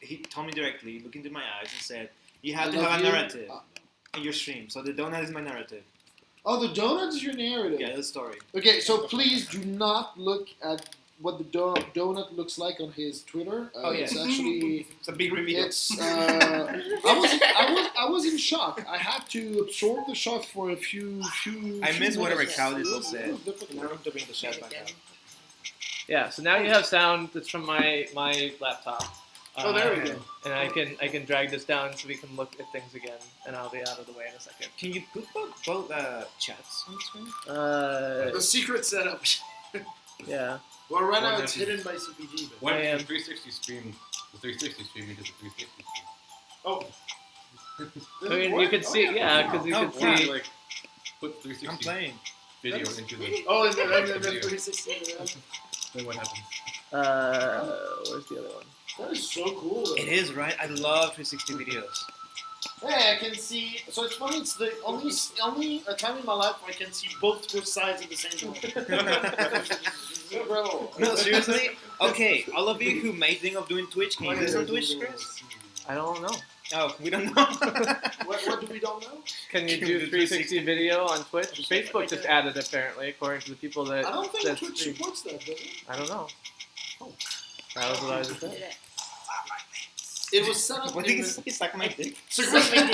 he told me directly, looked into my eyes, and said, "You have to have a narrative in your stream." So the donut is my narrative. Oh, the donut is your narrative. Yeah, the story. Okay, so please do not look at what the donut looks like on his Twitter. It's actually it's a big reveal. It's I was in shock. I had to absorb the shock for a few. I miss whatever minutes. Claudio said. Difficult. I'm going to bring the chat back up. Yeah, so now you have sound that's from my laptop. Oh, there we go. And I can drag this down so we can look at things again, and I'll be out of the way in a second. Can you put both chats on the screen? The secret setup. Yeah. Well, right now it's hidden by CPG. But When the 360 stream, you did the 360 stream. oh. I mean, you could see, because you could see. Like, put 360 I'm playing. video into the. Oh, and then 360. Then what happens? Where's the other one? That is so cool. Though. It is, right? I love 360 videos. Hey, I can see. So it's funny. It's the only time in my life where I can see both sides of the same one. Bro. No, seriously? Okay, all of you who may think of doing Twitch, can you do this on Twitch, Chris? I don't know. Oh, we don't know. What do we don't know? Can you do 360 video on Twitch? Facebook just added, apparently, according to the people that. I don't think that Twitch stream. supports that, does it? I don't know. That was what I was just saying. It was set up. What did you say? Suck my dick? Suck my dick!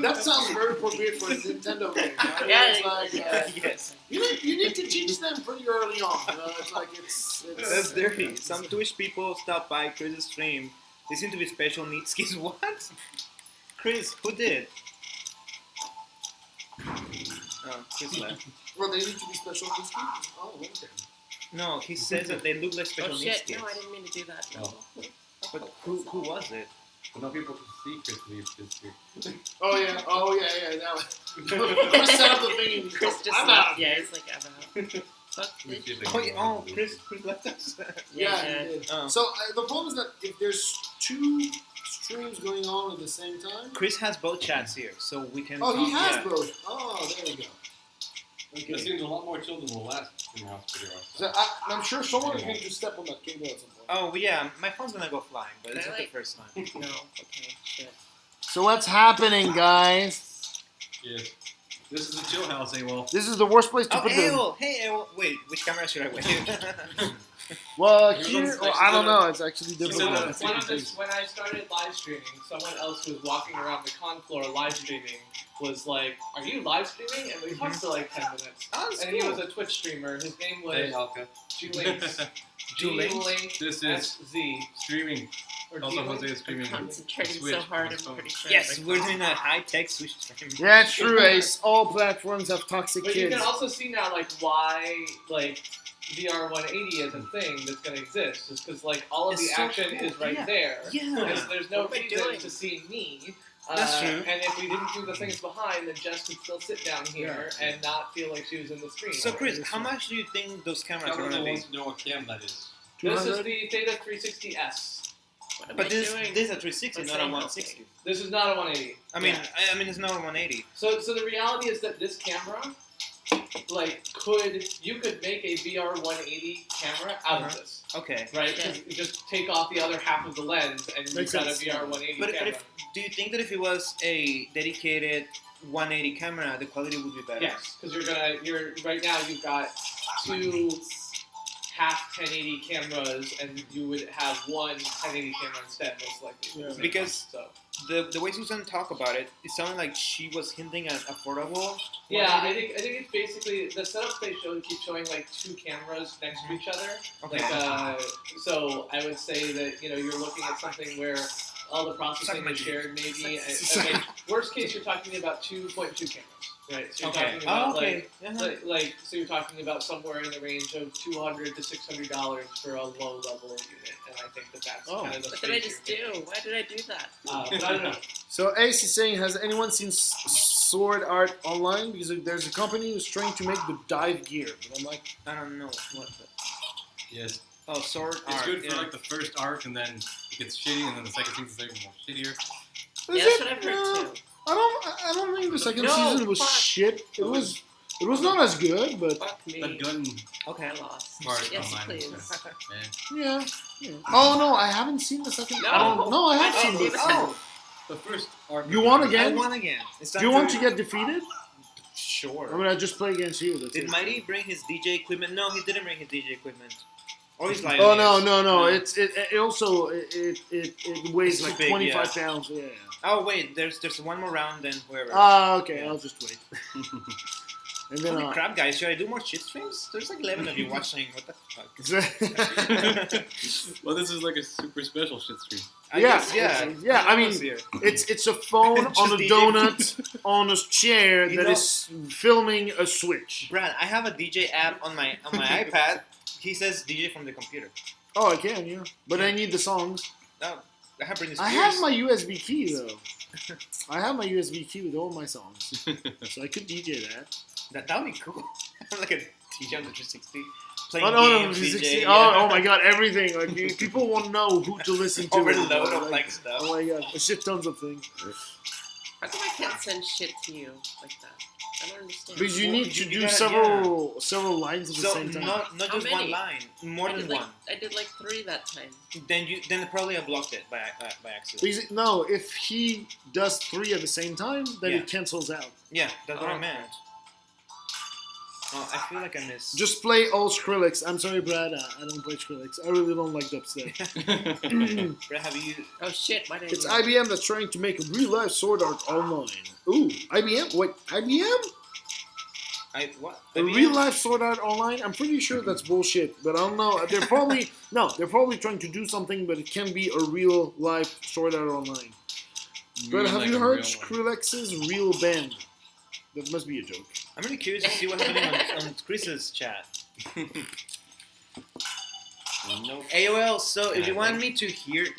That sounds very appropriate for a Nintendo game. Right? Yeah, It's like, Yes. You need to teach them pretty early on. You know? It's like it's That's dirty. Some Twitch people stop by Chris's stream. They seem to be special needs kids. What? Chris, who did? Oh, Chris left. Well, they need to be special needs kids. Oh, okay. No, he says that they look like special Oh needs shit! kids. No, I didn't mean to do that. No. But who was it? No people can see Chris leave this week. Oh yeah. Now Chris set up the thing. And Chris just I'm left. out. Yeah, he's like, I'm out. Fuck, Let me see if bitch. they Oh, can Chris left us. Yeah, he did. Oh. So the problem is that if there's two streams going on at the same time. Chris has both chats here, so we can. Oh, he talk- has yeah. both. Oh, there we go. This Okay. seems a lot more chill than the last stream house video. So I'm sure someone is going to step on that cable at some point. Oh well, yeah, my phone's gonna go flying, but it's not the Really? first time. No. Okay. Shit. So what's happening, guys? Yes. This is a chill house, AWOL. This is the worst place to Oh, put them. Ewell! Hey, Ewell! Wait, which camera should I wait? Well, You're here, on well, stage, I don't so- know. It's actually So, difficult. When I started live streaming, someone else who was walking around the con floor live streaming was like, "Are you live streaming?" And we talked for like 10 minutes. Oh, that's And he cool. was a Twitch streamer. His name Hey, was Alka. G-Links. G-Links? G-Links This is SZ. streaming. Or Also, G-Links. Jose is streaming. Concentrating Switch so hard, on I'm his phone. pretty sure. Yes, I'm we're like, doing a high-tech Switch stream. Yeah, it's true, Ace. All platforms have toxic But you kids. can also see now, like, why, like, VR 180 is a thing that's going to exist. Is because, like, all of It's the so action cool. is right Yeah. there. Yeah. Because there's no What am I reason doing? to see me. That's true. And if we didn't do the things behind, then Jess could still sit down here and not feel like she was in the screen. So, Chris, how much do you think those cameras are Everyone gonna be? wants to know what cam that is. This is 200? the Theta 360S. What am But I this doing? is a 360, What's not a that? 160. This is not a 180. I mean, it's not a 180. So the reality is that this camera, like, you could make a VR 180 camera out of this, Okay. right? 'Cause you just take off the other half of the lens, and you've Makes got a sense. VR 180 But camera. do you think that if it was a dedicated 180 camera, the quality would be better? Yes, because right now you've got two half 1080 cameras, and you would have one 1080 camera instead, most likely. Yeah. Because so. the way Susan talked about it, it sounded like she was hinting at affordable. Yeah, 180. I think it's basically the setups they keep showing like two cameras next to each other. Okay. Like, so I would say that you're looking at something where all the processing is shared, maybe. And like, worst case, you're talking about 2.2 cameras, right? So you're talking about okay. Uh-huh. so you're talking about somewhere in the range of $200 to $600 for a low level unit, and I think that's kind of the. What did I just do? Why did I do that? But I don't know. So Ace is saying, has anyone seen Sword Art online? Because there's a company who's trying to make the dive gear. But I'm like, I don't know what. Yes. Oh, sword It's art. good for yeah. like the first arc, and then it gets shitty, and then the second season's even more shittier. is Yeah, that's it? what I've No, heard too. I don't think the second No, season was fuck. shit. It was not as good, but Fuck me. That gun Okay. I lost. part Yes, online please. was just, man. yeah. Oh no, I haven't seen the second. No. I don't. No, I have I seen didn't the either. second. The first arc. You won I again? won again. It's time Do you want to to get defeated? Sure. I mean, I just play against you. That's Did it. Mighty bring his DJ equipment? No, he didn't bring his DJ equipment. Or he's lying. Oh no! It also it weighs It's like big, 25 yeah. pounds. Yeah. Oh wait, there's one more round than whoever. Okay. Yeah. I'll just wait. And then Holy crap, guys! Should I do more shit streams? There's like 11 of you watching. What the fuck? Well, this is like a super special shit stream. I Yeah, guess, yeah. yeah, I mean, Almost here. it's a phone Just on a DJ. donut on a chair You that know- is filming a switch. Brad, I have a DJ app on my iPad. He says DJ from the computer. Oh, I can, yeah. But I need the songs. No, I have Britney Spears. I have my USB key though. I have my USB key with all my songs, so I could DJ that. That would be cool. Like a DJ on the 360. Playing Oh no, games, 360. DJ, Oh my god, everything. Like people won't know who to listen to. Overload anymore. of like stuff. Oh my god, a shit tons of things. How come I can't send shit to you like that? I don't understand. Because you need to You do gotta- several lines at the So same time. not How just one many? line, more I than did like, one. I did like 3 that time. Then probably I blocked it by accident. Because, no, if he does 3 at the same time, then Yeah. it cancels out. Yeah, that's what I Oh. meant. Oh, I feel like I missed. Just play all Skrillex. I'm sorry, Brad. I don't play Skrillex. I really don't like dubstep. Brad, have you? Oh shit, why did It's I do IBM that's trying to make a real-life Sword Art online. Ooh, IBM? Wait, IBM? What? A real-life Sword Art online? I'm pretty sure that's bullshit, but I don't know. They're probably they're probably trying to do something, but it can be a real-life Sword Art online. But have you heard Skrillex's real band? That must be a joke. I'm really curious to see what's happening on Chris's chat. Nope. AOL. So if you want me to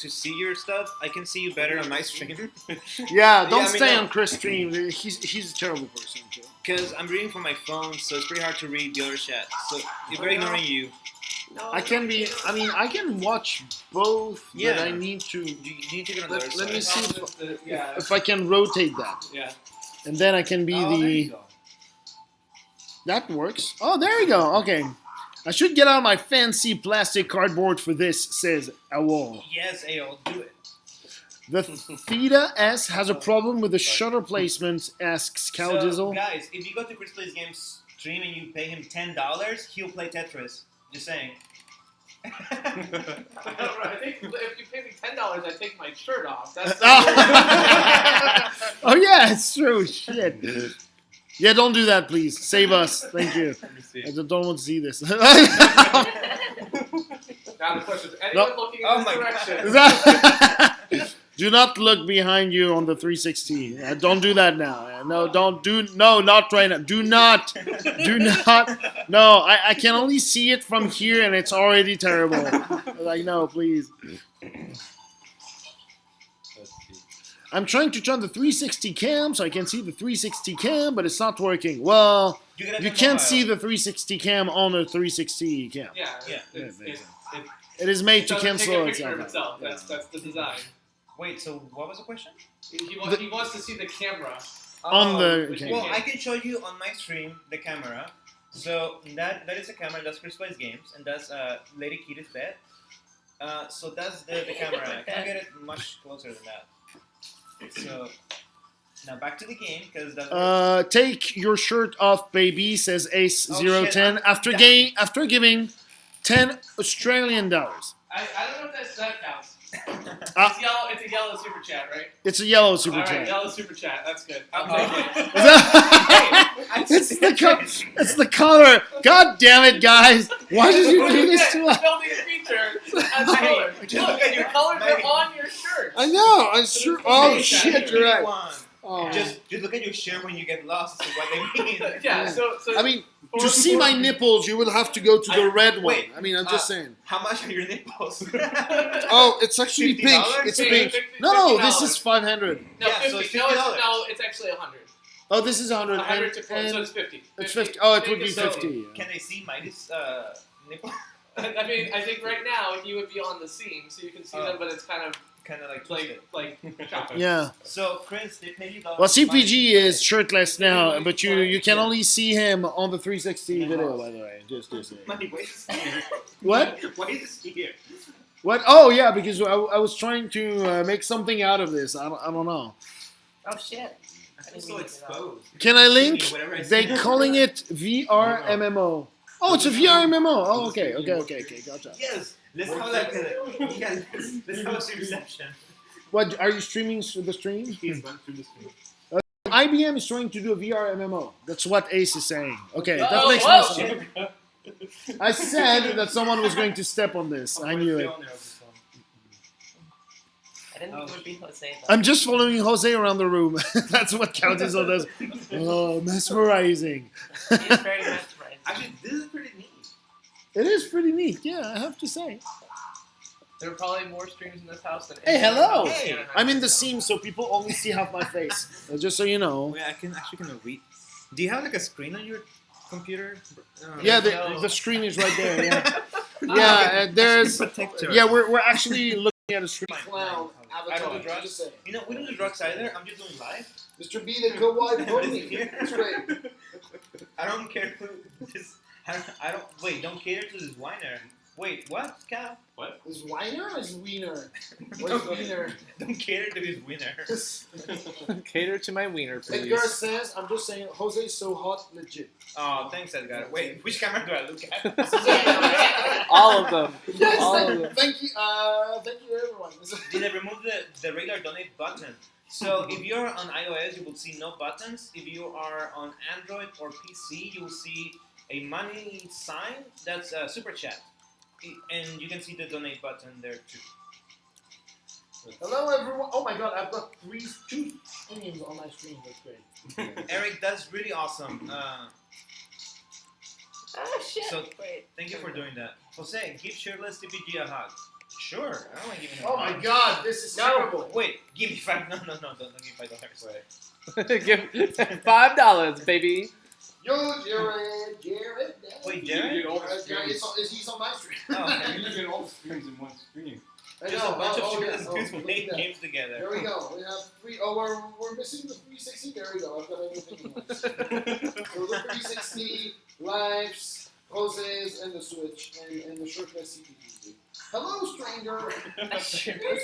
see your stuff, I can see you better on my stream. Yeah, don't I mean, stay no. on Chris' stream. He's a terrible person. Too. Because I'm reading from my phone, so it's pretty hard to read the other chat. So if we're ignoring you, No, I can be. I mean, I can watch both. Yeah. But I need to. you need to get on the other Let me side. see Yeah. if I can rotate that, Yeah. and then I can be Oh, there you the. go. That works. Oh, there you go. Okay. I should get out my fancy plastic cardboard for this, says Awol. Yes, AOL, do it. The Theta S has a problem with the shutter placement, asks Cal So, Dizzle. guys, if you go to Chris Plays Games stream and you pay him $10, he'll play Tetris. Just saying. I think if you pay me $10, I take my shirt off. That's Oh, yeah, it's true. Shit. Yeah, don't do that, please. Save us. Thank you. Let me see. I don't want to see this. Now the question is, anyone looking in Oh this my direction? Do not look behind you on the 360. Don't do that now. No, not right now. Do not. No, I can only see it from here, and it's already terrible. Like, no, please. Let's see. I'm trying to turn the 360 cam so I can see the 360 cam, but it's not working. Well, you can't see the 360 cam on a 360 cam. Yeah. Yeah. It is made It to doesn't take cancel a picture of itself. itself. That's the design. Wait, so what was the question? He wants to see the camera. On the which okay. Well, I can show you on my stream the camera. So that is a camera. That's Chris Plays Games, and that's Lady Kita's bed. So that's the camera. I can't get it much closer than that. So now back to the game because that's. Take your shirt off, baby, says Ace Oh, 010 shit, after after giving $10 Australian dollars. I don't know if that counts. Ah. It's yellow. It's a yellow super chat, right? It's a yellow super All right, chat. yellow super chat. That's good. Oh. It's the color. God damn it, guys! Why did you do this to us? Building a feature as color. Just look at your your- colors are maybe. on your shirt. I know. I'm sure. Oh Hey, shit, you're right. Oh. Just look at your shirt when you get lost. Is what they mean. Yeah. So I mean, to see my nipples, you will have to go to the red one. wait, I mean, I'm just saying. How much are your nipples? Oh, it's actually pink. $50? It's Hey, pink. $50. No, this is 500. No, Yeah, 50. so it's no, $50. it's actually 100. Oh, this is 100. 100 to and so it's 50. it's 50. Oh, it would be is so- 50. Can they see Midas' nipple? I mean, I think right now he would be on the seam, so you can see them, but it's kind of Kind of like like chopped. Yeah. So Chris, they pay you $. Well, CPG is shirtless now, but you can only see him on the 360 video, by the way. Just Money, wait a second. What? Wait a second. What? Oh yeah, because I was trying to make something out of this. I don't know. Oh shit. I feel so exposed. Can I link? Whatever I They say. calling it VR MMO. Oh, it's a VR MMO. Oh, okay, gotcha. Yes. Let's have like a let's have a stream reception. What are you streaming the stream? He's went through the screen. IBM is trying to do a VR MMO. That's what Ace is saying. Okay, that Oh, makes whoa. more sense. I said that someone was going to step on this. I knew it. I didn't think it would be Jose. Though. I'm just following Jose around the room. That's what counts on this. Oh, mesmerizing. He's very mesmerizing. Actually, this is pretty neat. It is pretty neat. Yeah, I have to say. There are probably more streams in this house than. Hey, any other hello. house in Hey. Anaheim. I'm in the scene, so people only see half my face. Just so you know. Wait, I can actually kind of read. Do you have like a screen on your computer? Yeah, no. the screen is right there. Yeah, yeah. There's. Protector. Yeah, we're actually looking at a screen. Clown avatar. I don't do drugs. You know, we don't do drugs either. I'm just doing live. Mr. B, the kawaii pony. That's great. I don't care who this. I don't. Wait, don't cater to this whiner. Wait, what? Cal? What? Is Wiener or is Wiener? What is Wiener? Don't cater to his winner. Cater to my wiener, Edgar please. says, I'm just saying, Jose is so hot, legit. Oh, thanks, Edgar. Wait, which camera do I look at? All of them. Yes, All thank of you, them. thank you everyone. Did I remove the regular donate button? So if you're on iOS, you will see no buttons. If you are on Android or PC, you will see a money sign. That's a super chat. And you can see the donate button there too. Hello everyone. Oh my god, I've got two onions on my screen. That's great. Eric, that's really awesome. Oh shit. So- Wait. Thank you for doing that. Jose, give shirtless TPG a hug. Sure, I don't want to give him a Oh hug. my god, this is terrible. Wait, give me $5. No, don't give $5. Give $5, baby. Yo, Jared. Wait, You Jared? get all the Jared, screens. he's on my screen. Oh, okay. You get all the screens in one screen. I There's know. a bunch of yeah. shirtless dudes look playing at that. games together. There we go. We have three. Oh, we're missing the 360. There we go. I've got everything. So the 360 lives, Jose's, and the Switch, and the shirtless CPG. Hello, stranger. Shirtless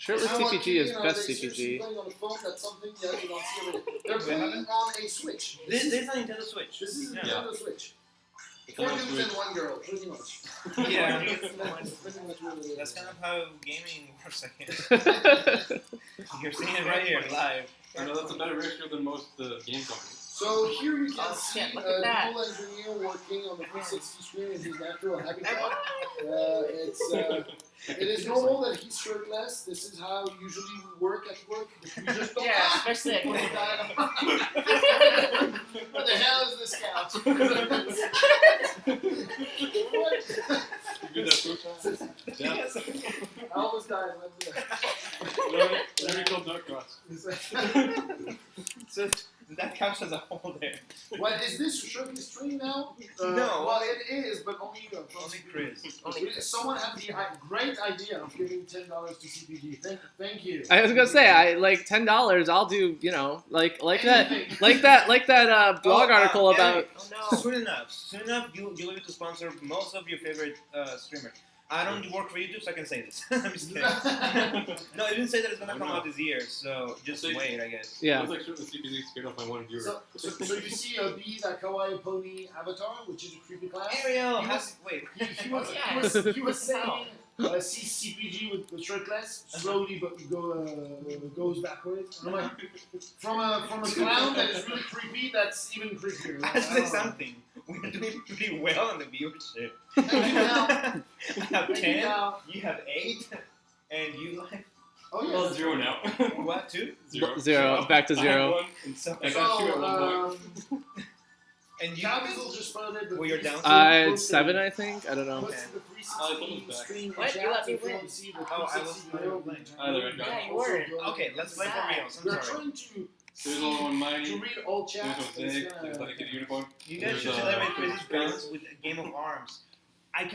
Shirtless How CPG is lucky, best they seriously CPG. playing on a phone. That's something that you don't see every day. They're They playing haven't? on a Switch. This is a Nintendo Switch. This is a Yeah. Nintendo Switch. It's Four on dudes Switch. and one girl, pretty much. Yeah. That's pretty much what it is. That's kind of how gaming works, I guess. You're seeing it right here, live. I know that's a better ratio than most game companies. So here you can Oh, see shit, look a at that. cool engineer working on the 360 screen in his natural habitat. It is normal that he's shirtless. This is how usually we work at work. We just don't Yeah, especially at What the hell is this couch? What? You did that first time? Yeah. I almost died. Very cool duck cross. So that counts as a whole there. What is this shirtless stream now? No. Well, it is, but only Only Chris. Someone had the great idea of giving $10 to CPG. Thank you. I was gonna say, I like $10. I'll do, like that blog article about. Oh no. Soon enough, you'll be able to sponsor most of your favorite streamers. I don't work for YouTube, so I can say this. I'm just kidding. No, it didn't say that it's gonna come out this year, so just wait, I guess. Yeah. I was like shirtless CPG scared off my one viewer. So you see a bee, that kawaii pony avatar, which is a creepy clown. Ariel, He was- wait. He was saying, see CPG with the shirtless slowly but goes backwards. And I'm like, from a clown that is really creepy, that's even creepier. I say something. We're doing pretty well on the viewership. Thank you, Mel. We have Thank you, 10, Mel. you have 8, and you like Oh yeah. Well, 0 now. what? 2? Zero, back to I had zero. one. So, I got 2 at one point. and you Capital just spotted the Well, you're down to- It's 7, I think. I don't know. What's the Oh, 360 it's screen What? chat You let me if you win. want to see the Oh, I was 360 playing. build. Either way, Yeah, you Also were. go- Okay, let's play for real. I'm We're sorry. trying to There's only one to mighty. read all There's chats. Jose. There's like a unicorn. You guys There's, should uh, celebrate Chris's Chris. guns with a game of arms. I don't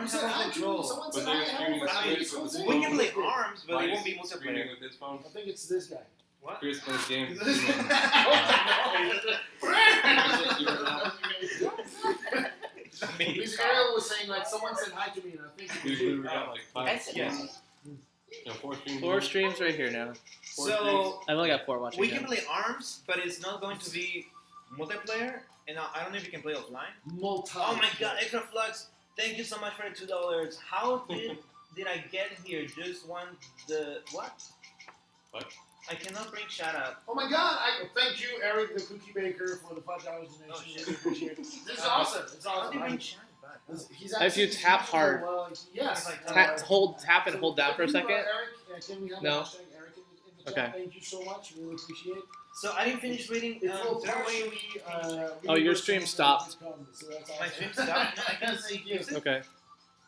Who said have hi all to me? control. Someone But said they're hi. streaming Hello, this it's with Jose. his We can play arms, but it Mighty's won't be streaming multiplayer. with his phone. I think it's this guy. What? Chris plays games. Because Ariel was saying, like, someone said hi to me, and I think it We was literally you. got like I 5, said Yeah. no, 4 streams. 4 streams right here now. So I've only got 4 watching we now. can play ARMS, but it's not going to be multiplayer, and I don't know if you can play offline. Multi. Oh my God, Extra Flux! Thank you so much for the $2. How did I get here? Just want the what? What? I cannot bring shout out. Oh my God! Thank you, Eric, the cookie baker, for the $5 donation. Oh, shit. Really appreciate it. This is Uh, awesome. It's How do awesome. you bring I'm- shout out? He's If you actually tap useful, hard. yes. Tap and hold down for a thank you, second. Eric, can we have No. the hashtag Eric in the chat? Okay. Thank you so much. Really appreciate it. So I didn't finish reading. It will is there a way partially. Oh, your stream stopped. So that's My awesome. stream stopped? No, I can't Thank see you. it. Okay.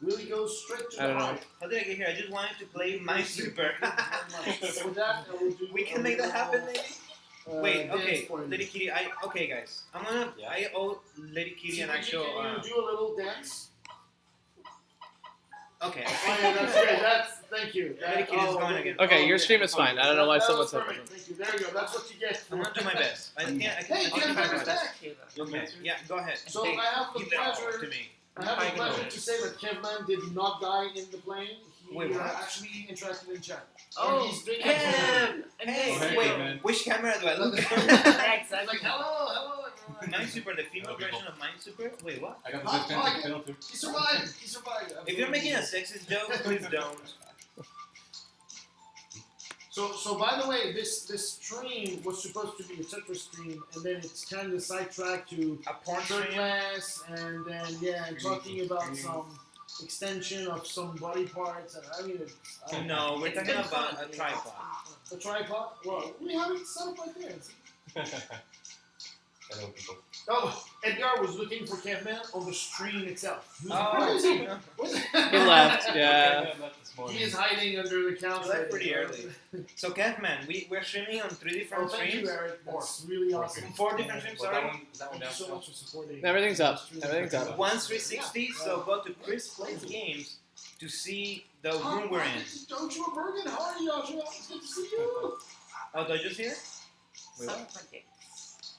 Really goes straight to I don't the know. heart. How did I get here? I just wanted to play My Super. So with that, I will do We a can make that little, happen, maybe. Wait, dance okay, for you. Lady Kitty. Okay, guys, Yeah. I owe Lady Kitty See, an can actual. you do a little dance? Okay. Oh yeah, that's great. Thank you. Lady Kitty's going again. Okay, your yeah. stream is fine. I don't know why That someone was said perfect. that. Thank you. There you go. That's what you get. I'm gonna do my best. I can't. Hey, I Kevin, can't where's my best. that? Okay. Yeah, go ahead. So I have the Give it all pleasure. to me. I have the pleasure to say that Kevman did not die in the plane. He Wait, what? actually interacted in chat. Oh, And he's doing Kev! Hey, Hey, wait, man. which camera do I look at? Yeah, He's exactly. like, hello, everyone. Mind Super, the female Hello, people. version of Mind Super? Wait, what? I got Oh, the oh, I discount get- channel too. He survived. He survived. If you're making a sexist joke, please don't. So by the way, this stream was supposed to be a Tetris stream, and then it's kind of sidetracked to A porn third stream? class, and then talking about some extension of some body parts, and I mean, I don't know. No, we're It's talking been about fun. a tripod. A tripod. Well, we have it set up right there. Hello, people. Oh, Edgar was looking for Kevman on the stream itself. Oh, Where is he? no. Where's He left. Yeah. He is hiding under the couch. You left pretty early. So, Catman, we're streaming on 3 Oh, different thank streams. you, Eric. That's really awesome. 4 different streams, Well, sorry. that one Thank you down so still. much for supporting. Everything's up. Everything's up. One's 360, so go to Chris Plays Games to see the room we're in. Joshua Bergen, how are you, Joshua? It's good to see you. Oh, did I just hear? Wait, Suck what? my dick.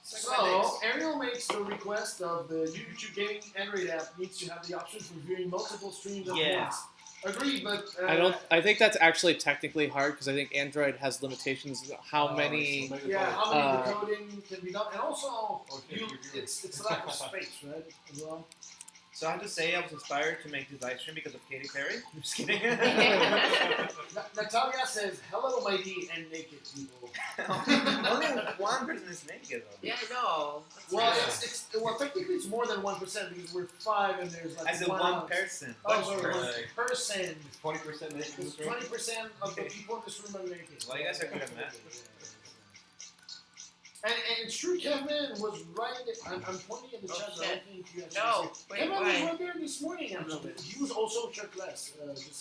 So, Ariel makes the request of the YouTube Gaming Android app needs to have the option for viewing multiple streams at Yeah. once. Agreed, but I think that's actually technically hard because I think Android has limitations of how many. yeah, how many Uh, decoding can be done, and also Okay, you, you're it's lack of space, right? As well. So I have to say I was inspired to make this live stream because of Katy Perry. I'm just kidding. Natalia says, "Hello, mighty and naked people." Only one person is naked though. Yeah, I know. That's Well, nice. well, technically it's more than 1% because we're 5 and there's like As a one ounce. person. Oh, sorry, Right. 1%. 20% naked in It's this room. 20% of the people in this room are naked. Well, you guys are good at math. And it's true, Kevin was right. I'm pointing in the Oh, chat. but I shit. don't think you actually No, see. wait, Kevin was why? right there this morning. Actually. He was also shirtless.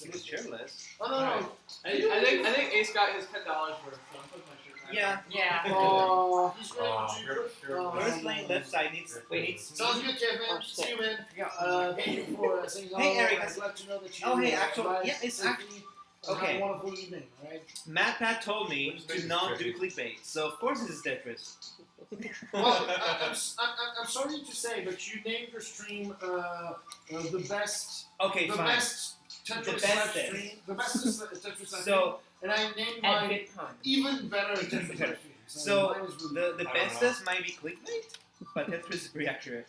He was shirtless. Oh no, no. I think Ace got his $10 worth, so I'm putting my shirt back. Yeah. Yeah. Oh, he's going Oh, to. sure. Whoever's playing left side needs. We need. Sounds good, Kevin. Oh, See you, man. Yeah. Thank you for saying hello. Hey, Eric, I'm glad to know that you. Oh, hey, actually, arrived yeah, it's safely. okay. Have a wonderful evening, alright? Matt Pat told me to not do clickbait, so of course this is Tetris. Well, I'm sorry to say, but you named your stream the best, Okay, the fine. best Tetris The live bestest. stream, the bestest Tetris live stream, So and I named At mine VidCon. even better Tetris live stream. So, mine is really the I don't bestest might be clickbait, but Tetris is pretty accurate.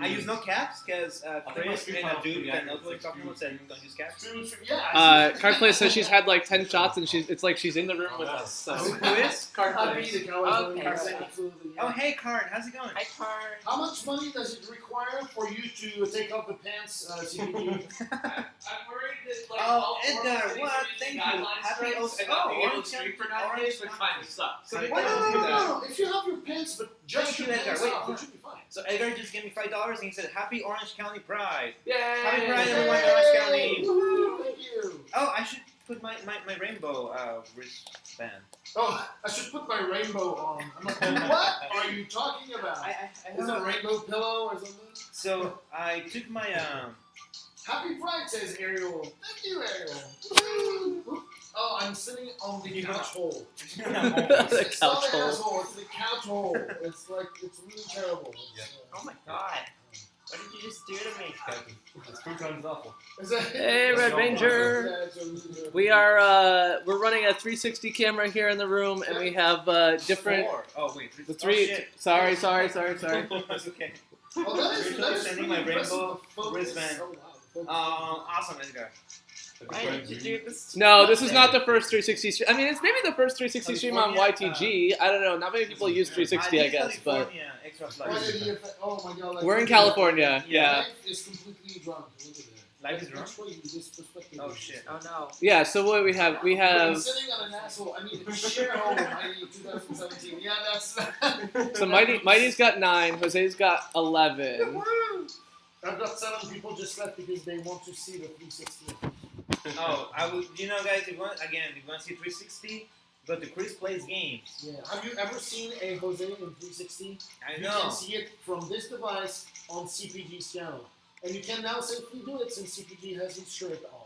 I use no caps because Chris and a dude that knows what he's talking about said don't use caps. True, yeah. Cardplay says she's had like 10 shots and it's like she's in the room with us. So. Who is? Happy Cardplay. the Cowboys Okay, winning, right. absolutely. Yeah. Oh, hey, Card, how's it going? Hi, Card. How much money does it require for you to take off the pants, CBD? I'm worried that like Oh, all Edgar, cities what? are Thank using you. guideline Happy strikes O's- and not being oh, able to Orange stream for County- 9 days would Orange kind of suck. So I they- don't do that. No. If you have your pants, but just Thank your you, Edgar. pants Wait, off, hold it should be fine. So Edgar just gave me $5 and he said, "Happy Orange County Pride." Yay! Happy Pride, Yay! everyone, Orange County. Woohoo, thank you. Oh, I should put my rainbow wristband. Oh, I should put my rainbow on. I'm like, what are you talking about? I Is it a rainbow pillow or something? So I took my Happy Pride, says Ariel. Thank you, Ariel. Woo. Oh, I'm sitting on the couch hole. The It's not couch the hole. asshole, it's the couch hole. It's like, it's really terrible. Yeah. Oh my god. What did you just do to me? This VidCon is awful. Hey, Red Ranger. We are we're running a 360 camera here in the room, and we have different. 4. Oh wait, The three. Oh, shit. Sorry. It's okay. Oh, that is Virtually sending my impressive, rainbow the focus. wristband. Oh, wow. Awesome, Edgar. Why did you do this? No, this is not the first 360 stream. I mean, it's maybe the first 360 stream on California, YTG. I don't know. Not many people use 360, I guess, but California, extra Oh, flights. oh my god. Like, we're in look at California. that. Yeah. Life is completely drunk. Look at that. Life is Like, drunk? which way this perspective Oh is. shit. Oh no. Yeah. So what we have? We I'm have. sitting on an asshole. I mean, share home. I need 2017. Yeah, that's. So Mighty's got 9. Jose's got 11. I've got 7 people just left because they want to see the 360. Oh, I would. You know, guys, if you want to see 360, go to Chris Plays Games. Yeah. Have you ever seen a Jose in 360? I You know. can see it from this device on CPG's channel. And you can now safely do it since CPG has his shirt on.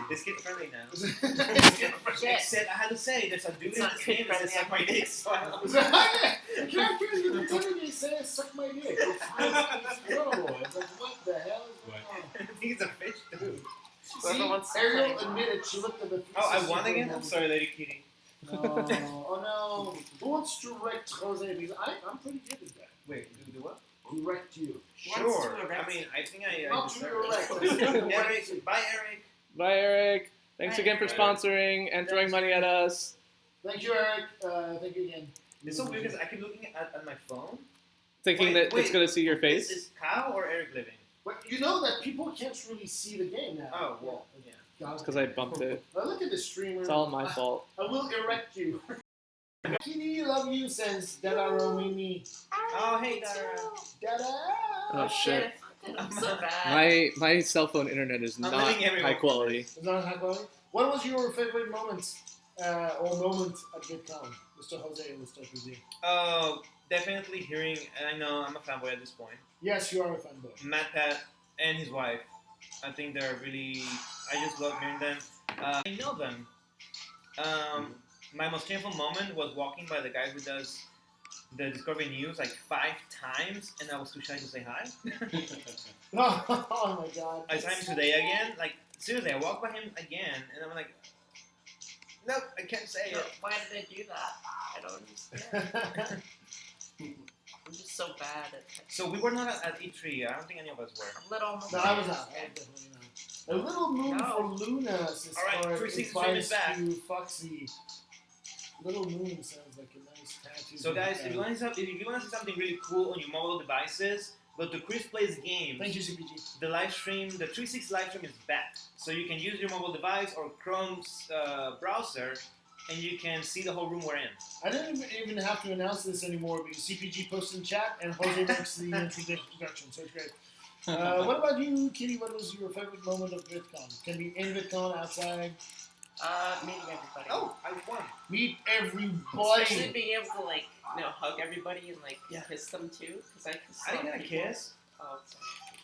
It's kid friendly now. Shit. Except I had to say, there's a dude It's in not this game that kid-friendly. says suck my dick. So Characters in the TV say suck my dick. It's incredible. It's like, what the hell is going on? I think it's a fish dude. Whoever See, wants to Ariel play. admitted she looked at the 360. Oh, I won for a again? I'm moment. sorry, Lady Kitty. No, oh no. Who wants to wreck Jose? Because I'm pretty good at that. Wait, do what? To wreck you. Sure. to erect I mean, I think I Not to deserve erect. it. Eric, bye, Eric. Bye, Eric. Thanks Bye, again for Eric. sponsoring and throwing money at us. Thank you, Eric. Thank you again. It's so weird because I keep looking at my phone. Thinking Wait, that it's gonna see your Is face. Kyle or Eric living? But you know that people can't really see the game now. Oh, well, yeah. God. Because I bumped it. Oh, look at the streamer. It's all my fault. I will erect you. Kitty, love you, says Dada Mimi. Oh, hey, Dara. Dada. Oh shit. I'm so bad. My cell phone internet is I'm not letting everyone- high quality. Is that high quality? What was your favorite moment or moment at VidCon? Mr. Jose, let's start with you. Oh, definitely hearing, and I know I'm a fanboy at this point, Yes, you are a fanboy. Matt Pat and his wife. I think they're really, I just love hearing them. I know them. My most painful moment was walking by the guy who does the Discovery News like 5 times, and I was too shy to say hi. Oh my god. I saw him today again. Like, seriously, I walked by him again, and I'm like, nope, I can't say it. Why did I do that? I don't understand. I'm just so bad at So we were not at E3. I don't think any of us were. a little. No, I was not. I was definitely not. A little moon No. for Luna, says All right, Clark, 360 invites stream is back. you, Foxy. Little moon sounds like a nice tattoo. So guys, if you want to see something really cool on your mobile devices, go to Chris Plays Games. Thank you, CPG. The live stream, the 360 live stream is back. So you can use your mobile device or Chrome's browser, and you can see the whole room we're in. I didn't even have to announce this anymore because CPG posted in chat and Jose makes the introduction, so it's great. What about you, Kitty? What was your favorite moment of VidCon? Can be in VidCon, outside. Meeting everybody. Oh, I won. Meet Especially everybody. being able to hug everybody and Yeah. kiss them too, because I kiss. I didn't some get a people. kiss. Oh,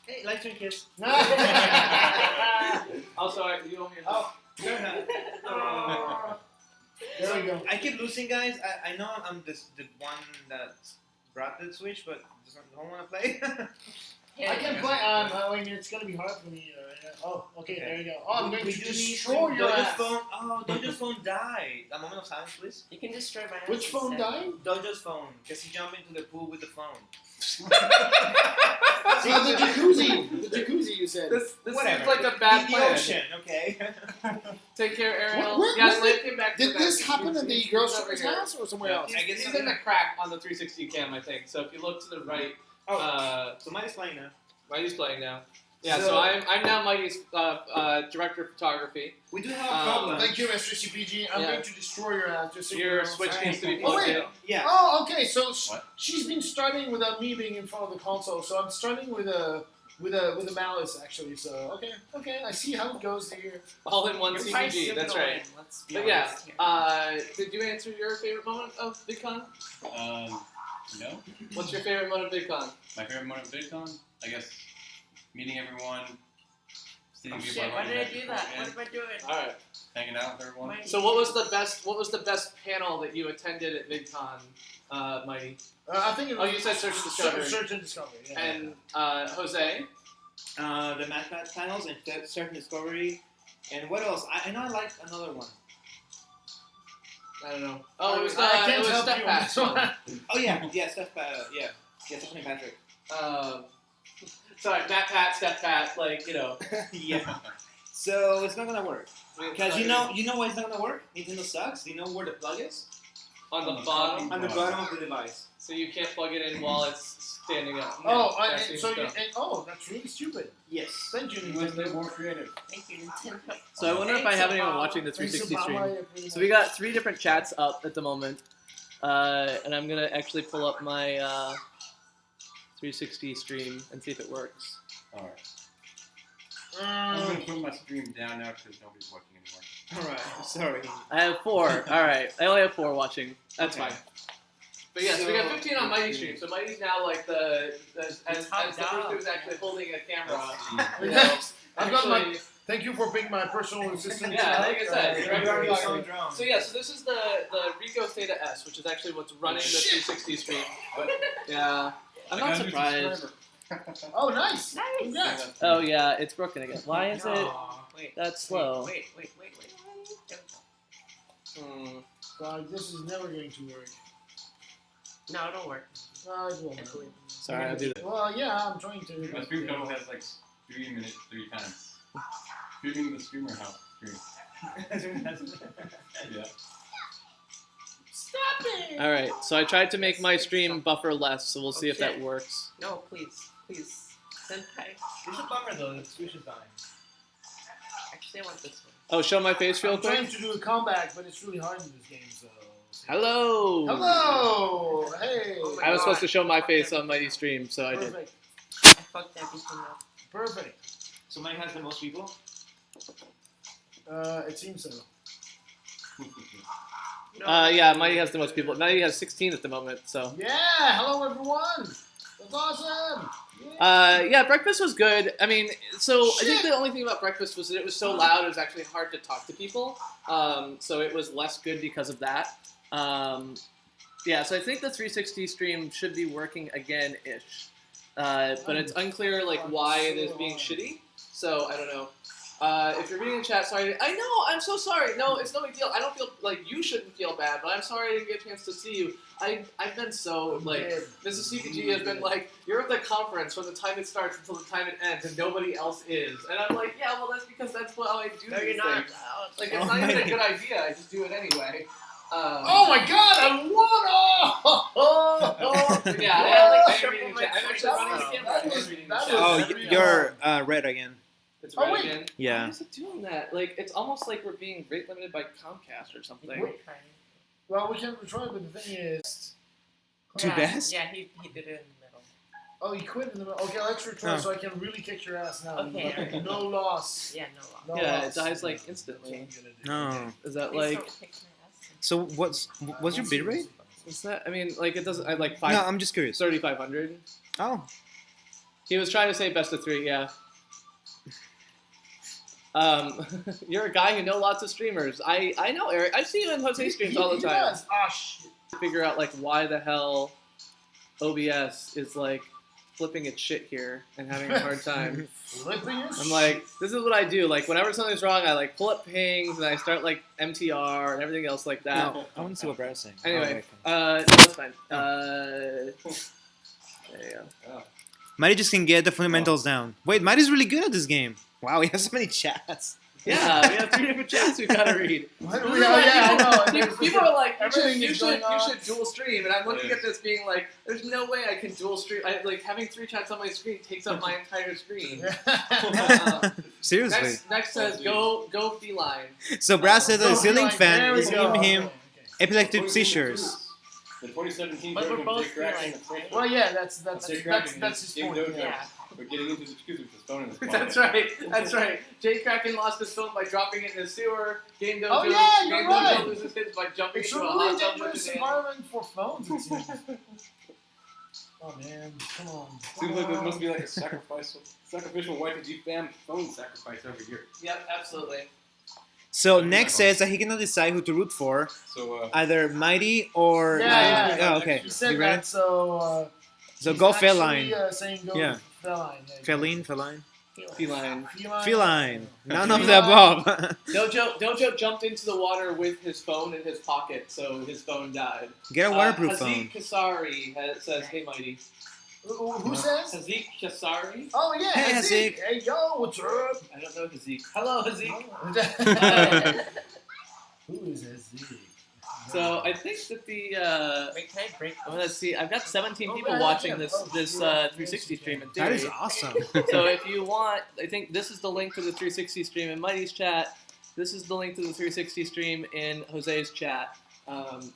Hey, live stream kiss. Also, you owe me a Oh, go ahead. There we go. I keep losing, guys. I know I'm the one that brought the Switch, but don't want to play. I can play. I mean, it's gonna be hard for me. Oh, okay, there you go. Oh, I'm going to destroy your Dojo's ass. phone. Oh, Dojo's phone died. A moment of silence, please. You can destroy my. Which ass phone instead. died? Dojo's phone, because he jumped into the pool with the phone. Oh, the jacuzzi. The jacuzzi, you said. This Whatever. seems like a bad the plan. ocean, okay? Take care, Ariel. Where- yes, where Liv came back. Did for this that. happen at the He's girl over stripper's here. house or somewhere Yeah. else? I guess He's so. in the crack on the 360 cam, I think. So if you look to the right, Oh, so mine is playing now. Mighty's playing now. Yeah, so, So- I'm now Mighty's director of photography. We do have a problem. Thank you, Mr. CPG. I'm Yeah. going to destroy your ass. Just so you Your know. Switch Sorry. needs to be Oh, plugged wait. in. Yeah. Oh, okay. So What? she's been starting without me being in front of the console. So I'm starting with a malice actually. So okay. I see how it goes here. All in one You're probably CPG, still that's gonna right. win, let's be But yeah, honest here. did you answer your favorite moment of VidCon? No. What's your favorite moment of VidCon? My favorite moment of VidCon, I guess, meeting everyone, Sitting Oh here shit! by Why my did I neck do that? What beforehand, am I doing? All right. Hanging out with everyone. Why- So what was the best panel that you attended at VidCon, Mighty? I think it was Oh, you said Search and Discovery. Search and Discovery. Yeah. And Jose. The Math panels and Search and Discovery. And what else? I know I liked another one. I don't know. Oh, it was I can't it was help Steph you on Pat's this one. one. Oh yeah, Stephanie Patrick. Sorry, Matt Pat, Steph Pat, like, you know. Yeah. So it's not gonna work because you know why it's not gonna work. Nintendo sucks. Do you know where the plug is? On the bottom, On the bottom of the device. so you can't plug it in while it's standing up. Oh, That's and so you, dumb. and, that's really stupid. Yes. Thank you, He was a bit Nintendo. more creative. Thank you, Nintendo. So I wonder if I have anyone Obama. watching the Thanks, 360 stream. Obama, I appreciate So we it. got 3 different chats up at the moment, and I'm gonna actually pull up my 360 stream and see if it works. All right. I'm gonna put my stream down now because nobody's watching anymore. All right. Sorry. I have 4. All right, I only have 4 watching. That's Okay. fine. But yeah, so we got So- 15 on Mighty Stream. So Mighty's now like as the Top person dog. who's actually holding a camera. Let's You know, Yes. I've got my. actually- Thank you for being my personal assistant. Yeah, like I said, You you're already talking- saw the drone. So yeah, so this is the Rico Theta S, which is actually what's running the Shit. 360 stream. What? Yeah, I'm I not got a new surprised. subscriber. Oh, nice. Nice. Congrats. Oh yeah, it's broken again. Why is it Aw, wait, that slow? Wait. There we go. Hmm. God, this is never going to work. No, it'll work. No, it won't. I believe. Sorry, I'll do that. Well, yeah, I'm trying to. My stream total has like streaming it 3 times. Streaming the streamer house stream. Yeah. Stop it! All right, so I tried to make my stream buffer less, so we'll see if that Okay. works. No, please. Senpai. It's a bummer though. The Switch is dying. Actually, I want this one. Oh, show my face real I'm trying quick. to do a comeback, but it's really hard in this game, so. Hello. Hello! Hey! Oh my I was God. supposed to show my face on Mighty Stream, so I did. Perfect. I fucked everything up. Perfect. So mine has the most people. It seems so. No. Yeah, Mighty has the most people. Mighty has 16 at the moment, so. Yeah! Hello, everyone! That's awesome! Yeah. Yeah, breakfast was good. I mean, so I think Shit. the only thing about breakfast was that it was so loud, it was actually hard to talk to people. So it was less good because of that. Yeah, so I think the 360 stream should be working again-ish. But it's unclear, like, why it is being shitty. So, I don't know. If you're reading the chat, sorry. I know, I'm so sorry. No, it's no big deal. I don't feel, like, you shouldn't feel bad, but I'm sorry I didn't get a chance to see you. I've been so, like, Mrs. CPG has been like, you're at the conference from the time it starts until the time it ends, and nobody else is. And I'm like, yeah, well, that's because that's how I do No, these you're not. things. allowed. Like, Oh it's not even my a good idea. I just do it anyway. Oh my god, I won! Oh! Yeah, I had, like, Triple reading the my chat. I'm actually points. running the camera. That I'm was- reading the that chat. was- Oh, you're red again. It's Oh, red wait. again. Why Yeah. is it doing that? Like, it's almost like we're being rate limited by Comcast or something. Wait. Well, we can try, but the thing is. Too yeah, best? Yeah, he did it in the middle. Oh, you quit in the middle. Okay, let's retry Oh. so I can really kick your ass now. Okay, alright. No loss. Yeah, no. No Yeah, loss. it dies, like, instantly. No. Is that Please like? don't kick my ass. So what's your bid rate? Is that? I mean, like, it doesn't. I like No, 5. I'm just curious. 3,500. Oh. He was trying to say best of 3. Yeah. You're a guy who knows lots of streamers. I know Eric. I see you in Jose streams all the He time. does. Ah, shit. Figure out like why the hell OBS is like flipping its shit here and having a hard time. Flipping your I'm like, this is what I do. Like, whenever something's wrong, I like pull up pings and I start like MTR and everything else like that. No, I want to see what Brad's saying. Anyway, Oh, no, that's fine. There you go. Mighty just can get the fundamentals down. Wait, Mighty's really good at this game. Wow, he has so many chats. Yeah, we have 3 different chats we've got to read. What? Yeah, I know. and there's People are like, everything you is should going on. dual stream, and I'm looking Yeah. at this being like, there's no way I can dual stream. Like having 3 chats on my screen takes up my entire screen. Seriously. Next says go feline. So Brad said that the ceiling fan There we is go. giving him Okay. epileptic seizures. The 2017 But we're version both of Jake Kraken feeling, and French Well, yeah, that's Jake Kraken his Game point. Dojo. Yeah. Yeah. But getting into the jacuzzi with his phone in his pocket. That's right. That's right. Jay Kraken lost his phone by dropping it in the sewer. Game Dojo. Oh, yeah, you're Game right. Dojo loses his by jumping It's a into a really hot tub with dangerous his hand. environment for phones, it seems. Oh man, come on. Seems like there must be like a sacrificial YPG fam phone sacrifice every year. Yep, absolutely. So Nick says that he cannot decide who to root for, So either Mighty or. Yeah, Oh, okay. He said You ready? that, so. So he's go actually, Feline. Saying go Yeah. Feline. Feline. Feline. Feline. None of the above. Dojo jumped into the water with his phone in his pocket, so his phone died. Get a waterproof Hazik phone. Kasari says, "Hey, Mighty." Who says? Hazik Kasari? Oh yeah, Hey, Hazik. Hazik. Hey yo, what's up? I don't know Hazik. Hello, Hazik. Who is Hazik? So I think that the Wait, can I break? let's see, I've got 17 Oh, people yeah, watching yeah. this Oh, this yeah. 360 stream in That theory. is awesome. So if you want, I think this is the link to the 360 stream in Mighty's chat. This is the link to the 360 stream in Jose's chat.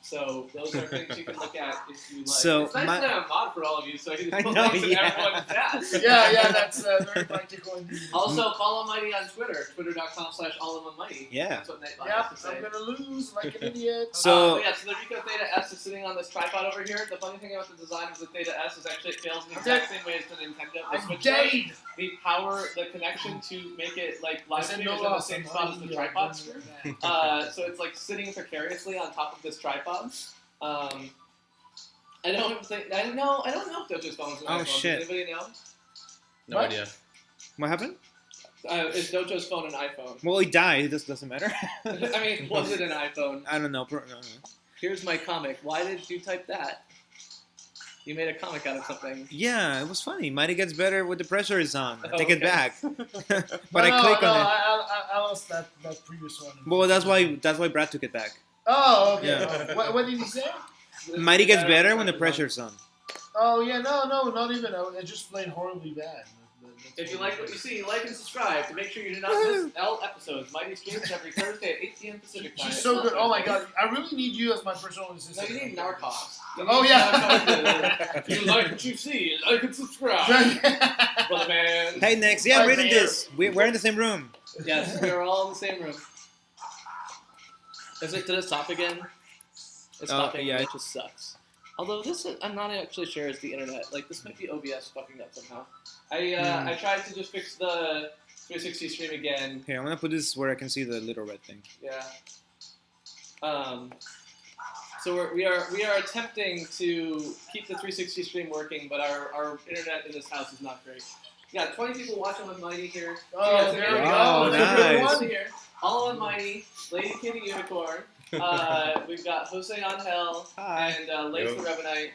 So those are things you can look at if you like. So it's nice my- that I'm a mod for all of you, so I can I put know, links in yeah. everyone's chat. yeah, that's very practical indeed. Also, follow Mighty on Twitter, twitter.com/allinonemighty. Yeah. That's what Nightbot Yep, has to say. I'm gonna lose like an idiot. So- Yeah, so the Rico Theta S is sitting on this tripod over here. The funny thing about the design of the Theta S is actually it fails in the exact same way as the Nintendo. The I'm Switch dead. does. The power, the connection to make it like live said stream no is in the loss, same I'm spot as the already, tripod screw. So it's like sitting precariously on top of this tripod. I don't know if Dojo's phone is an Oh, iPhone. shit. Does anybody know? no What? idea. What happened? Is Dojo's phone an iPhone? Well, he died. It just doesn't matter. I mean, was it an iPhone? I don't know. No. Here's my comic. Why did you type that? You made a comic out of something. Yeah, it was funny. Mighty gets better with the pressure is on. I take it Okay. back. But I no, click no, on it. I lost that previous one. Well, that's why Brad took it back. Oh, okay. Yeah. Oh, what did he say? Mighty gets better when the pressure's on. Oh yeah, no, not even. It just played horribly bad. If you like what you see, like and subscribe to make sure you do not miss L episodes. Mighty streams every Thursday at 8 p.m. Pacific time. She's so good. Oh my god, I really need you as my personal No, assistant. you need Narcos. Oh yeah. If you like what you see, like and subscribe. Brother man. Hey, Nex. Yeah, Right reading there. this. We're in the same room. Yes, we are all in the same room. Did it stop again? It's stopping. yeah. It just sucks. Although I'm not actually sure it's the internet. Like this might be OBS fucking up somehow. I tried to just fix the 360 stream again. Here, I'm gonna put this where I can see the little red thing. Yeah. So we are attempting to keep the 360 stream working, but our internet in this house is not great. We got 20 people watching on Mighty here. Oh, there we Wow, go. nice. One here. All on Mighty, Lady Kitty Unicorn. We've got Jose Angel Hi. and Lace the Yo. Revenite,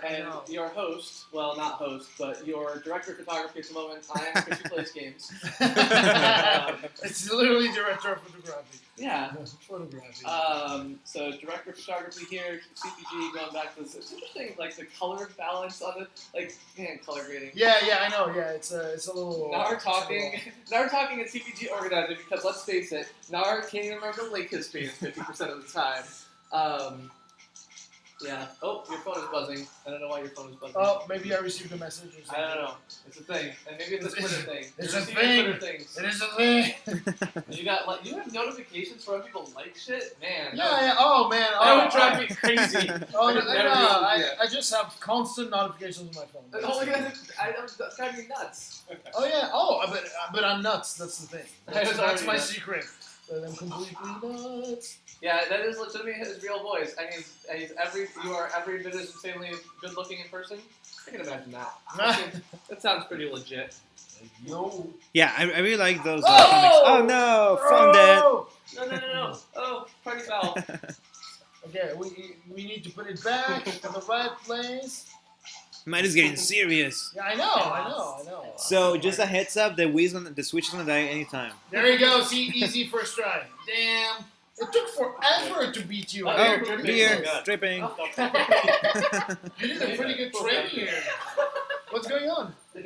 and your host, well, not host, but your director of photography at the moment. I am Chris who plays games. It's literally director of photography. Yeah. Photography. So director of photography here, CPG, going back to this. It's interesting, like the color balance on it. Like, man, color grading. Yeah, I know. Yeah, it's a little. Now we're talking at CPG organizer because let's face it, now can't even remember link history 50% of the time. Yeah. Oh, your phone is buzzing. I don't know why your phone is buzzing. Oh, maybe I received a message or something. I don't know. It's a thing, and maybe it's a Twitter thing. It's You're a receiving thing. Twitter things. It is a thing. You got you have notifications for when people like shit, man. Yeah. Oh man. That would drive me crazy. Oh I no, would never do that. I just have constant notifications on my phone. Oh my god, that drives me nuts. Oh yeah. Oh, but I'm nuts. That's the thing. That's my Already secret. That I'm completely nuts. Yeah, that is legitimately his real voice. And you are every bit as insanely good looking in person. I can imagine that. That sounds pretty legit. Yo. Yeah, I really like those Oh! comics. Oh no, phone dead. No. Oh, party foul. Okay, we need to put it back in the right place. Mine is getting serious. Yeah, I know. So just a heads up, the Switch is gonna die anytime. There you go. See, easy first try. Damn. It took forever to beat you. Oh, Oh, dripping. beer, God. dripping. You did a pretty good training here. What's going on? The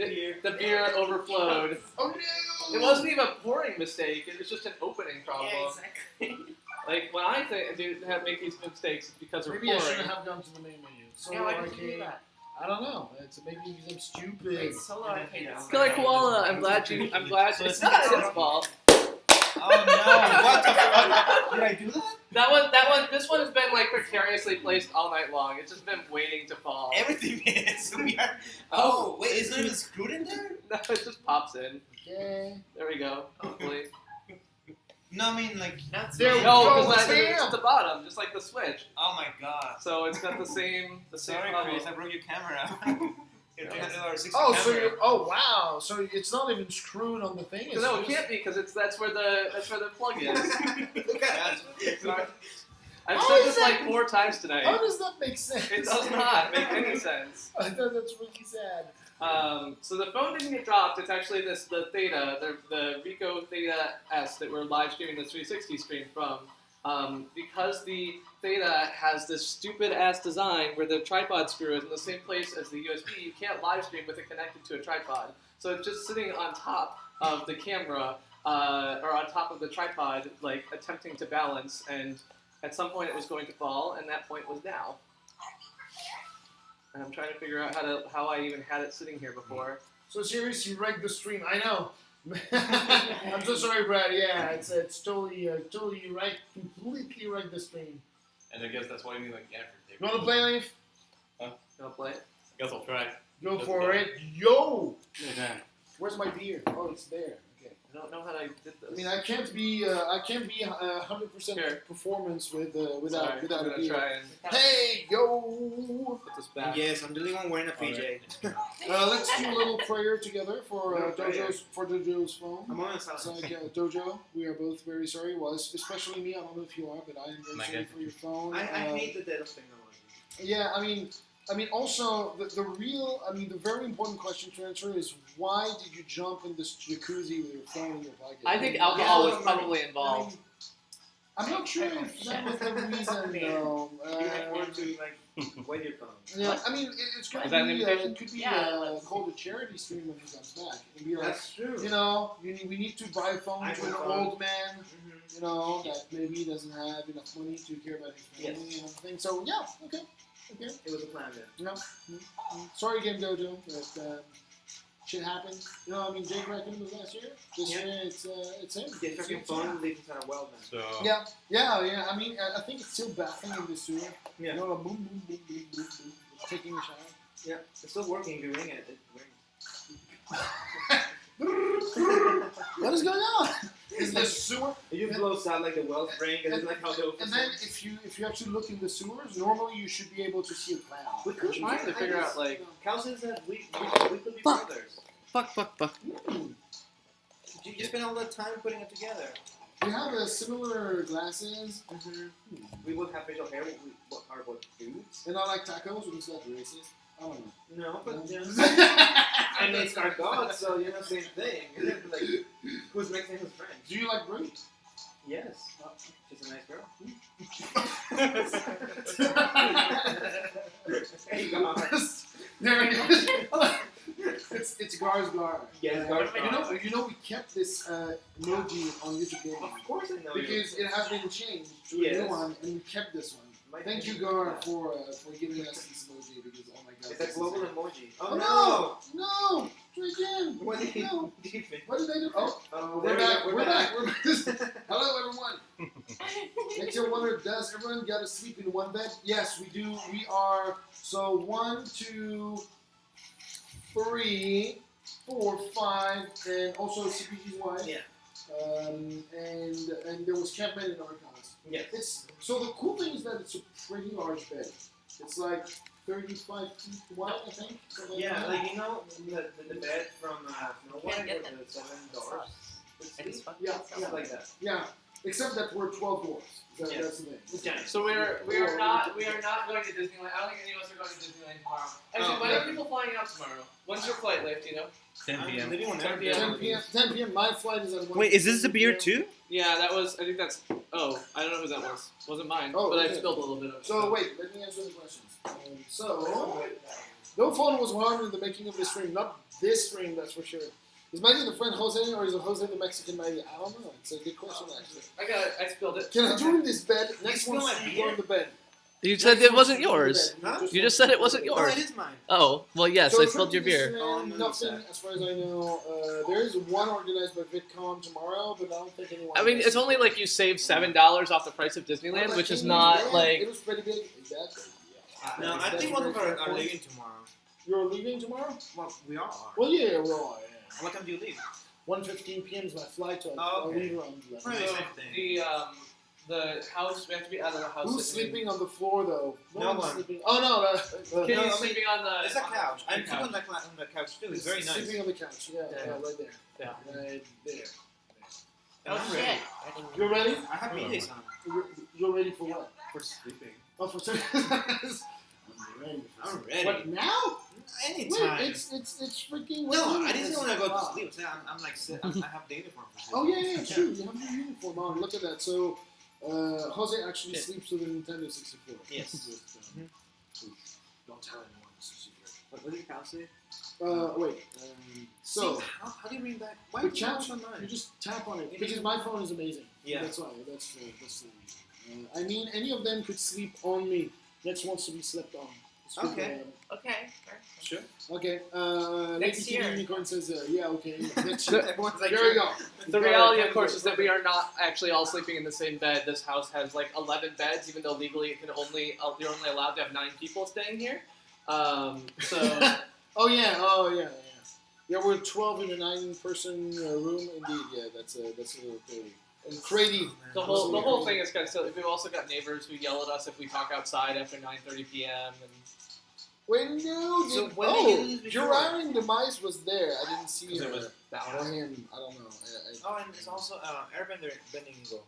beer overflowed. Oh no! It wasn't even a pouring mistake. It was just an opening problem. Yeah, exactly. Like when I make these mistakes, it's because we're Maybe I pouring. shouldn't have gone to the main menu. So Yeah, why did you do arcade. that? I don't know. It's maybe because I'm stupid. Wait, solo arcade is Killer Koala, I'm glad it's not his fault. Oh no! What the fuck? Did I do that? This one has been like precariously placed all night long. It's just been waiting to fall. Everything is. We are. Oh, wait, is there even screwed in there? No, it just pops in. Okay. There we go. Hopefully. No, I mean, like. That's There we No, go. because Damn. it's at the bottom, just like the Switch. Oh my god. So it's got the same Sorry, level. Chris, I broke your camera. Your $300 Oh, camera. so you oh wow, so it's not even screwed on the thing. It's No, it just- can't be because that's where the plug is. Look at that. I've How said is this that- like 4 times tonight. How does that make sense? It does not make any sense. I thought that's really sad. So the phone didn't get dropped. It's actually the Theta, the Ricoh Theta S that we're live streaming the 360 stream from. Because the Theta has this stupid ass design where the tripod screw is in the same place as the USB, you can't live stream with it connected to a tripod. So it's just sitting on top of the camera or on top of the tripod, like attempting to balance. And at some point it was going to fall, and that point was now. And I'm trying to figure out how I even had it sitting here before. So seriously, you wrecked the stream. I know. I'm so sorry, Brad. Yeah, it's totally you completely wrecked the stream. And I guess that's why you need like effort. You want to play, Leaf? You wanna play it? I guess I'll try. Go Let's for go. it. Yo! Yeah. Where's my beer? Oh, it's there. Okay. I don't know how I did this. I mean, I can't be 100% Here. performance with Sorry, without I'm a gonna beer. try and Hey, yo! put this back. Yes, I'm the only one wearing a PJ. Let's do a little prayer together for No prayer. Dojo's phone. I'm on the It's side. like Dojo, we are both very sorry. Well, especially me. I don't know if you are, but I am very My sorry God. for your phone. I hate the dead of technology. Yeah, I mean, also the very important question to answer is why did you jump in this jacuzzi with your phone in your pocket? I think Yeah, alcohol was well, probably I involved. mean, I'm not sure if that was the reason, though. You might want to like wet your phone. Yeah, I mean, it's going Is to that an be invitation? it could be Yeah, called a charity stream when he comes back and be like, That's true. you know, we need to buy phones for an iPhone. old man, Mhm. you know, that maybe doesn't have enough money to care about his family and everything. So yeah, okay. It was a plan then. No. Sorry again, Dojo, but shit happens. You know, I mean, Jake Reckon was last year. This Yeah. year, it's him. The fucking phone lives inside a well then. So Yeah. I mean, I think it's still bathing in the sewer. Yeah. You know, like, boom, boom, boom, boom, boom, boom, taking a shower. Yeah. It's still working if you ring it. It rings. What is going on? Is the sewer? It just blows out like the well spring, and it's like how the And then if you actually look in the sewers, normally you should be able to see a cloud. We could trying to figure out, like- Cal says that we could be Fuck. brothers. Fuck. You spend all that time putting it together. We have similar glasses, We would have facial hair. We are both dudes. and I like tacos, which is not racist. I don't know. No, but I mean, it's our God, so you know, same thing. Like, who's mixing who's French? Do you like Brie? Yes. She's a nice girl. Hey, God. There it is. It's Gar's Gar. Yes, Gar's Gar. You know, we kept this emoji on YouTube Gaming Of course I know because you. it has been changed to a Yes. new one, and we kept this one. My Thank you, thing- Gar, for giving us this emoji because oh my god. It's this a global is- emoji. Oh no! Try again. What did No. you think? What did I do? Oh, There we're we go, back. we're We're back. back. Hello, everyone. Next year, wonder, does everyone gotta sleep in one bed? Yes, we do. We are. So 1, 2, 3, 4, 5, and also CPG's wife. Yeah. And there was campbell in our house. Yes. It's so the cool thing is that it's a pretty large bed. It's like 35 feet wide, I think. something Yeah, that. like you know the bed from Snow White Can't get with them. the 7 doors. I just fucking Yeah, Stuff like that. Yeah, except that we're 12 doors. That, Yes. That's the thing. It's giant. So we are not going to Disneyland. I don't think any of us are going to Disneyland tomorrow. Actually, Oh, when yeah. are people flying out tomorrow? When's your flight, Leif? Do you know? 10 I'm p.m. living on 10 Airbnb. 10 p.m. 10 p.m. My flight is at 1. Wait, is this the beer too? Yeah, that was. I think that's. Oh, I don't know who that was. Wasn't mine. Oh, but I okay. spilled a little bit of it. So wait, let me answer the questions. So, no phone was harmed in the making of this stream. Not this stream, that's for sure. Is Maggie the friend Jose, or is it Jose the Mexican Maggie? I don't know. It's a good question, actually. I got it. I spilled it. Can I join this bed? Next spill one, my Steve, beer? go in the bed. You said it wasn't yours. Huh? You just said it wasn't Oh, yours. it is mine. Oh, well, yes, So I spilled your beer. Nothing, as far as I know. There is one organized by VidCon tomorrow, but I don't think anyone. I mean, it's only like you saved $7 off the price of Disneyland, which is not like. It was pretty big. Exactly. Yeah. No, I think one of us are leaving tomorrow. You're leaving tomorrow? Well, we all are. Well, yeah, we're all. Yeah. What time do you leave? 1:15 p.m. is my flight, so Oh, I'll okay. leave around 11. Right. So Same thing. the house, we have to be out of the house. Who's sleeping on the floor though? No one's one. sleeping. Oh no, Kitty's No, I mean, sleeping on the. It's a couch. I'm couch. sleeping on the couch too. It's very nice. Sleeping on the couch. Yeah, Yeah. right there. Yeah. Right there. And Oh I'm shit. ready. I didn't You're ready? I have PJs on. You're ready for what? For sleeping. Oh, for some. I'm ready. I'm ready. What now? Anytime. Wait, it's freaking. No, wait, I didn't it's- want to go to wow. sleep. I'm like, I have the uniform for sleep. Oh yeah, true. You have your uniform on. Look at that. So, Jose actually Yeah. sleeps with a Nintendo 64. Yes. With, don't tell anyone it's a secret. What did Cal say? Wait. So, See, how do you bring back? Why the do you couch, on you mine? just tap on it because my phone is amazing. Yeah. That's why. That's the reason. I mean, any of them could sleep on me. Next wants to be slept on. It's good, Okay. Okay. Sure. Okay. Next Lady year. Kitty Unicorn says, yeah, okay. Next year. Everyone's like, There we go. The reality, of course, is that we are not actually all sleeping in the same bed. This house has like 11 beds, even though legally it can only you're only allowed to have 9 people staying here. So Oh yeah. Yeah, we're 12 in a 9-person room. Indeed, yeah, that's a little crazy. And crazy. the whole thing is kind of silly. We've also got neighbors who yell at us if we talk outside after 9:30 p.m. and Wait, no. So Did, when did you do this before? Jurarian Demise was there. I didn't see because her. it was Or down. him. I don't know. Oh, and it's also Airbender Bending Eagle.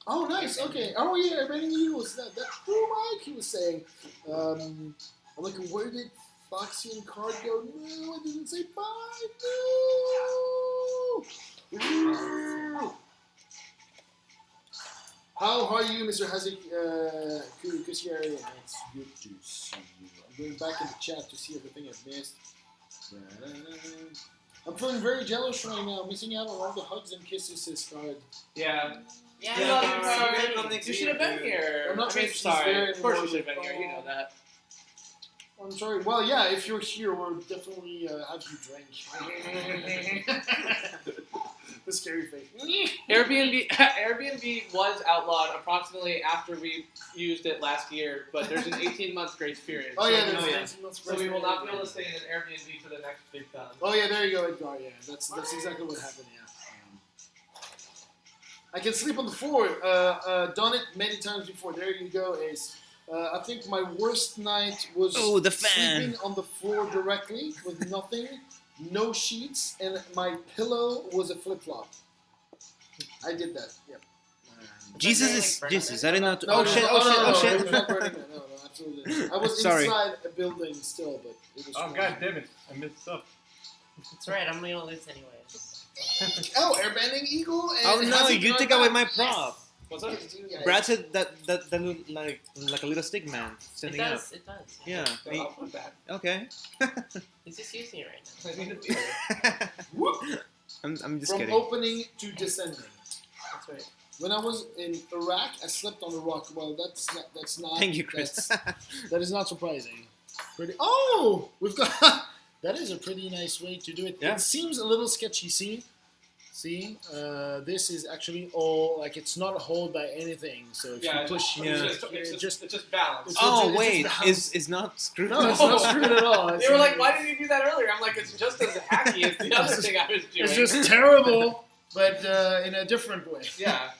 Oh, nice. Okay. Oh, yeah. Brandon Eagle was that. That's true, Mike. He was saying. I'm like, where did Foxy and Card go? No, I didn't say bye. No. How are you, Mr. Hazik Kusiari? It's good to see you. I'm going back in the chat to see everything I've missed. I'm feeling very jealous right now, missing out on all the hugs and kisses, says Card. Yeah. Yeah. Yeah, Love come you, on, Card. come next You year, should have been dude. here. I'm not I sure mean, if she's sorry. there Of course you anymore. should have been here. You know that. I'm sorry. Well, yeah, if you're here, we'll definitely have you drink. The scary face. Airbnb was outlawed approximately after we used it last year, but there's an 18-month grace period. Oh yeah, so, there's Oh, yeah. 19 months so we will not be able to stay in an Airbnb for the next VidCon. Oh yeah, there you go, Edgar. Yeah, that's exactly what happened. Yeah. I can sleep on the floor. Done it many times before. There you go, Ace. I think my worst night was Oh, the fan. sleeping on the floor directly with nothing, no sheets, and my pillow was a flip flop. I did that. Yep. Jesus, I didn't know. No, Oh no, shit! no, Oh shit! no, Oh no, shit! it was not burning man. No, absolutely. not. I was Sorry. inside a building still, but it was. Oh god damn it! I missed up. That's right. I'm gonna lose anyway. Oh, airbending eagle. And Oh no! Hazik You got took away back. my prop. What's up? Yeah, Brad said that looked like a little stick man It standing up. does. It does. Yeah. So I'll put that. Okay. He's just using it right I need a beer. Whoop. I'm just From kidding. opening to descending. That's right. When I was in Iraq, I slept on a rock. Well, that's not. Thank you, Chris. That is not surprising. Pretty. Oh, we've got. That is a pretty nice way to do it. Yeah. It seems a little sketchy. See, this is actually all like it's not held by anything. So if Yeah, you push, Yeah. It's just balance. It's Oh just wait, the house. is not screwed. no, it's not screwed at all. They were like, "Why didn't you do that earlier?" I'm like, "It's just as hacky as the other thing I was doing." It's just terrible, but in a different way. Yeah.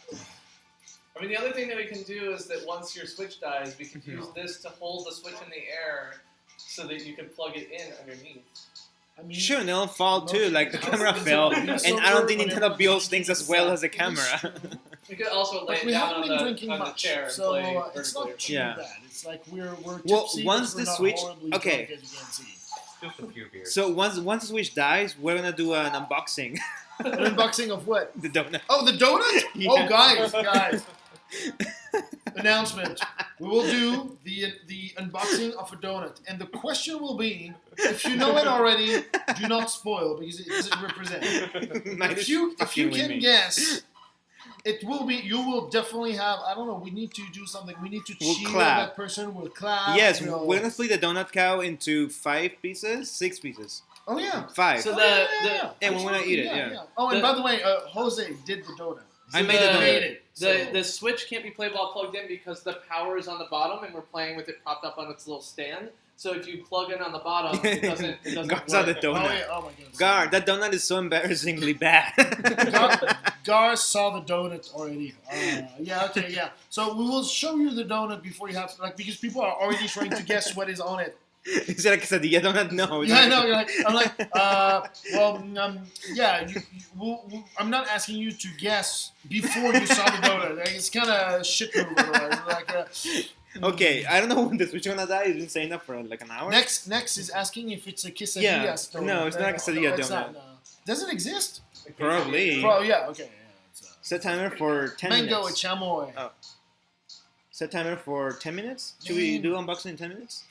I mean, the other thing that we can do is that once your switch dies, we can use this to hold the switch in the air so that you can plug it in underneath. I mean, Sure, and it'll fall too. Like the camera It's fell, a- it's and so I don't good think whenever Nintendo builds you things use as well that. as a camera. You could also lay But it we down haven't on been the, drinking on the much, chair and so play it's vertically. not too Yeah. bad. It's like we're Well, tipsy, once but we're the not Switch- horribly okay. drunk, as you can see. Just a few beers. So once the Switch dies, we're gonna do an unboxing. An unboxing of what? The donut. Oh, the donut? Yeah. Oh, guys. Announcement. We will do the unboxing of a donut. And the question will be, if you know it already, do not spoil because it doesn't represent. If you can guess It will be. You will definitely have. I don't know. We need to do something. We need to We'll cheer clap. that person. We'll clap. Yes, we'll- we're gonna split the donut cow into 5 pieces, 6 pieces, Oh yeah. 5. So Oh, the And we wanna eat it, yeah. Oh, and The- by the way, Jose did the donut. I made the the- donut. Made it. The Switch can't be played while plugged in because the power is on the bottom and we're playing with it propped up on its little stand. So if you plug in on the bottom, it doesn't Gar saw the work. donut. Oh yeah. Oh my goodness. Gar, that donut is so embarrassingly bad. Gar saw the donut already. Yeah. Okay. Yeah. So we will show you the donut before you have because people are already trying to guess what is on it. Is it a quesadilla donut? No. it's Yeah, I not. know. I'm like, yeah. I'm not asking you to guess before you saw the donut. Like, it's kind of shit move. Like, Okay, I don't know when the Switch gonna die. It's been saying that for like an hour. next is asking if it's a quesadilla Yeah. donut. No, it's not a quesadilla it's donut. not, no. Does it exist? Probably. Yeah. Okay. Yeah, it's, Set timer for 10 mango minutes. and chamoy. Oh. Set timer for 10 minutes. Should we do unboxing in 10 minutes?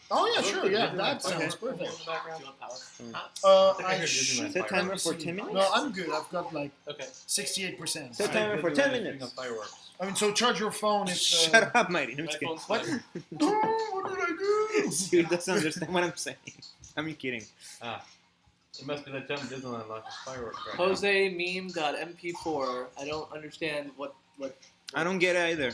Oh yeah, sure. Yeah, Okay. that sounds perfect. Do you want power? I heard should. Disneyland. Set timer let me for see. 10 minutes? No, I'm good. I've got like Okay. 68%. Set timer for 10 minutes. Fireworks. I mean, so charge your phone. It's Shut up, Mighty. I'm My just kidding. phone's What? fine. Oh, what did I do? He doesn't understand what I'm saying. I'm kidding. It must be that time Disneyland launches fireworks right now. Jose meme.mp4. I don't understand what. I don't get it either.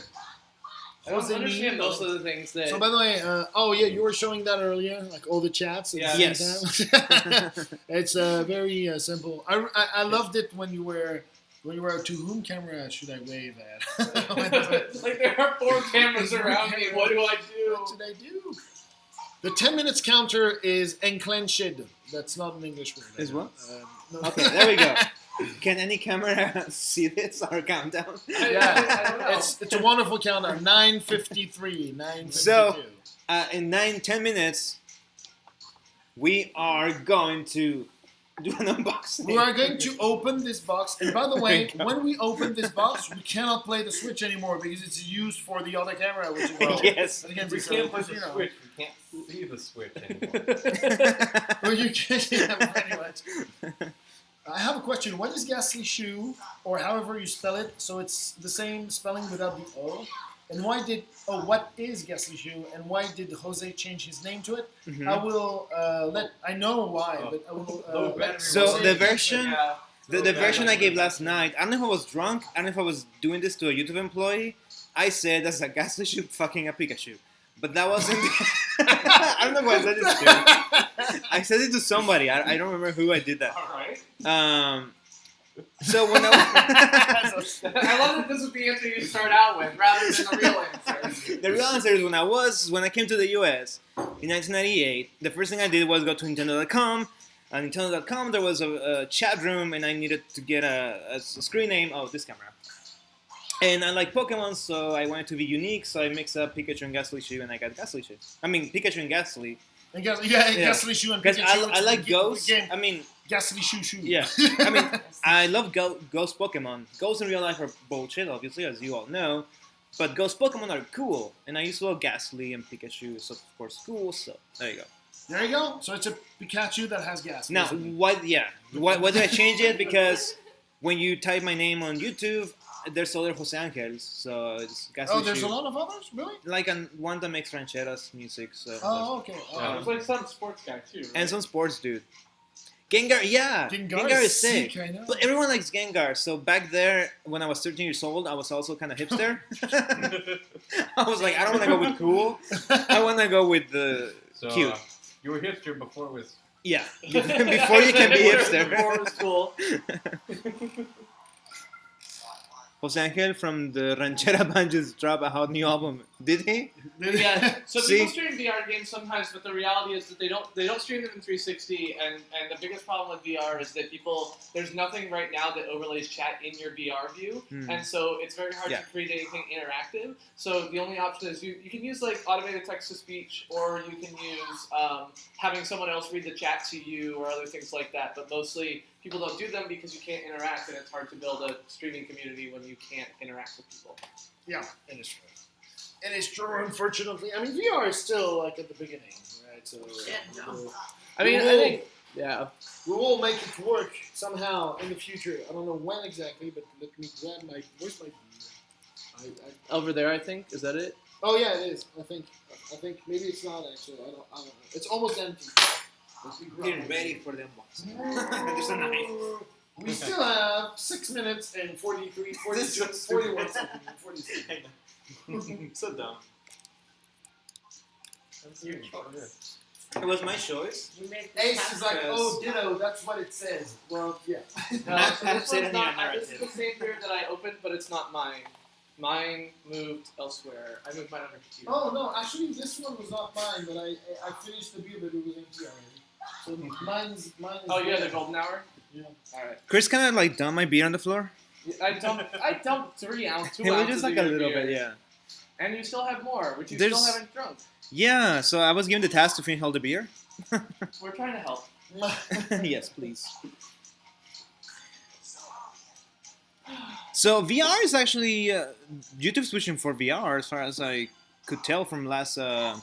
I don't Jose understand meme? most of the things that. So by the way, you were showing that earlier, like all the chats. At the Yes. same time. It's very simple. I loved it when you were to whom camera should I wave at? Like there are 4 cameras around me. What do I do? What did I do? The 10 minutes counter is enclenched. That's not an English word. Is what? No. Okay, there we go. Can any camera see this, our countdown? Yeah, I don't know. it's a wonderful countdown. 9:53, 9:52. So, in 10 minutes, we are going to do an unboxing. we are going to open this box. And by the way, There we go. when we open this box, we cannot play the Switch anymore because it's used for the other camera, which is Yes. again, We so, can't play you the know. Switch. We can't see the Switch anymore. Well, you can, yeah, pretty much. I have a question. What is Ghastly Shoe, or however you spell it? So it's the same spelling without the O. And what is Ghastly Shoe, and why did Jose change his name to it? Mhm. I will I know why, but I will let So Jose the answer. version, Yeah. the version I gave last night, I don't know if I was drunk, I don't know if I was doing this to a YouTube employee. I said that's a Ghastly Shoe fucking a Pikachu. But that wasn't. I don't know why I said this to. I said it to somebody. I don't remember who I did that. All right. So when I I love that this is the answer you start out with rather than the real answer. the real answer is when I came to the US in 1998, the first thing I did was go to Nintendo.com. On Nintendo.com there was a chat room and I needed to get a screen name. Oh, this camera. And I like Pokemon, so I wanted to be unique, so I mixed up Pikachu and Ghastly Shoe, and I got Ghastly Shoe. I mean, Pikachu and Ghastly. And Ghastly Shoe and Because Pikachu. I it's like the ghosts. game I mean, Ghastly Shoe. yeah. I mean, I love ghost Pokemon. Ghosts in real life are bullshit, obviously, as you all know. But ghost Pokemon are cool. And I used to love Ghastly and Pikachu, so of course cool, so there you go. There you go. So it's a Pikachu that has gas. Now, basically. why did I change it? Because when you type my name on YouTube, there's other Jose Angels, so it's Ghastly Oh, there's Shoe. a lot of others? Really? Like one that makes rancheras music, so. Oh, okay. There's like some sports guy too. Right? And some sports dude. Gengar, yeah. Gengar is sick. I know. But everyone likes Gengar. So back there, when I was 13 years old, I was also kind of hipster. I was like, I don't want to go with cool. I want to go with the So, cute. You were hipster before it was. Yeah. Before you can be hipster. Before it was cool. Jose Angel from the Ranchera Band just dropped a hot new album. Did he? Yeah. So See? people stream VR games sometimes, but the reality is that they don't stream them in 360. And the biggest problem with VR is that there's nothing right now that overlays chat in your VR view, Hmm. and so it's very hard Yeah. to create anything interactive. So the only option is you can use like automated text to speech, or you can use having someone else read the chat to you, or other things like that. But mostly people don't do them because you can't interact, and it's hard to build a streaming community when you can't interact with people. Yeah, it is true. It is true, unfortunately. I mean, VR is still like at the beginning, right? So, Yeah, no. I mean, I We'll- think Yeah. We will make it work somehow in the future. I don't know when exactly, but let me grab my. Where's my? Over there, I think. Is that it? Oh yeah, it is. I think maybe it's not actually. I don't know. It's almost empty. Getting ready for the unboxing. There's a knife. We still have 6 minutes and 41 seconds. 40 seconds. So dumb. That's your choice. It was my choice. You made Ace is like, oh, ditto. That's what it says. Well, yeah. No, so this Say it one's in not. your This is the same beer that I opened, but it's not mine. Mine moved elsewhere. I moved mine on my computer. Oh no, actually, this one was not mine, but I finished the beer, but it was empty already. So mine's. Oh, you had the golden hour. Yeah. All right. Chris kind of like dumped my beer on the floor. I dumped 2 It ounces. was just like a of your little beer. bit, yeah. And you still have more, which you There's- still haven't drunk. Yeah, so I was given the task to finish all the beer. We're trying to help. Yes, please. So VR is actually YouTube's pushing for VR, as far as I could tell from last. I'm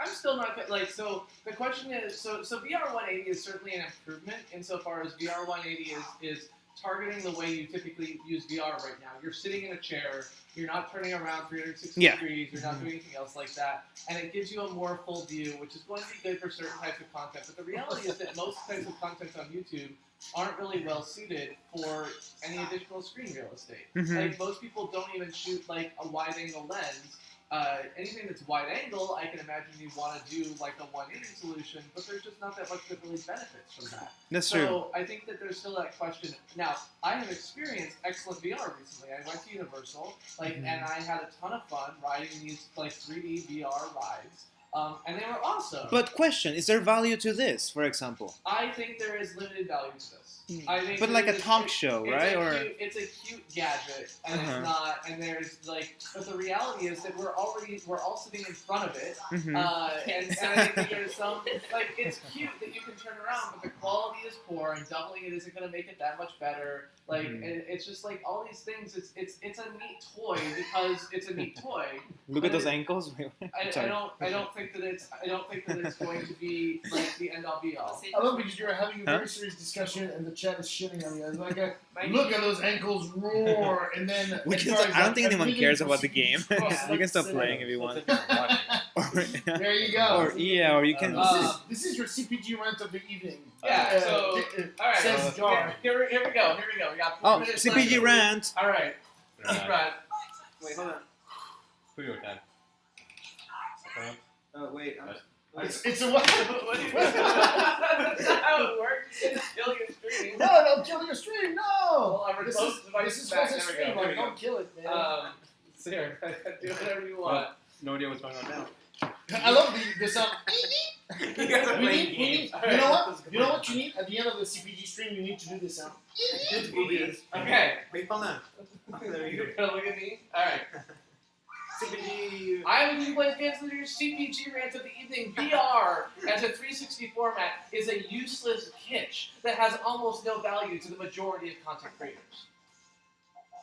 still not like so. The question is so VR 180 is certainly an improvement insofar as VR 180 is targeting the way you typically use VR right now. You're sitting in a chair. You're not turning around 360 Yeah. degrees. You're not doing anything else like that, and it gives you a more full view, which is going to be good for certain types of content. But the reality is that most types of content on YouTube aren't really well suited for any additional screen real estate. Mhm. Like most people don't even shoot like a wide angle lens. Anything that's wide angle, I can imagine you want to do like a 180 solution, but there's just not that much that really benefits from that. That's So true. I think that there's still that question. Now, I have experienced excellent VR recently. I went to Universal, and I had a ton of fun riding these like 3D VR rides, and they were awesome. But question: is there value to this, for example? I think there is limited value to this. I think But like a there's talk show, right? it's a cute gadget, and Uh-huh. it's not. And there's like, but the reality is that we're all sitting in front of it, Mhm. and I think that there's some like it's cute that you can turn around, but the quality is poor, and doubling it isn't going to make it that much better. Like Mhm. it's just like all these things. It's a neat toy because it's a neat toy. Look at those ankles. I Sorry. don't think that it's going to be like the end all be all. I love because you're having a Huh? very serious discussion and the chat is shitting on you. It's like, My look at those ankles roar, and then We can I don't think anyone cares about the game. You can stop playing if you want. There you go. Or yeah, or you can. This is your CPG rant of the evening. Yeah, so, all right. Says Gar. Here we go. We got 4 Oh, minutes CPG left. rant. All right. Right. Wait, hold on. Who you okay? Oh wait. It's a what? What do you That's not how it works. It's kill your stream. No, don't kill your stream. No. Well, I'm This close is to my this is back. supposed to There we stream. go. Like, don't kill it, man. Here, do whatever you want. No idea what's going on now. I love the sound. You guys are We playing need, games. you know what? You know what you need at the end of the CPG stream? You need to do this sound. Okay. Wait, hold on. There you You're gonna look at me. All right. CPG. I will be playing games with your CPG rant of the evening. VR as a 360 format is a useless kitsch that has almost no value to the majority of content creators.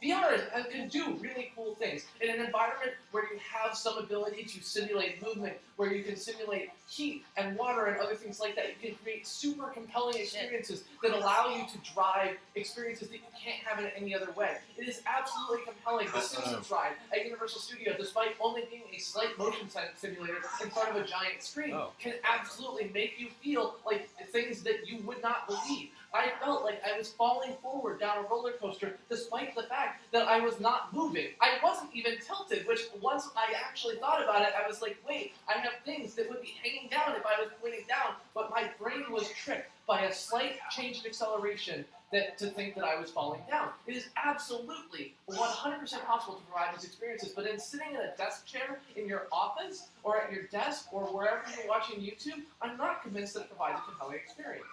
VR can do really cool things in an environment where you have some ability to simulate movement, where you can simulate heat and water and other things like that. You can create super compelling experiences that allow you to drive experiences that you can't have in any other way. It is absolutely compelling. The Simpsons ride at Universal Studios, despite only being a slight motion simulator in front of a giant screen, can absolutely make you feel like things that you would not believe. I felt like I was falling forward down a roller coaster despite the fact that I was not moving. I wasn't even tilted, which once I actually thought about it, I was like, wait, I have things that would be hanging down if I was pointing down, but my brain was tricked by a slight change in acceleration to think that I was falling down. It is absolutely 100% possible to provide these experiences, but in sitting in a desk chair in your office or at your desk or wherever you're watching YouTube, I'm not convinced that it provides a compelling experience.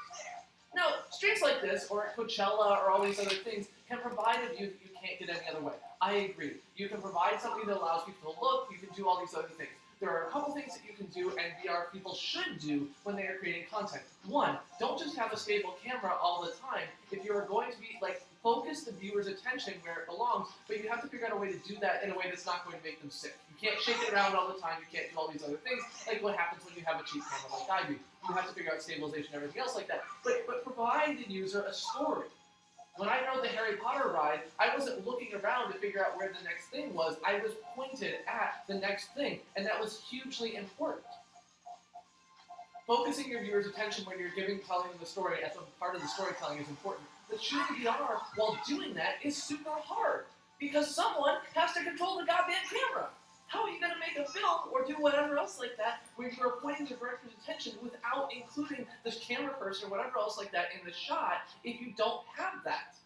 Now, streams like this, or at Coachella, or all these other things, can provide a view that you can't get any other way. I agree. You can provide something that allows people to look, you can do all these other things. There are a couple things that you can do, and VR people should do when they are creating content. One, don't just have a stable camera all the time. If you are going to be, like, focus the viewer's attention where it belongs, but you have to figure out a way to do that in a way that's not going to make them sick. You can't shake it around all the time, you can't do all these other things, like what happens when you have a cheap camera like I do. You have to figure out stabilization and everything else like that. But provide the user a story. When I rode the Harry Potter ride, I wasn't looking around to figure out where the next thing was. I was pointed at the next thing, and that was hugely important. Focusing your viewer's attention when you're telling them the story as a part of the storytelling is important. But shooting VR while doing that is super hard because someone has to control the goddamn camera. How are you going to make a film or do whatever else like that where you're pointing the director's attention without including the camera person or whatever else like that in the shot if you don't have that?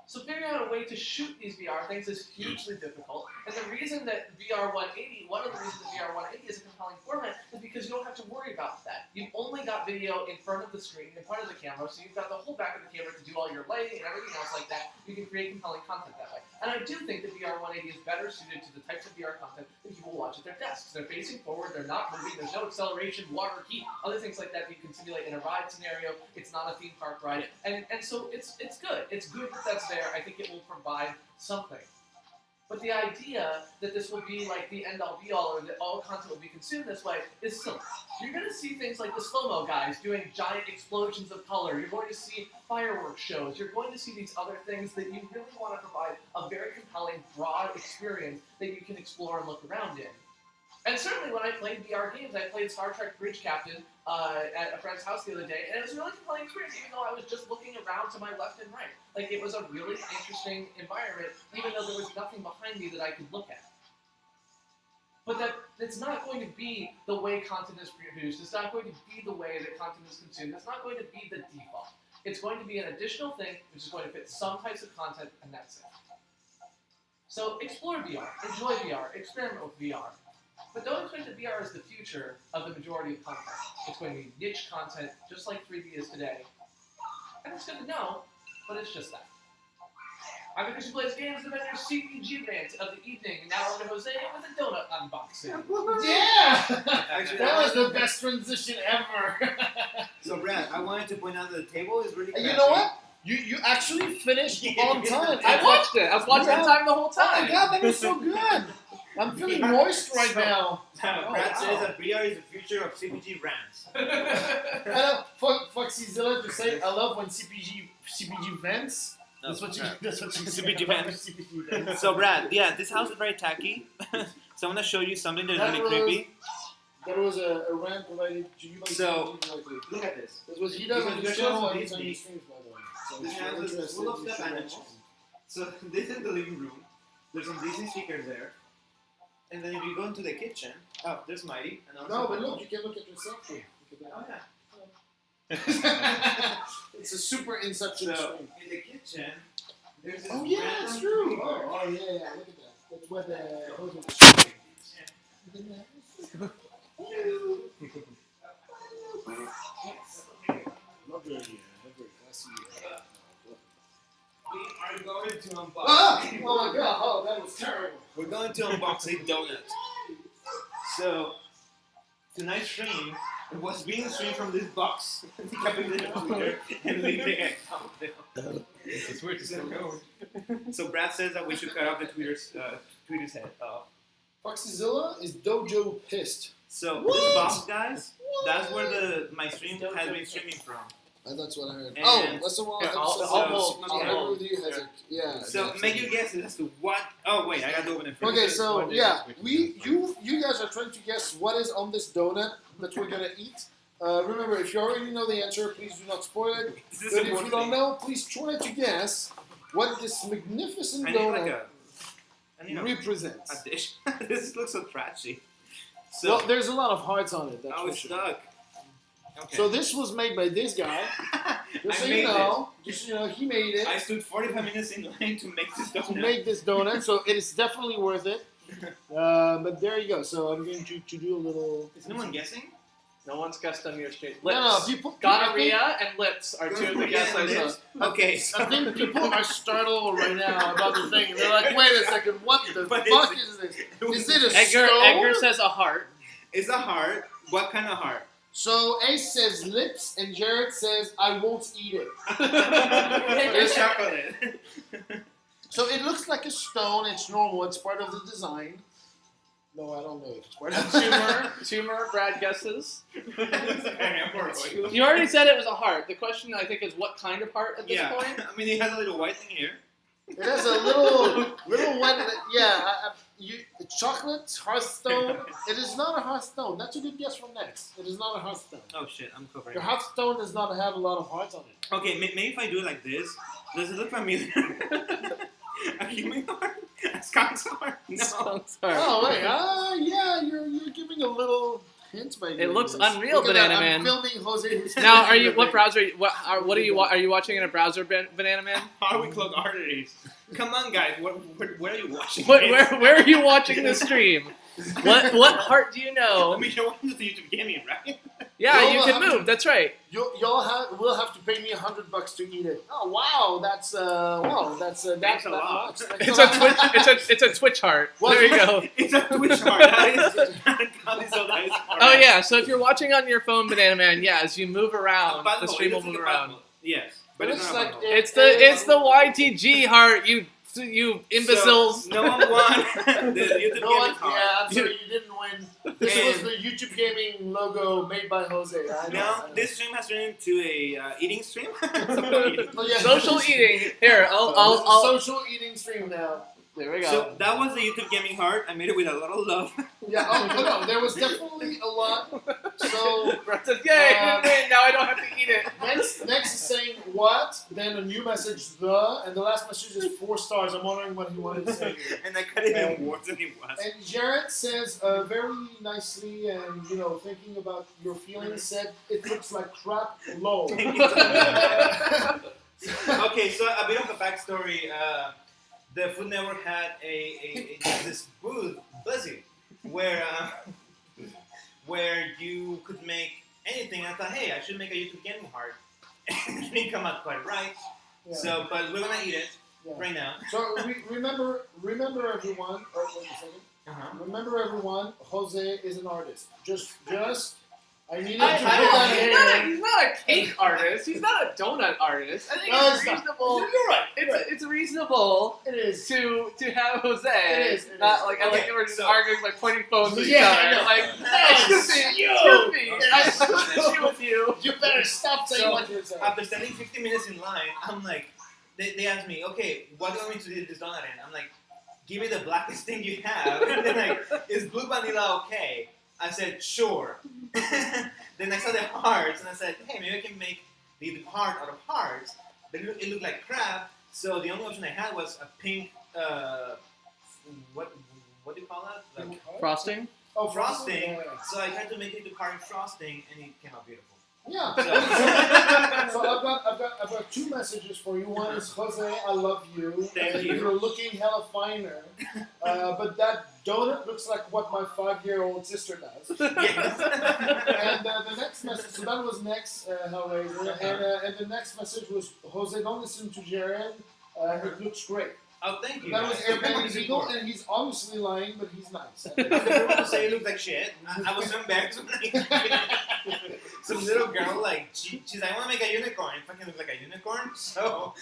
So figuring out a way to shoot these VR things is hugely difficult. And the reason that VR 180, one of the reasons that VR 180 is a compelling format is because you don't have to worry about that. You've only got video in front of the screen, in front of the camera, so you've got the whole back of the camera to do all your lighting and everything else like that. You can create compelling content that way. And I do think that VR 180 is better suited to the types of VR content that people watch at their desks. They're facing forward, they're not moving, there's no acceleration, water, heat, other things like that you can simulate in a ride scenario. It's not a theme park ride. And so it's good. It's good that that's there. I think it will provide something. But the idea that this will be like the end-all be-all or that all content will be consumed this way is silly. You're going to see things like the slow-mo guys doing giant explosions of color. You're going to see fireworks shows. You're going to see these other things that you really want to provide a very compelling, broad experience that you can explore and look around in. And certainly when I played VR games, I played Star Trek Bridge Captain at a friend's house the other day, and it was a really compelling experience, even though I was just looking around to my left and right. Like, it was a really interesting environment, even though there was nothing behind me that I could look at. But it's not going to be the way content is produced. It's not going to be the way that content is consumed. It's not going to be the default. It's going to be an additional thing, which is going to fit some types of content, and that's it. So explore VR, enjoy VR, experiment with VR. But don't expect that VR is the future of the majority of content. It's going to be niche content, just like 3D is today. And it's good to know, but it's just that. I'm the Christian Plays Games, the vendor CPG rant of the evening. Now on to Jose with a donut unboxing. Yeah! Actually, That was the best transition ever. So, Brad, I wanted to point out that the table is really And you crafty. know what? You actually finished on time. I watched it. I was watching the time the whole Oh my time. god, that was so good. I'm feeling moist right now. Brad says that VR is the future of CPG rants. I know, Foxyzilla to say, I love when CPG vents. That's what you CPG vents. CPG vents. So, Brad, yeah, this house is very tacky. So I'm going to show you something that is That really was- creepy. That was a rant related to you. So, look at this. That's what he does on his Because channel you're and he's so on busy. his streams, by the way. So This if you're house is interested, full of you stuffed should watch animals. So this is the living room. There's some Disney speakers there. And then if you go into the kitchen, oh, there's Mighty. And it. No, but look, you can look at yourself here. Look Oh, at yeah. that. It's a super inception So, stream. in the kitchen, there's this Oh yeah, random it's true. speaker. Oh yeah, yeah. Look at that. That's what the hose was. Not very classy. We are going to unbox. Ah! Oh my god! Oh, that was terrible. We're going to unbox a donut. So, tonight's stream was being streamed from this box, decapitated Twitter, and leaving a countdown. It's weird to still go. So Brad says that we should cut off the Twitter's head off. Foxyzilla is Dojo pissed. So What? this box, guys, that's where my stream has been streaming from. That's what I heard. And- Oh, that's the one. Yeah, I'll with you has a yeah. So that's make it. your guesses as to what. Oh wait, I got to open it first. Okay, so What is yeah, it? you guys are trying to guess what is on this donut that we're gonna eat. Remember, if you already know the answer, please do not spoil it. This is But if important you don't thing. know, please try to guess what this magnificent I need like donut represents. a dish. This looks so trashy. So Well, there's a lot of hearts on it. That's oh, for it's sure. stuck. Okay. So this was made by this guy. Just so I you made know, just so you know, he made this. it I stood 45 minutes in line to make this donut. to make this donut. So it is definitely worth it. But there you go. So I'm going to do a little. Is no one guessing? No one's guessed on your stream. No, Lips. people. Gonorrhea and lips are two of the guesses I saw. Okay. I think people are startled right now about the thing. They're like, wait a second, what the But fuck it's- is this? Is it a Edgar stone? Edgar says a heart. It's a heart. What kind of heart? So Ace says lips, and Jared says I won't eat it. There's chocolate. So it looks like a stone. It's normal. It's part of the design. No, I don't know if it's part of the Two more Brad guesses. You You already said it was a heart. The question, I think, is what kind of heart at this point? I mean, it has a little white thing here. It has a little one. Yeah, chocolate Hearthstone. It is not a Hearthstone. That's a good guess from Next. It is not a Hearthstone. Oh shit, I'm covering. Your Hearthstone does not have a lot of hearts on it. Okay, maybe if I do it like this, does it look familiar? A human heart? A skunk's heart? No. Skunk's heart. Oh wait, yeah, you're giving a little hint by It looks this. unreal, Look at that, Banana I'm Man. filming Jose. Now, are you? What browser? What are you? Are you watching in a browser, Banana Man? How do we clog arteries? Come on, guys. Where are you watching? Where are you watching the stream? What heart do you know? I mean, you're watching the YouTube gaming, right? Yeah, Y'all you will can have move. That's right. Y'all will have to pay me $100 to eat it. Oh wow, that's Thanks that's a that lot. much. It's a Twitch. It's a Twitch heart. What? There you go. It's a Twitch heart. That is so nice. Oh yeah. So if you're watching on your phone, Banana Man, yeah, as you move around, Butthole, the stream it will looks like move a around. butthole. Yes, But but it's not a like butthole. It's the YTG heart. You imbeciles. So, no one won the YouTube No gaming one, card. yeah, I'm sorry, you didn't win. This And- was the YouTube Gaming logo made by Jose. I know. Now, this stream has turned into a eating stream. Oh, yeah, Social this is- eating. Here, It's a I'll. social eating stream now. There we go. So that was the YouTube gaming heart. I made it with a lot of love. Yeah, no, there was definitely a lot. So Brett says, "Yay, I didn't win. Now I don't have to eat it." next is saying what, then a new message the, and the last message is 4 stars. I'm wondering what he wanted to say here. And I cut it in worse than it was. And Jared says very nicely, and thinking about your feelings, said it looks like crap. Low. Okay, so a bit of a backstory. The Food Network had this booth, Buzzy, where you could make anything. I thought, hey, I should make a YouTube gaming heart. And it didn't come out quite right. Yeah. So, but we're gonna eat it Yeah. right now. So remember everyone. Oh, wait a second. Remember everyone. Jose is an artist. Just I needed to put that in here. He's not a cake artist. He's not a donut artist. I think No, it's it's not. reasonable. You're right. It's reasonable It is. to have Jose. It is, it Not is. like I like Okay, that we're just so- arguing by pointing phones at each Yeah, other. I know. Like, Yes, excuse me, you. excuse me. Okay. I have an issue with you. You better stop saying So, what you're saying. After standing 50 minutes in line, I'm like, they asked me, okay, what do you want me to do this donut in? I'm like, give me the blackest thing you have. And they're like, is blue vanilla okay? I said, sure. Then I saw the hearts, and I said, hey, maybe I can make the heart out of hearts. But it looked like crap, so the only option I had was a pink, what do you call that? Like, Frosting? Oh, frosting. Yeah. So I tried to make it into heart frosting, and it came out beautiful. Yeah. So- So I've got 2 messages for you. One is Jose, I love you. Thank and you. You're looking hella finer. But that donut looks like what my 5-year-old sister does. Yes. And the next message, so that was next Hellraiser, and the next message was Jose, don't listen to Jared. It looks great. Oh, thank you. That was Airbnb Eagle, Support. and he's obviously lying, but he's nice. People will say it looked like shit. I was so embarrassed when some little girl, like, she's like, I want to make a unicorn. It fucking looked like a unicorn. So,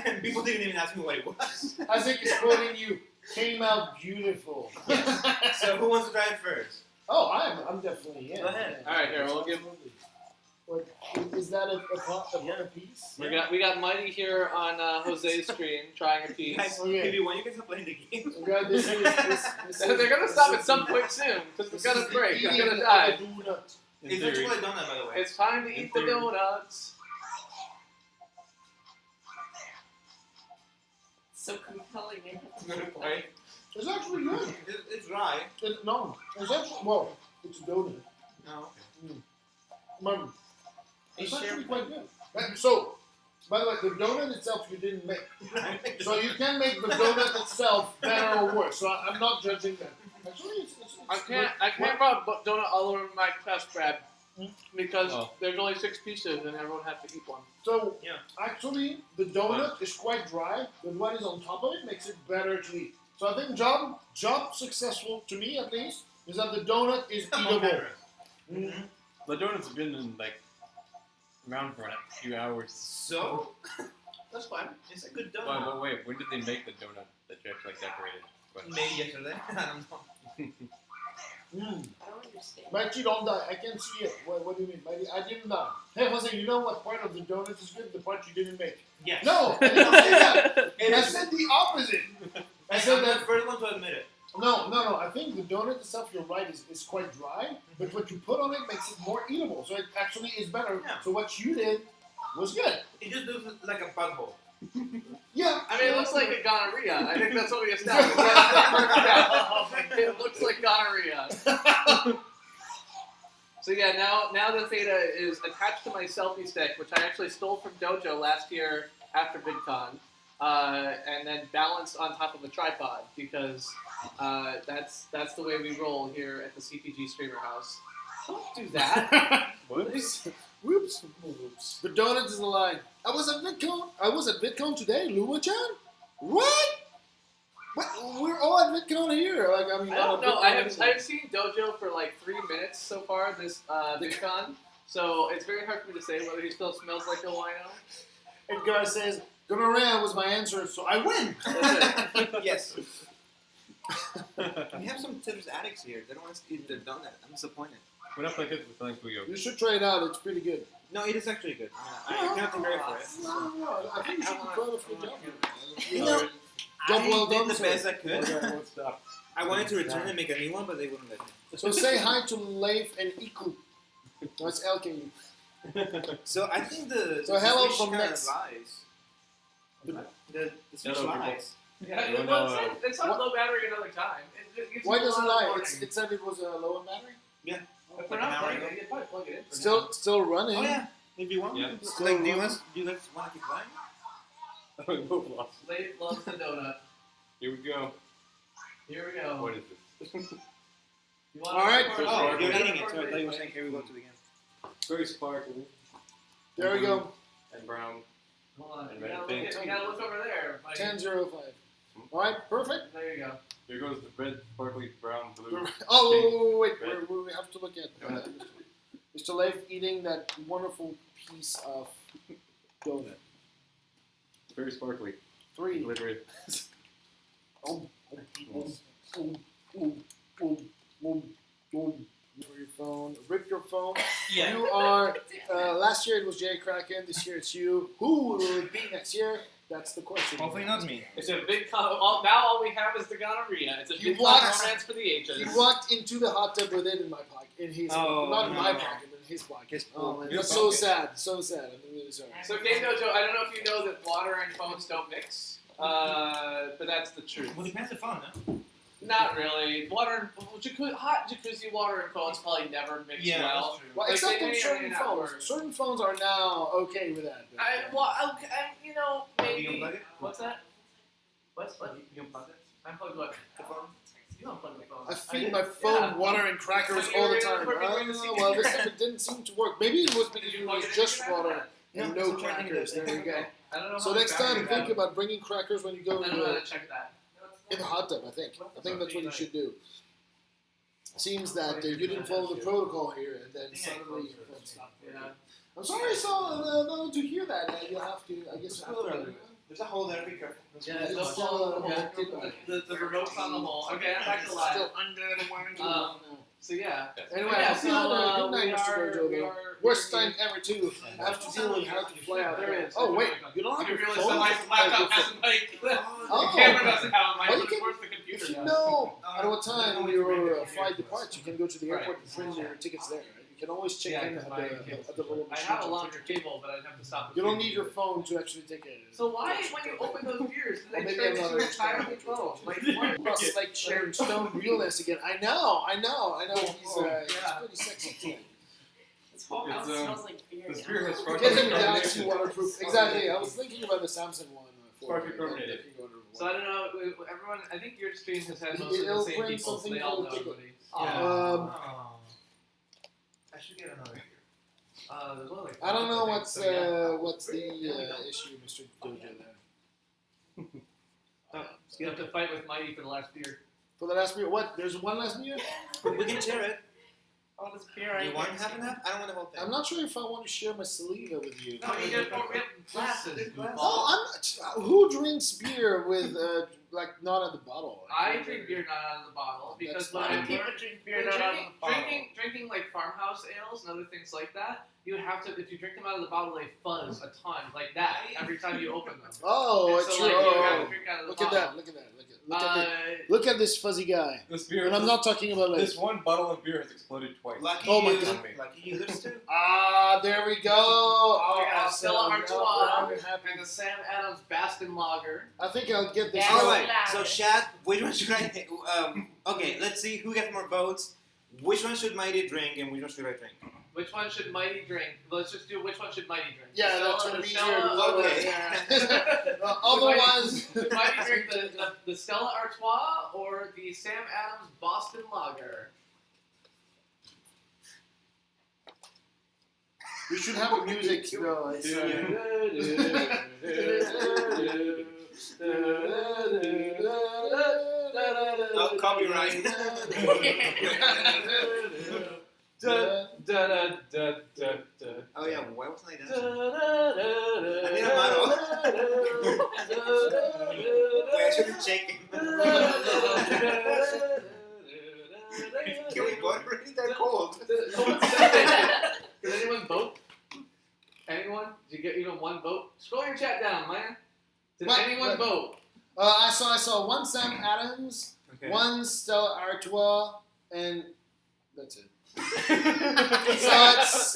and people didn't even ask me what it was. I think it's quoting you. Came out beautiful. So, who wants to try it first? Oh, I'm definitely in. Go ahead. All right, here, we'll give- What, is that a piece? We got Mighty here on Jose's screen trying a piece. Guys, Okay. maybe when you guys are playing the game. Okay, this is They're gonna stop at some point soon because This they're gonna is break. the They're eating gonna die. of a donut. It's a chocolate donut, by the way. It's time to eat the donuts. So compelling. Right? It's actually good. It's dry. No, it's actually, well, it's a donut. No. It's actually quite good. So, by the way, the donut itself you didn't make. So you can make the donut itself better or worse. So I'm not judging that. Actually, it's I can't put donut all over my chest, Brad, because there's only 6 pieces and everyone has to eat one. So, Yeah. actually, the donut is quite dry, but what is on top of it makes it better to eat. So I think job successful, to me at least. is that the donut is Come on, eatable. camera. Mm-hmm. The donut's been around for a few hours. So, That's fine. it's a good But donut. wait, when did they make the donut that you actually decorated? But Maybe yesterday. I don't know. Mm. I don't understand. Mikey, don't die. I can't see it. What do you mean? Mikey, I didn't die. Hey, Jose, you know what part of the donut is good? The part you didn't make. Yes. No, I didn't say that. It I is. said the opposite. I I'm said the that. first one to admit it. No. I think the donut itself, you're right, is quite dry. But what you put on it makes it more eatable. So it actually is better. Yeah. So what you did was good. It just looks like a butthole. Yeah. I mean, it looks like a gonorrhea. I think that's what we established. It looks like gonorrhea. So yeah, now the Theta is attached to my selfie stick, which I actually stole from Dojo last year after VidCon, and then balanced on top of a tripod because that's the way we roll here at the CPG Streamer House. Don't do that. Whoops. Whoops. The donut is a lie. I was at VidCon today, Lua-chan? What? We're all at VidCon here. I don't know. I've seen Dojo for like 3 minutes so far this VidCon, so it's very hard for me to say whether he still smells like a wino. Edgar says, gonorrhea was my answer, so I win. That's it. Yes. We have some Tetris addicts here. They don't want us to eat their donut. I'm disappointed. we're not like this with selling Puyo. You should try it out. It's pretty good. No, it is actually good. I cannot take credit for it. No, I think you should be proud of your job. You know, Job well I done, did the sir. best I could. Won't stop. I wanted to return and make a new one, but they wouldn't let me. So say hi to Leif and Iku. No, it's Elking. So I think the So hello Swedish from kind of next. lies. The Swedish Hello, people. lies. Yeah, You well, know, it's on low battery another time. It gives Why you a does it lot of lie? warning. It said it was a low in battery. If we're not playing it, you can probably plug it in. For Still running. Oh yeah, if you want. Yeah. So, like, do you guys want to keep playing? Both lost. now. Late loves the donut. Here we go. Here we go. What is this? You want All right. to Oh, record you're it? eating it, so I thought you were saying, here we go to the game. Very sparkly There we go. and brown. Hold on. And You red gotta, pink. you gotta look over there. Mike. 10:05. All right, perfect. There you go. Here goes the red, sparkly, brown, blue. Oh, wait. Red. We have to look at Mr. Leif eating that wonderful piece of donut. Very sparkly. 3. Glittery. Oh, for your phone. Rip your phone. Yeah. You are. Last year it was Jay Kraken. This year it's you. Who will it be next year? That's the question. Hopefully not me. It's a big now all we have is the gonorrhea. It's a You big walked- romance for the ages. He walked into the hot tub with it in my pocket. In his Oh, not in my no. pocket, but in his pocket. His Oh man, Your that's so pocket. sad. So sad. I'm really sorry. So Game Dojo, I don't know if you know that water and phones don't mix, but that's the truth. Well, depends the phone, no? Not really. Water, hot jacuzzi water and phones probably never mix well. that's true. Well, Like, except they on may or certain may not phones. work. Certain phones are now okay with that. You know, You maybe. unplug it? What's that? What's what? You unplug it? Unplug what? The phone? You unplug my phone. I feed my phone water and crackers all the time. Well, this time it didn't seem to work. Maybe it was because it was just water and no crackers. There you go. I don't know. So how next much time, battery think you about bringing crackers when you go have. I don't know how to check that. in the hot tub. I think that's what you should do. Seems that you didn't follow the protocol here, and then suddenly your phone stopped. Yeah. I'm sorry, to hear that. You'll have to. I guess. There's a hole there, be careful. Yeah, It's no, still, yeah, the remote's on the hole. Okay, I'm back to live. Still under the warranty. So yeah. Anyway, Yeah, I feel so, good night, we Mr. are- Dojo. we though. are- Worst we are- time ever too. I have to deal with how to fly out. There is. Oh wait, you don't have You your realize phone. that my laptop has a mic. The Oh. camera doesn't have a mic, Well, you but can- of course the computer If you does. know at what time Always your bring your flight computer. departs, you can go to the airport Right. and print your tickets there. Right? You can always check Yeah, in because at my- the little I machine. have a to longer take your cable, but I'd have to stop. ticket. You don't need your phone to actually take it. So why, when you open those beers, do Well, they maybe turn I'm not into entirely understanding. closed? Like, Plus, like sharing stone realness again. I know. He's yeah. pretty sexy too. This whole house It's, smells like beer. The now. spirit has Get sparkly him down combination. to waterproof. Exactly. I was thinking about the Samsung one. Sparkly carbonated. So I don't know, everyone, I think your stream has had most of It'll the same bring people, so something they all for know the ticket. everybody. I should get another here. There's only like I don't know think, what's so yeah. what's the issue, Mr. Dojo there. You have to fight with Mighty for the last beer. For the last beer. What? There's one last beer? We can share it. All this beer I You want get. half and half? I don't want the whole thing. I'm not sure if I want to share my saliva with you. No, we have glasses. Oh, who drinks beer with like not at the bottle? I drink beer not out of the bottle because That's when fine. I'm People drink beer not out of the bottle. drinking like farmhouse ales and other things like that, you have to, if you drink them out of the bottle, they fuzz a ton like that every time you open them. Oh, And it's so, true. like, you gotta drink out of the Look at bottle. that! Look at that! Look at this fuzzy guy. This beer. And I'm not talking about like. This one bottle of beer has exploded twice. Lucky Oh my you. God. Lucky you. There's two. Ah, there we go. Oh, We got awesome. Stella Artois I'm happy. and the Sam Adams Baskin Lager. I think I'll get this. Yeah. All one. right. So, Shad, which one should I? Okay, let's see who gets more votes. Which one should Mighty drink, and which one should I drink? Which one should Mighty drink? Let's just do which one should Mighty drink? Yeah, Stella, that's what the we Stella, Okay. Otherwise, Should Mighty drink the Stella Artois or the Sam Adams Boston Lager? we should have a music though. I see. Oh, copyright. Oh yeah, why wasn't I dancing? I need a model. Wait, I should be shaking. Can we vote already? They're cold. Did anyone vote? Anyone? Did you get even one vote? Scroll your chat down, man. Did What? anyone vote? I saw one Sam Adams, Okay. one Stella Artois, and that's it. So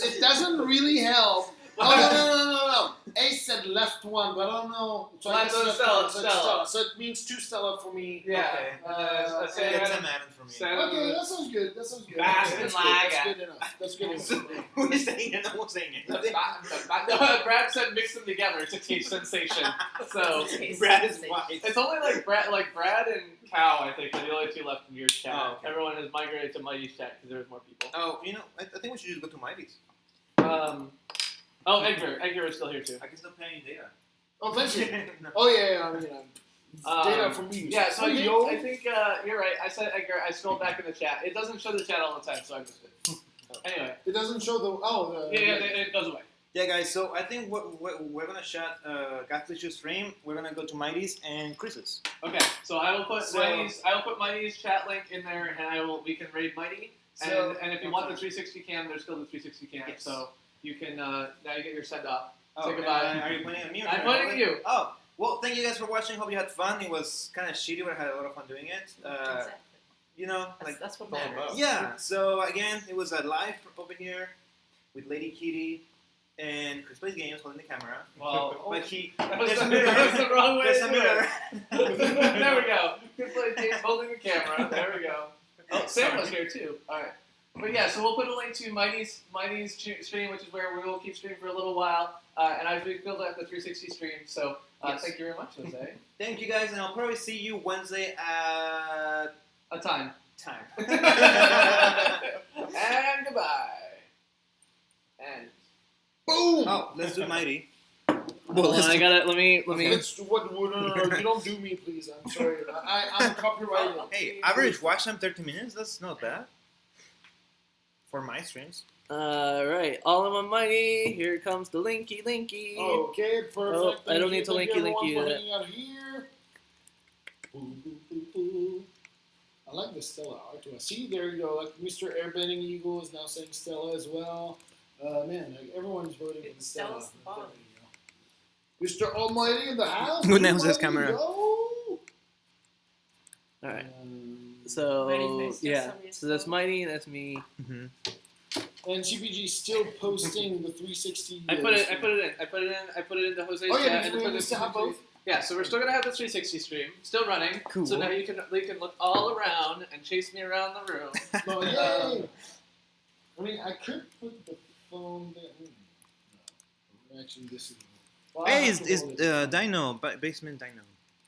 it doesn't really help. Oh, no. Ace said left one, but I don't know. So I guess Left one, left Stella, one, so it's Stella. So it means two Stella for me. Yeah. Okay. Sam It's Adams. a man for me. Okay, that sounds good. That sounds good. Baskin That's Lager. good enough. That's good enough. Who is saying it? No one's saying it. Brad said mix them together to taste sensation. So Brad is white. it's only like Brad and Cow, I think, are the only two left in your chat. Oh, okay. Everyone has migrated to Mighty's chat because there's more people. Oh, I think we should just go to Mighty's. Edgar is still here too. I can still pay data. Oh, thank you. No. Oh yeah, I mean, data from me. Yeah, so Yo. I think you're right. I said Edgar. I scrolled back in the chat. It doesn't show the chat all the time, so I missed it. Anyway, It doesn't show the it goes away. Yeah, guys. So I think we're gonna shut Gathlish's stream. We're gonna go to Mighty's and Chris's. Okay, so I will put So- Mighty's chat link in there, and we can raid Mighty. So- and if you want the 360 cam, there's still the 360 cam. Yes. So you can now you get your send off. Oh, Say goodbye. Are you pointing at me? Or I'm pointing at you. Oh, well, thank you guys for watching. Hope you had fun. It was kind of shitty, but I had a lot of fun doing it. Exactly. You know, like That's what all matters. about. yeah. So again, it was live over here with Lady Kitty and Chris plays games holding the camera. Well, But he that was there's a the- mirror. that was the wrong way There's to a do it. mirror. There we go. Good play, James, holding the camera. There we go. Oh, Sam was here too. All right. But yeah, so we'll put a link to Mighty's stream, which is where we will keep streaming for a little while, and I build out the 360 stream. So Yes. thank you very much, Jose. Thank you guys, and I'll probably see you Wednesday at A time. time. And goodbye. And boom. Oh, let's do Mighty. hold on, I gotta let me. No, you don't do me, please. I'm sorry. I'm copyrighted. Hey, average watch time 30 minutes. That's not bad for my streams. Right, all in one Mighty. Here comes the linky. Okay, perfect. Oh, I don't need to Thank link you you everyone for that. hanging out here. Boo, boo, boo, boo. I like the Stella Artois. See, there you go. Like Mr. Airbending Eagle is now saying Stella as well. Man, like everyone's voting for the Stella. Stella's the bomb. There you go. Mr. Almighty in the house. Who nails his There you camera? go. All right. Mighty So face, yeah, somebody so that's saw. Mighty. That's me. Mm-hmm. And CPG still posting the 360. I put it into Jose's Oh chat. yeah, and we put it still have into- both. Yeah, so we're still gonna have the 360 stream, still running. Cool. So now you can look all around and chase me around the room. No, yay! I mean, I could put the phone there. No, actually, this is. Well, I Hey, have to hold it. Dino, Basement Dino.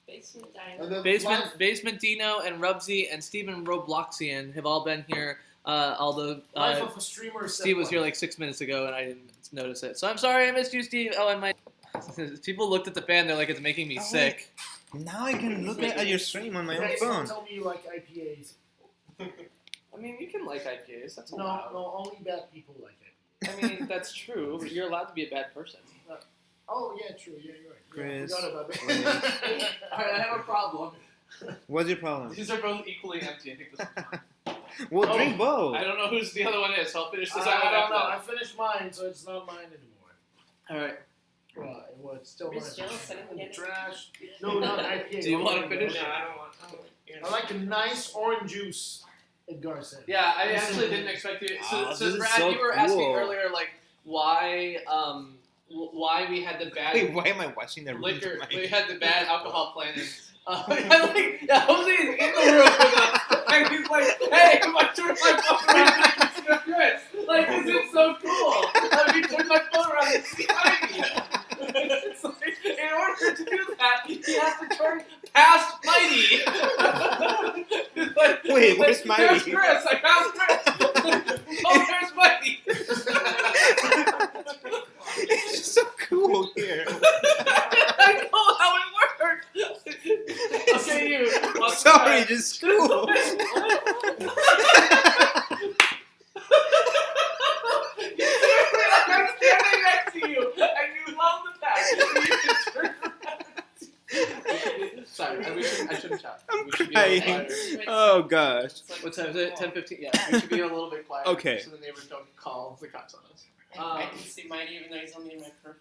Basement And diner. then live- Basement Dino and Rubsy and Steven Robloxian have all been here. Although Life of a streamer. Steve was here like 6 minutes ago and I didn't notice it. So I'm sorry I missed you, Steve. Oh, I might. People looked at the fan. They're like, it's making me Oh, sick. Now I can look at your stream on my own Don't phone. tell me you like IPAs. I mean, you can like IPAs. That's No, allowed. no, only bad people like IPAs. I mean, that's true. But you're allowed to be a bad person. Oh, yeah, true. Yeah, you're right. Chris, Yeah, I forgot about please. that. Alright, I have a problem. What's your problem? These are both equally empty. I think this is mine. We'll Oh, drink both. I don't know who's the other one is, so I'll finish this I out don't after know. I that. finished mine, so it's not mine anymore. Alright. Well, it's still mine. Miss Johnson, In the get it. trash. No, not IPA. Do you want to finish? No, I don't want. I like a nice orange juice. Edgar said. Yeah, I actually didn't expect you. So, Oh, so this is Brad, so you were asking cool. earlier, like, why we had the bad Wait, why am I watching the liquor, room? we had the bad alcohol planning. Jose is in the room with us, and he's like, "Hey, I turned my phone around and see Chris. Like, this is so cool. Let me turn my phone around and see Mighty." It's like, in order to do that, he has to turn past Mighty. It's like, Wait, where's Mighty? There's Chris. I found Chris. Oh, there's Mighty. It's just so cool here. I know how it works. Okay, you. What's Sorry, that? just cool. I'm standing next to you, and you love the fact that you can turn around. Sorry, I shouldn't shout. I'm We should be a crying. little quieter. Oh gosh. What time is it? 10:15. Yeah, we should be a little bit quieter. Okay. So the neighbors don't call the cops on us. I can see Mighty even though he's only in my profile.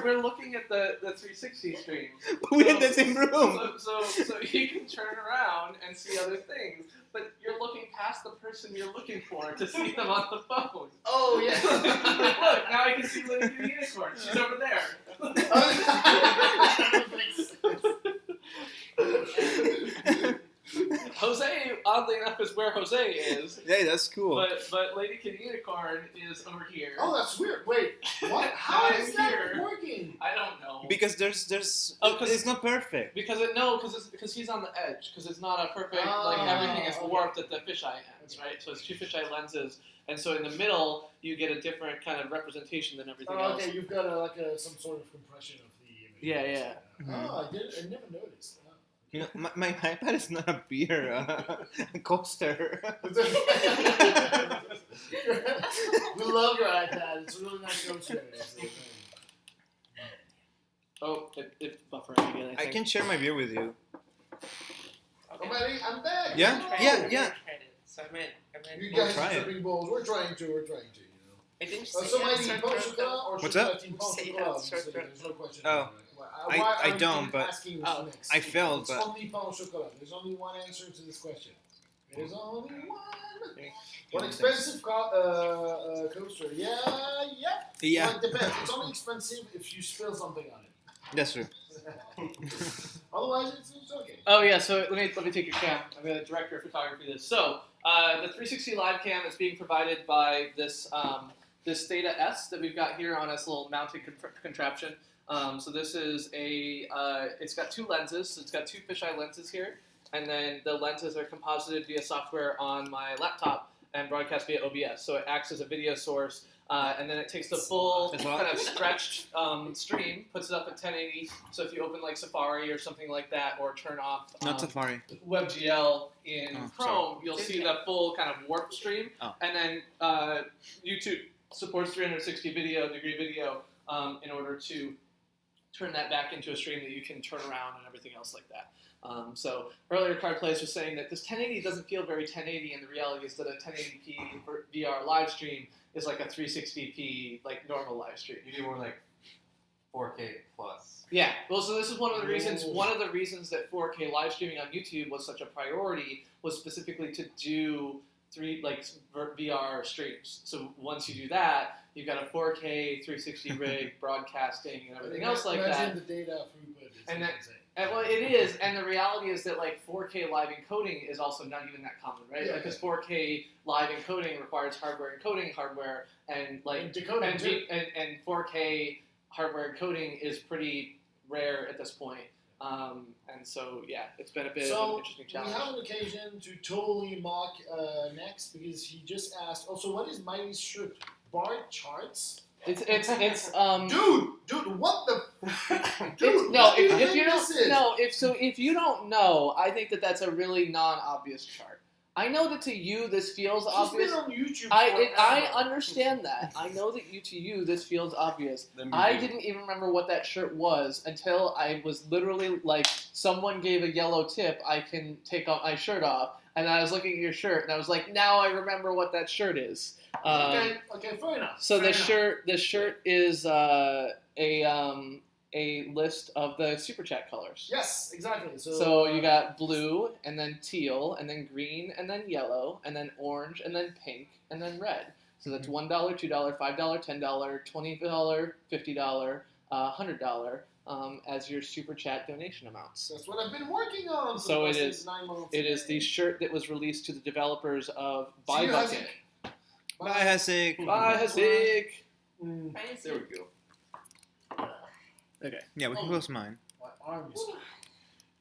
We're looking at the 360 stream. We're in the same room. So you can turn around and see other things, but you're looking past the person you're looking for to see them on the phone. Oh, yeah. Look, now I can see Lily the unicorn. She's over there. Jose, oddly enough, is where Jose is. Hey, that's cool. But Lady Kid Unicorn is over here. Oh, that's weird. Wait, what? How I'm is that here. working? I don't know. Because there's Oh, 'cause- it's not perfect. Because he's on the edge. Because it's not a perfect Oh, everything is okay. warped at the fisheye ends, right? So it's two fisheye lenses, and so in the middle you get a different kind of representation than everything Oh, else. okay, you've got some sort of compression of the image. Yeah, yeah. Oh, I never noticed. You know, my iPad is not a beer coaster. We love your iPad. It's a really nice coaster. Oh, it's buffering again. I I think. can share my beer with you. I'm back. Yeah? I tried Yeah, it. yeah. I tried it. So I'm in. You We'll guys try are it. tripping balls. We're trying to, you know. I didn't So say might it. need pound chocolat or What's chocolate that? in pound Say chocolat? that, short There's no question. Oh. about it. I Why I'm don't, but- asking this Oh, next. I failed, It's but- only pound chocolat. There's only one answer to this question. There's only one. What expensive coaster? Yeah. Yeah, Well, it depends. It's only expensive if you spill something on it. that's true. Otherwise, it's okay. Oh yeah, so let me take your cam. I'm the director of photography. So the 360 live cam is being provided by this this Theta S that we've got here on this little mounted contraption. So this is it's got two lenses. So it's got two fisheye lenses here, and then the lenses are composited via software on my laptop and broadcast via OBS. So it acts as a video source. And then it takes the full As well? kind of stretched stream, puts it up at 1080. So if you open like Safari or something like that, or turn off Not Safari. WebGL in Oh, Chrome, you'll see the full kind of warped stream. Oh. And then YouTube supports 360 degree video in order to turn that back into a stream that you can turn around and everything else like that. So earlier Card Plays was saying that this 1080 doesn't feel very 1080, and the reality is that a 1080p VR live stream is like a 360p like normal live stream. You do more like 4K plus. Yeah, well, so this is one of the reasons. One of the reasons that 4K live streaming on YouTube was such a priority was specifically to do VR streams. So once you do that, you've got a 4K 360 rig broadcasting and everything else like that. Imagine the data throughput. And that- And, well, it is, and the reality is that like 4K live encoding is also not even that common, right? Yeah. Because 4K live encoding requires hardware encoding hardware, and like And decoding and, too. and 4K hardware encoding is pretty rare at this point. And so yeah, it's been a bit of an interesting We challenge. have an occasion to totally mock next because he just asked. Also, what is Mighty's shirt? Bar charts. It's Dude, what the? Dude, no, what do you if think you this is? don't, if you don't know, I think that's a really non-obvious chart. I know that to you this feels She's obvious. been on YouTube I forever. understand that. I know that to you this feels obvious. Then we I do. didn't even remember what that shirt was until I was literally like, someone gave a yellow tip. I can take my shirt off, and I was looking at your shirt, and I was like, now I remember what that shirt is. Okay, fair enough. So fair the shirt is a list of the super chat colors. Yes, exactly. So you got blue, and then teal, and then green, and then yellow, and then orange, and then pink, and then red. So that's $1, $2, $5, $10, $20, $50, $100 as your super chat donation amounts. That's what I've been working on. For So the it past is. 9 months. It is the shirt that was released to the developers of See Buy you, Bucket. Bye, Hasik. Bye, Hasik. Mm, There we go. Okay. Yeah, we can close mine. my arm is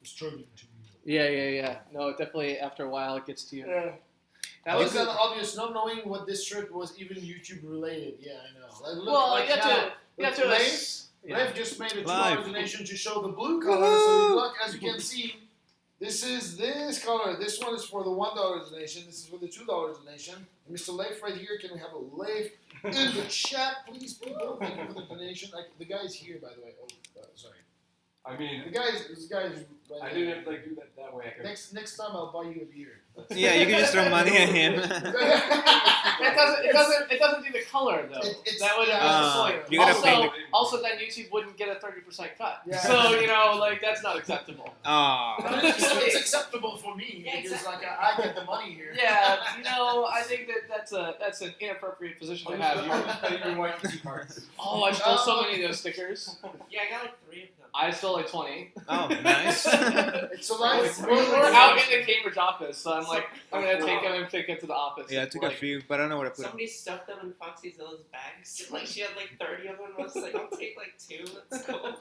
struggling to move. Yeah. No, definitely after a while it gets to you. Yeah. That was was kind of obvious, not knowing what this shirt was even YouTube related. Yeah, I know. Like, look, well, like you have to. Leif just made a $2 Live. donation to show the blue color. So look, as you can see, this is this color. This one is for the $1 donation. This is for the $2 donation. And Mr. Leif right here. Can we have a Leif in the chat, please, people? Thank you for the donation. The guy's here, by the way. Oh, sorry. I mean, This guy's. Right I there. didn't have to like do that way. I could. Next time I'll buy you a beer. Yeah, you can just throw money at him. It doesn't do the color though. It's- That would yeah, that's the point. you gotta pay Also, then YouTube wouldn't get a 30% cut. Yeah. So like that's not acceptable. Aw. It's acceptable for me Yeah, because exactly. I get the money here. Yeah, I think that's an inappropriate position to have. Your wife 2 cards. Oh, I stole so many of those stickers. Yeah, I got like 3 of them. I stole like 20. Oh, nice. It's a life. We're out in the Cambridge office, so I'm like, I'm gonna take them and take it to the office. Yeah, I took a Like, few, but I don't know what I put. Somebody stuffed them in Foxy Zilla's bags. Like she had like 30 of them. I was like, I'll take like 2. Let's go.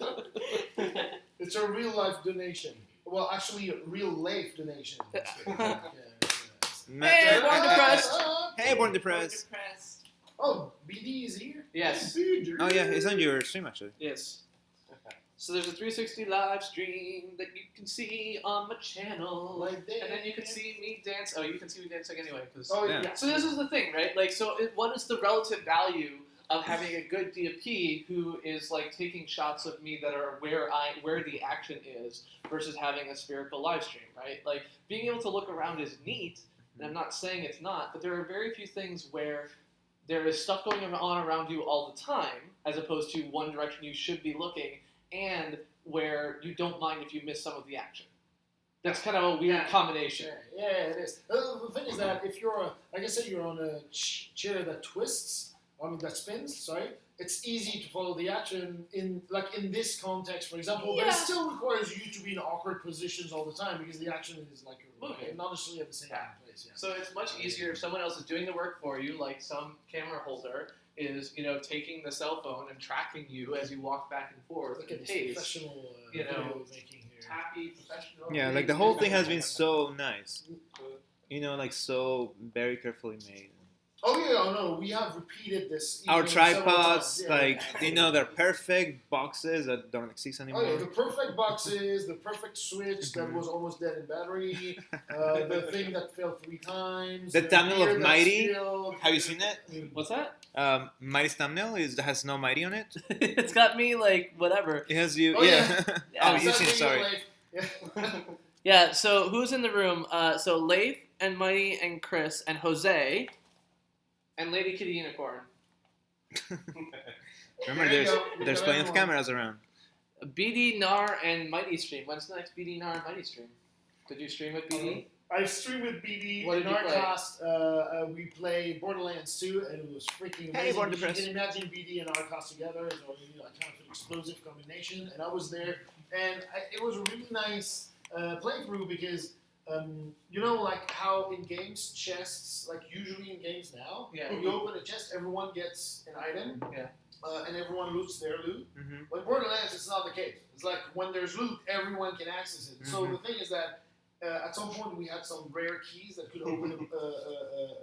It's a real life donation. Well, actually, a real life donation. Hey, Born Depressed. Hey, Born I'm Depressed. depressed. Oh, BD is here. Yes. BD. Oh yeah, it's on your stream actually. Yes. So there's a 360 live stream that you can see on my channel. Like that. And then you can see me dance. Oh, you can see me dancing anyway. Cause, Oh Yeah. yeah. So this is the thing, right? Like, what is the relative value of having a good DP who is like taking shots of me that are where the action is versus having a spherical live stream, right? Like being able to look around is neat, and I'm not saying it's not, but there are very few things where there is stuff going on around you all the time, as opposed to one direction you should be looking, and where you don't mind if you miss some of the action. That's kind of a weird combination. Yeah, it is. The thing is that if you're, like I said, you're on a chair that twists, that spins. Sorry, it's easy to follow the action in this context, for example. But it still requires you to be in awkward positions all the time because the action is like Okay. not necessarily at the same place. Yeah. So it's much easier if someone else is doing the work for you, like some camera holder is, taking the cell phone and tracking you as you walk back and forth. Look at this pace. professional you know, video making here. Happy, professional. Yeah, like the whole thing has been so nice. Like so very carefully made. Oh yeah, no, we have repeated this. Our even several tripods, times. Yeah. they're perfect boxes that don't exist Oh anymore. yeah, the perfect boxes, the perfect switch that was almost dead in battery, the thing that fell 3 times. The thumbnail of beer that Mighty. spilled. Have you seen it? What's that? Mighty's thumbnail has no Mighty on it. It's got me like whatever. It has you. Oh, yeah. Oh, Is you've that seen it. video Sorry. like- Yeah. So who's in the room? So Leif and Mighty and Chris and Jose and Lady Kitty Unicorn. Remember, There you go. there's plenty of cameras around. BD, Nar, and Mighty stream. When's the next BD, Nar, and Mighty stream? Did you stream with BD? I streamed with BD What in did you our play? cast. We played Borderlands 2, and it was freaking amazing. Hey, Born You Depressed. can imagine BD and our cast together. It was kind of an explosive combination, and I was there, and it was a really nice playthrough because like how in games chests, like usually in games now, Yeah. when you open a chest, everyone gets an item, Yeah. and everyone loots their loot. Mm-hmm. But Borderlands, it's not the case. It's like when there's loot, everyone can access it. So the thing is that at some point we had some rare keys that could open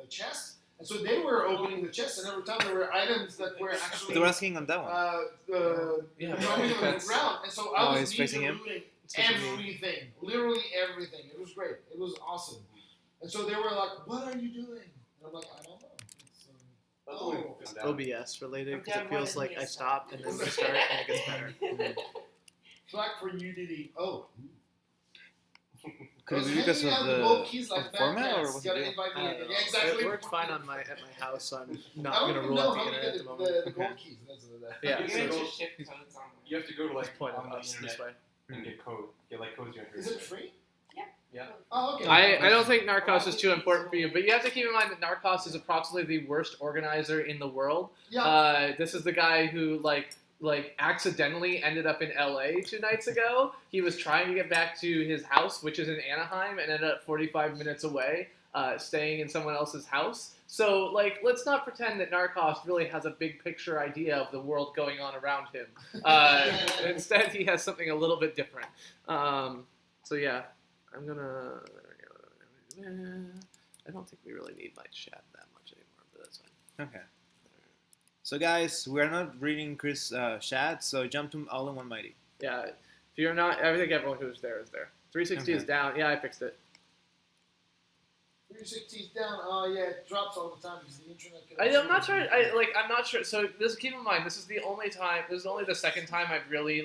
a chest, And so they were opening the chest, and every time there were items that were actually They were asking on that one. Yeah, throwing on the that's- ground. And so I Oh, was he's facing him? looting everything, literally everything. It was great. It was awesome. And so they were like, "What are you doing?" And I'm like, "I don't know." It's, OBS related because Okay, it feels why like didn't I you stop and then restart and it gets better. Flag for Unity. Oh. Could it be Hanging because of out the gold keys like of format, backpacks. or was Gotta it? invite me I in. don't know. Yeah, exactly. It worked fine at my house, so I'm I not don't gonna even rule know out the how to internet get at the moment. the gold keys. That's Yeah, You You can can go- just shift codes on You have to go to like point on the us this internet way. and get code. Get like codes you have to. Is it free? Yeah. Oh, okay. I don't think Narcos is too important for you, but you have to keep in mind that Narcos is approximately the worst organizer in the world. Yeah. This is the guy who like accidentally ended up in LA 2 nights ago. He was trying to get back to his house, which is in Anaheim, and ended up 45 minutes away, staying in someone else's house. So, like, let's not pretend that Narcos really has a big picture idea of the world going on around him. Instead, he has something a little bit different. So yeah, I'm gonna. I don't think we really need my chat that much anymore, but that's fine. Okay. So guys, we are not reading Chris' chat, so jump to All in One Mighty. Yeah, if you're not, I think everyone who's there is there. 360 is Okay. down. Yeah, I fixed it. 360's down. Oh yeah, it drops all the time because the internet. I'm not sure. I'm not sure. So this, keep in mind, this is the only time. This is only the second time I've really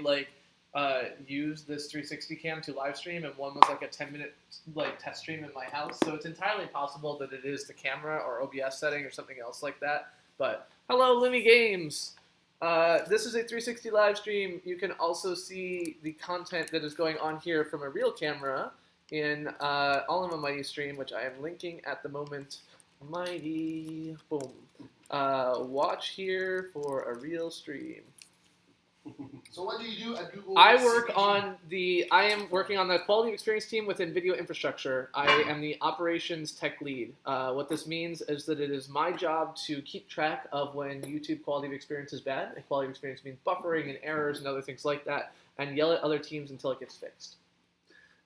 used this 360 cam to live stream, and one was like a 10-minute test stream in my house. So it's entirely possible that it is the camera or OBS setting or something else like that. But hello, Lumi Games. This is a 360 live stream. You can also see the content that is going on here from a real camera in All in One Mighty stream, which I am linking at the moment. Mighty, boom. Watch here for a real stream. So what do you do at Google? I am working on the quality of experience team within video infrastructure. I am the operations tech lead. What this means is that it is my job to keep track of when YouTube quality of experience is bad, and quality of experience means buffering and errors and other things like that, and yell at other teams until it gets fixed.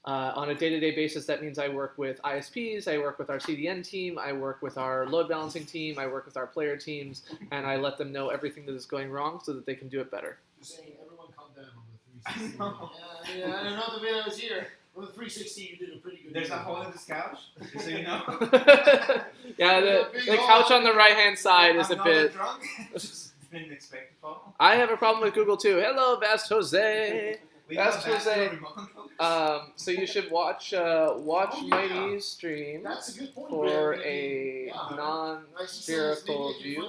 On a day-to-day basis, that means I work with ISPs, I work with our CDN team, I work with our load balancing team, I work with our player teams, and I let them know everything that is going wrong so that they can do it better. Just saying, everyone calm down on the 360. Yeah, I don't know the video is here. On the 360, you did a pretty good. There's a job. hole in this couch, just so you know. Yeah, the couch on the right-hand side is a I'm bit... not drunk. Just didn't expect to fall. I have a problem with Google too. Hello, Best Jose. We That's got Jose. remote controllers. So you should watch Mighty's stream That's a good point. for Brandon. a Yeah. non-spherical view,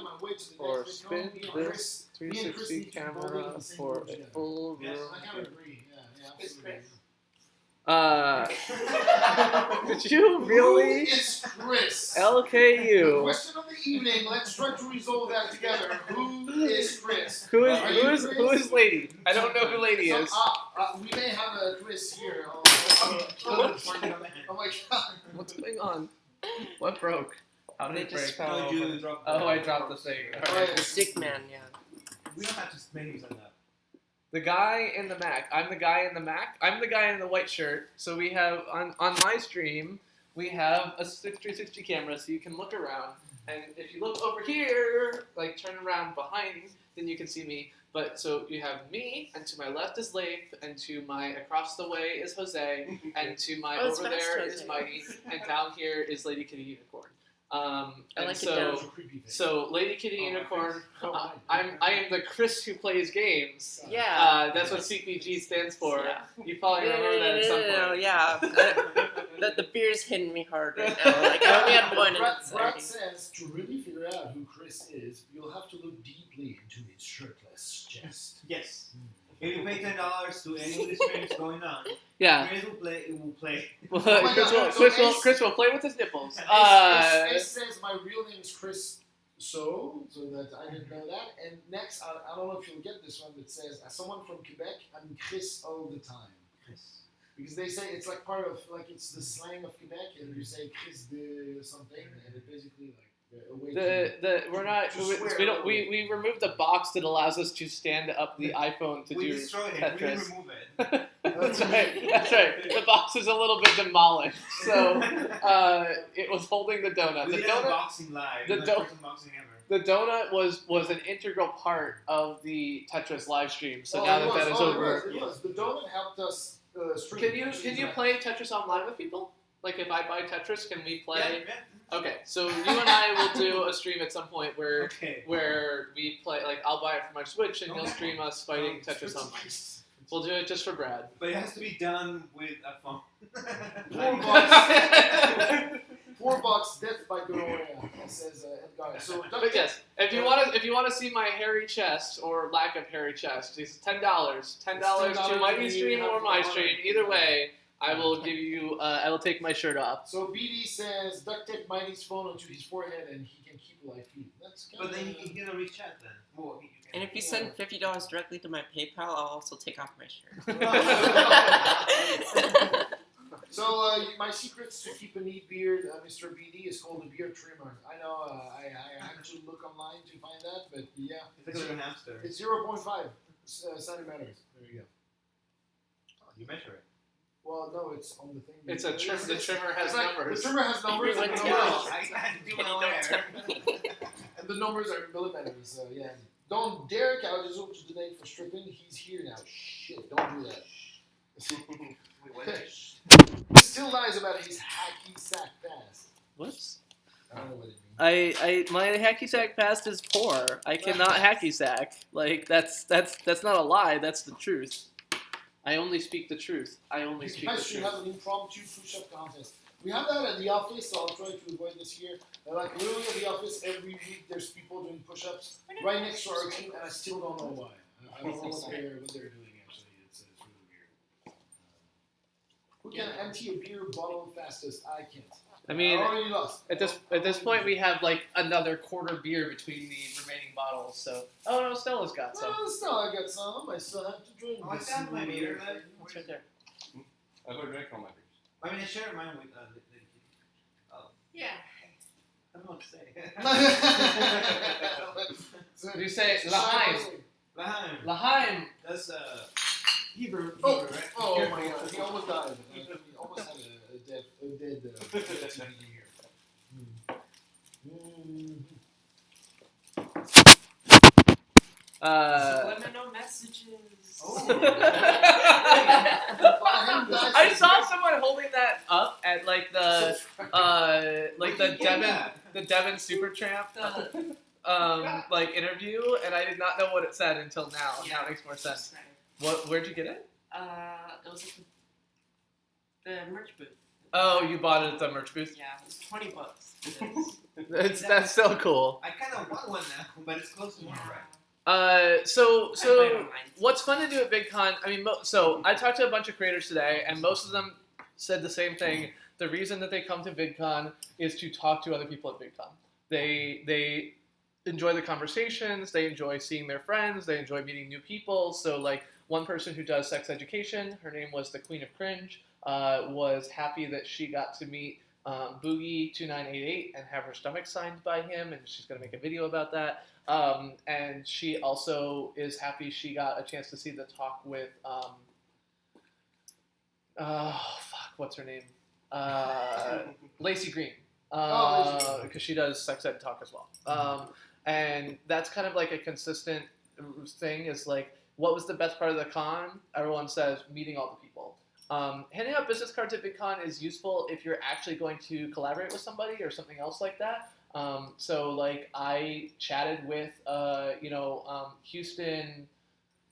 or or spin this 360 camera for a full Yes. room. I kind of agree. Yeah, It's absolutely. Chris. Did you really? Who is Chris? LKU. Question of the evening. Let's try to resolve that together. Who is Chris? Who is Are you Chris? who is Lady? I don't know who Lady is. We may have a Chris here. Oh, Oh my god. What's going on? What broke? How did They it just break? fell Told you over. to drop Oh, I dropped the thing. Alright. The stick man, yeah. We don't have to spend names on that. The guy in the Mac. I'm the guy in the Mac. I'm the guy in the white shirt. So we have on my stream, we have a 360 camera, so you can look around. And if you look over here, like turn around behind, then you can see me. But so you have me, and to my left is Leif, and to my across the way is Jose, and to my Oh, it's over fast, there Jose. is Mighty, and down here is Lady Kitty Unicorn. I And like it so, down. So Lady Kitty Oh, my Unicorn, face. Oh, I am the Chris who plays games. Yeah. That's what CPG stands for. Yeah. You probably remember that at some No, point. yeah. The beer's hitting me hard right now. Like, I only had one and it's Brad starting. says to really figure out who Chris is, you'll have to look deeply into his shirtless chest. Yes. If you pay $10 to any of the streams going on, Yeah. Chris will play. It will play. Well, Oh my Chris, God, will, so Chris, will, Ace- Chris will play with his nipples. Ace says my real name is Chris so that I didn't know that. And next, I don't know if you'll get this one, that says, as someone from Quebec, I'm Chris all the time. Chris. Because they say it's like part of, like it's the slang of Quebec, and you say Chris de something, and it basically like We're not. We removed the box that allows us to stand up the iPhone to We do destroyed it. Tetris. We didn't remove it. That's right. That's right. The box is a little bit demolished, so it was holding the donut. We The did donut. unboxing live. the The do- first unboxing ever. The donut was an integral part of the Tetris live stream. So now that is over, It was. The donut helped us stream. can you play Tetris online with people? Like if I buy Tetris, can we play? Yeah. Okay, so you and I will do a stream at some point where Okay. we play. Like I'll buy it for my Switch and you'll stream us fighting Tetris online. We'll do it just for Brad. But it has to be done with a phone. $4, Death by Dororia, says Edgar. So, But yes, if you want to see my hairy chest or lack of hairy chest, it's $10. $10 to my stream or my stream. Either way, I will give you. I will take my shirt off. So BD says duct tape Mighty's phone onto his forehead and he can keep live feed. That's kind But then you can get a rechat then. Well, you can. And if you send $50 directly to my PayPal, I'll also take off my shirt. So my secrets to keep a neat beard, Mr. BD, is called a beard trimmer. I know I had to look online to find that, but yeah. It's like a little hamster. It's 0.5 centimeters. There you go. Oh, you measure it. Well, no, it's on the thing. It's a trim. The trimmer has numbers. The trimmer has numbers. Everyone and tells. numbers. I had to do my Kenny, own don't hair. tell me. And the numbers are millimeters, so yeah. Don't dare Caldizo to donate for stripping. He's here now. Shit, don't do that. Still lies about his hacky sack pass. Whoops. I don't know what it means. My hacky sack past is poor. I cannot hacky sack. Like that's not a lie. That's the truth. I only speak the truth. I only You speak the guys should truth. have an impromptu push-up contest. We have that at the office, so I'll try to avoid this year. Like literally at the office, every week there's people doing push-ups right next to our team, and I still don't know why. I don't know what they're doing actually. It's really weird. Who can empty a beer bottle fastest? I can't. I mean, I already lost. at this point, we have like another quarter beer between the remaining bottles. So, oh no, Stella's got some. Well, still I got some. I still have to drink. Oh, I got my beer, man. It's right there. I go direct on my beers. I mean, I share mine with Lady Kitty. Oh, Yeah. I don't know what to say. So, You say Laheim. Laheim. Laheim. That's Hebrew, Oh, right? oh my God! He almost died. He almost had a dead TV here. Subliminal messages. Oh. I saw someone holding that up at like the Devon Supertramp like interview, and I did not know what it said until now. Yeah. Now it makes more sense. Where'd you get it? It was at the merch booth. Oh, you bought it at the merch booth. Yeah, it was $20. That's so cool. I kind of want one now, but it's close to one, right? So I buy it online. what's fun to do at VidCon? I mean, so I talked to a bunch of creators today, and most of them said the same thing. The reason that they come to VidCon is to talk to other people at VidCon. They enjoy the conversations. They enjoy seeing their friends. They enjoy meeting new people. So like one person who does sex education, her name was the Queen of Cringe, was happy that she got to meet Boogie2988 and have her stomach signed by him, and she's going to make a video about that. And she also is happy she got a chance to see the talk with, what's her name? Lacey Green. Because she does sex ed talk as well. And that's kind of like a consistent thing is like, what was the best part of the con? Everyone says meeting all the people. Handing out business cards at VidCon is useful if you're actually going to collaborate with somebody or something else like that. So like I chatted with, Houston,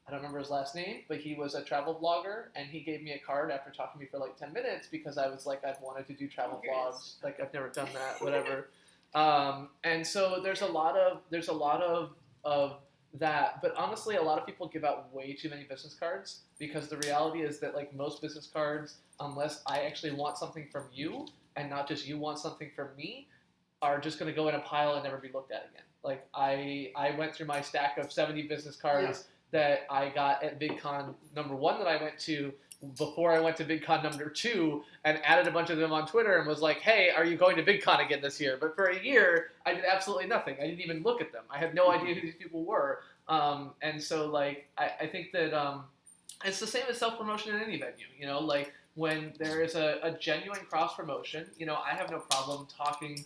I don't remember his last name, but he was a travel vlogger, and he gave me a card after talking to me for like 10 minutes because I was like, I've wanted to do travel vlogs. Like I've never done that, whatever. And so there's a lot of that, but honestly, a lot of people give out way too many business cards because the reality is that like most business cards, unless I actually want something from you and not just you want something from me, are just going to go in a pile and never be looked at again. Like I went through my stack of 70 business cards that I got at VidCon #1 that I went to before I went to VidCon number 2 and added a bunch of them on Twitter and was like, hey, are you going to VidCon again this year? But for a year, I did absolutely nothing. I didn't even look at them. I had no idea who these people were. And so, like, I think that it's the same as self-promotion in any venue, you know? Like, when there is a genuine cross-promotion, you know, I have no problem talking,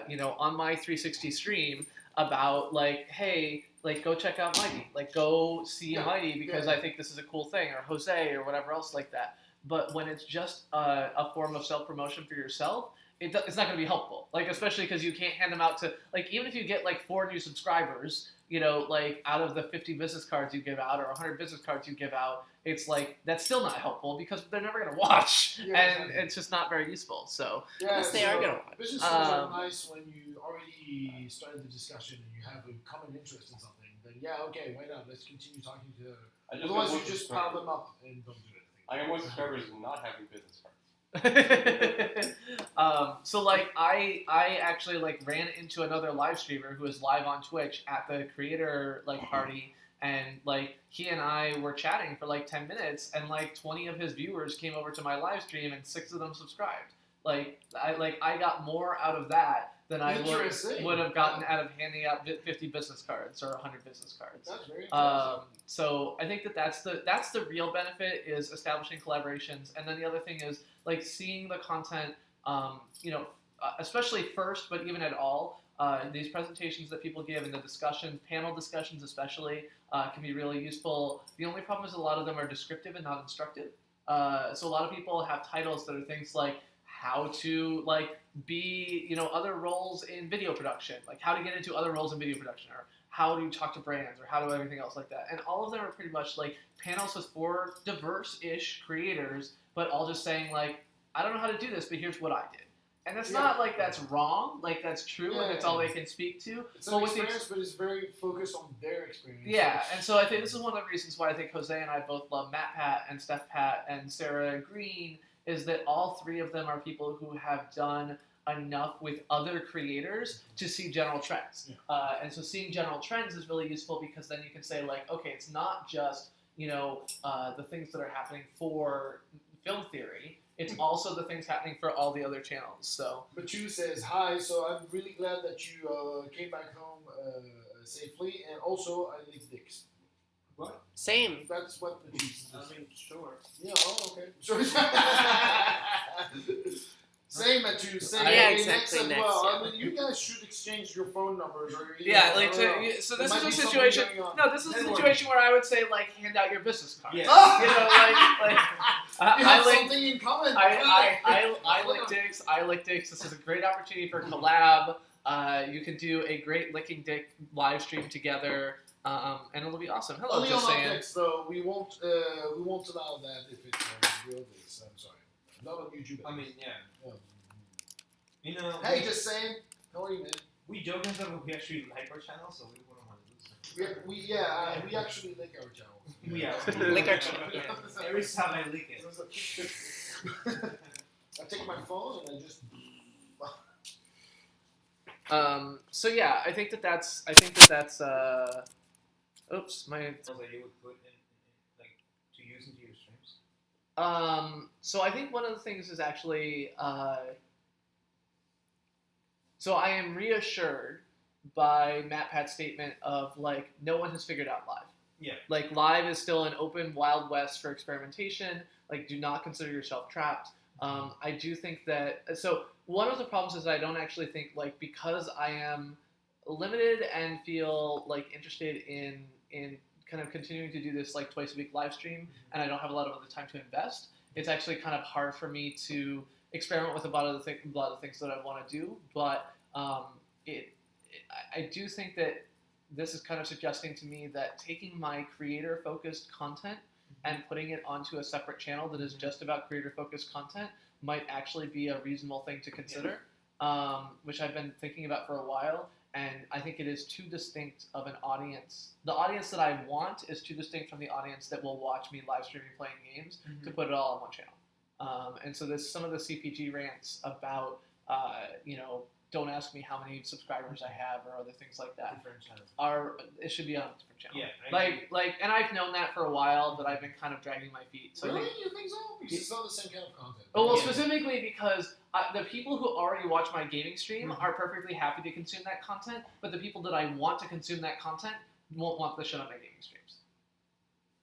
you know, on my 360 stream about, like, hey, like, go check out Mighty. Like, go see Mighty because I think this is a cool thing, or Jose, or whatever else like that. But when it's just a form of self-promotion for yourself, it's not going to be helpful. Like, especially because you can't hand them out to, like, even if you get, like, 4 new subscribers, you know, like, out of the 50 business cards you give out or 100 business cards you give out, it's like, that's still not helpful because they're never going to watch. And it's just not very useful, so. Yes, they are going to watch. Business cards are nice when you already started the discussion and you have a common interest in something. Then okay, why not? Let's continue talking to them. Otherwise, you just pile them up and don't do anything. I got more subscribers not having business cards. So like I actually like ran into another live streamer who was live on Twitch at the creator like party, and like he and I were chatting for like 10 minutes, and like 20 of his viewers came over to my live stream and 6 of them subscribed. I got more out of that than I would have gotten out of handing out 50 business cards or 100 business cards. That's very interesting. So I think that's the real benefit, is establishing collaborations, and then the other thing is like seeing the content, you know, especially first, but even at all, these presentations that people give and the discussions, panel discussions especially, can be really useful. The only problem is a lot of them are descriptive and not instructive. So a lot of people have titles that are things like how to like be, you know, other roles in video production, like how to get into other roles in video production, or how to talk to brands, or how to everything else like that. And all of them are pretty much like panels with 4 diverse-ish creators, but all just saying like, I don't know how to do this, but here's what I did. And that's not like that's wrong, like that's true, and that's all they can speak to. It's an experience, but it's very focused on their experience. Yeah, and so I think this is one of the reasons why I think Jose and I both love Matt Pat and Steph Pat and Sarah Green, is that all 3 of them are people who have done enough with other creators to see general trends. And so seeing general trends is really useful, because then you can say like, okay, it's not just, you know, the things that are happening for film theory, it's also the things happening for all the other channels. So Machu says, hi, so I'm really glad that you came back home safely, and also I lick dicks. What? Same. That's what Machu says. I mean, sure. Yeah, okay. Sure. Same, Machu. Same. Yeah, exactly. Next as Next, well. yeah. I mean, you guys should exchange your phone numbers. Or, yeah, know, like so this is a situation. No, this is a Networking. situation where I would say like hand out your business card. Yeah. You know, like You have like something in common. I lick dicks. I lick dicks. This is a great opportunity for collab. You can do a great licking dick live stream together, and it'll be awesome. Hello, Only just on saying. optics, though. We won't allow that if it's real dicks. I'm sorry. Not on YouTube. I mean, yeah. You know. Hey, just saying. How are you, man? We joke and stuff, but we actually like our channel, so we wouldn't want to lose it. We actually lick our channels. Yeah. Lick our channel. Every time I leak it. I take my phone and I just. So yeah, I think that's oops, my That you would put in like to use into your streams. so I think one of the things is actually so I am reassured by Matt Pat's statement of like no one has figured out live. Yeah. Like live is still an open wild west for experimentation. Like do not consider yourself trapped. I do think that so one of the problems is I don't actually think like because I am limited and feel like interested in kind of continuing to do this like twice a week live stream, and I don't have a lot of other time to invest. It's actually kind of hard for me to experiment with a lot of the things that I want to do, but I do think that this is kind of suggesting to me that taking my creator-focused content and putting it onto a separate channel that is just about creator-focused content might actually be a reasonable thing to consider, which I've been thinking about for a while, and I think it is too distinct of an audience. The audience that I want is too distinct from the audience that will watch me live streaming playing games to put it all on one channel. And so there's some of the CPG rants about, you know, don't ask me how many subscribers I have or other things like that. Different channels. It should be on a different channel. Yeah. And I've known that for a while, but I've been kind of dragging my feet. So really? I think, You think so? Because it's not the same kind of content. oh, well, Yeah. specifically because the people who already watch my gaming stream Mhm. are perfectly happy to consume that content, but the people that I want to consume that content won't want the shit on my gaming streams.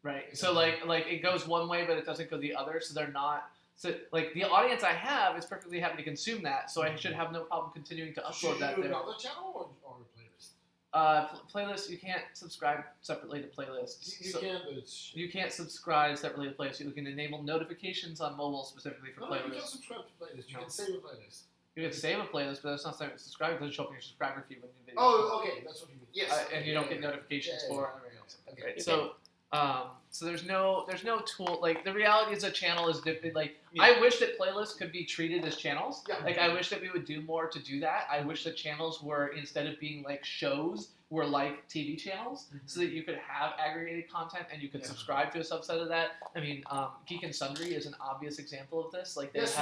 Right? So like it goes one way, but it doesn't go the other. So they're not. So like the audience I have is perfectly happy to consume that. So I should have no problem continuing to upload that Should you do there. another channel or a playlist? Playlists, you can't subscribe separately to playlists. You So- can, but it's... You can't subscribe separately to playlists. You can enable notifications on mobile specifically for No, you can playlists. subscribe to playlists. You No. can save a playlist. You can save a playlist, but that's not something subscribe. It doesn't show up in your subscriber feed when you video. Oh, okay, that's what you mean. Yes. And you don't get notifications Yeah, for yeah, it and everything else. okay. Right? So there's no tool. Like the reality is, a channel is different. Like Yeah. I wish that playlists could be treated as channels. Yeah. Like I wish that we would do more to do that. I wish that channels were, instead of being like shows, were like TV channels, so that you could have aggregated content and you could Yeah. subscribe to a subset of that. I mean, Geek and Sundry is an obvious example of this. Like Yes,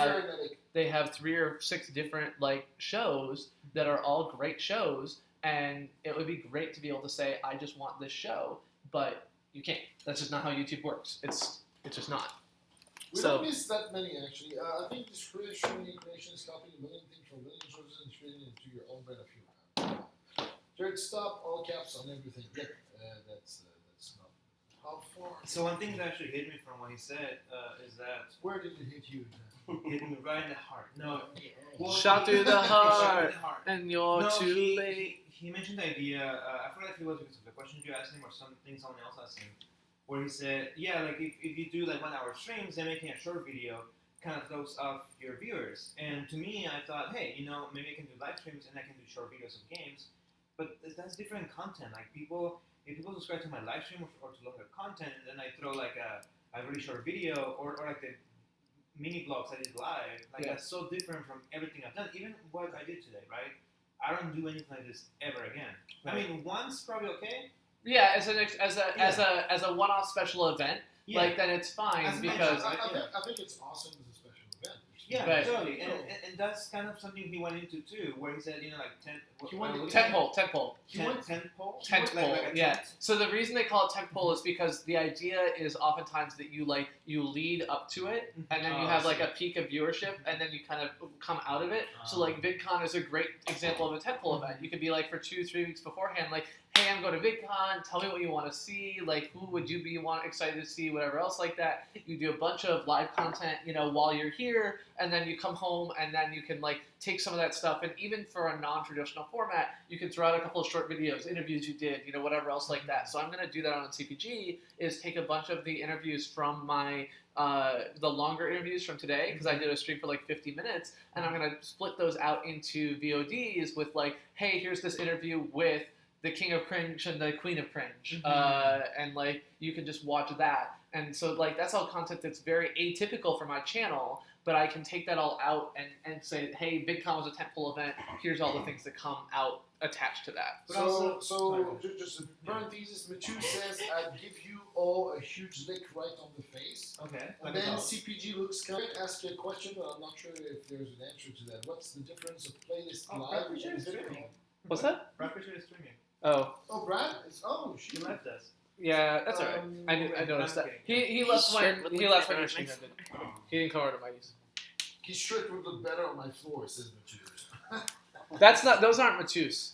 they have 3 or 6 different like shows that are all great shows, and it would be great to be able to say, I just want this show, but you can't. That's just not how YouTube works. It's just not. We So- don't miss that many, actually. I think this creation is copying a million things from million sources and creating it into your own brand of humor. Third stop, all caps on everything. Yep, that's not. How far? So one thing that actually hit me from what he said is that Where did it hit you? hit me right in the heart. No, well, Shot through the Shot heart, through the heart. and you're No, too he, late. he mentioned the idea. I forgot if it was because of the question you asked him or something someone else asked him, where he said, "Yeah, like if you do like 1 hour streams, then making a short video kind of throws off your viewers." And to me, I thought, hey, maybe I can do live streams and I can do short videos of games, but that's different content. Like if people subscribe to my live stream or to longer content, and then I throw like a really short video or like the mini vlogs I did live, like Yeah. that's so different from everything I've done. Even what I did today, right? I don't do anything like this ever again. I mean, once probably okay. Yeah, as a one-off special event, Yeah. like then it's fine As because mentioned, I think it's awesome as a special event. Yeah, Right. totally. And that's kind of something he went into too, where he said, like 10. He went into tentpole. Tent pole. Tentpole, Like a yeah. tent? So the reason they call it tentpole is because the idea is oftentimes that you lead up to it, and then you have like a peak of viewership, and then you kind of come out of it. So like VidCon is a great example of a tentpole event. You could be like for 2-3 weeks beforehand, like, hey, I'm going to VidCon. Tell me what you want to see. Like, who would you be excited to see? Whatever else like that. You do a bunch of live content, while you're here, and then you come home, and then you can like take some of that stuff, and even for a non-traditional format, you can throw out a couple of short videos, interviews you did, whatever else like that. So I'm going to do that on CPG, is take a bunch of the interviews from my the longer interviews from today, because I did a stream for like 50 minutes, and I'm going to split those out into VODs with like, hey, here's this interview with the King of Cringe and the Queen of Cringe, and like you can just watch that. And so like that's all content that's very atypical for my channel, but I can take that all out and say, hey, VidCon was a tentpole event. Here's all the things that come out attached to that. But also- So just a parenthesis, Machu says, I'd give you all a huge lick right on the face. Okay. And then CPG looks kind of ask you a question, but I'm not sure if there's an answer to that. What's the difference of playlist live Rapture and is VidCon? streaming. What's that? Rapture is streaming. Oh, Oh, Brad? She He left us. yeah, that's alright. I noticed that. He left when he left when your stream ended. He didn't come over to my use. His shirt would look better on my floor, says Machu. That's not. Those aren't Matus.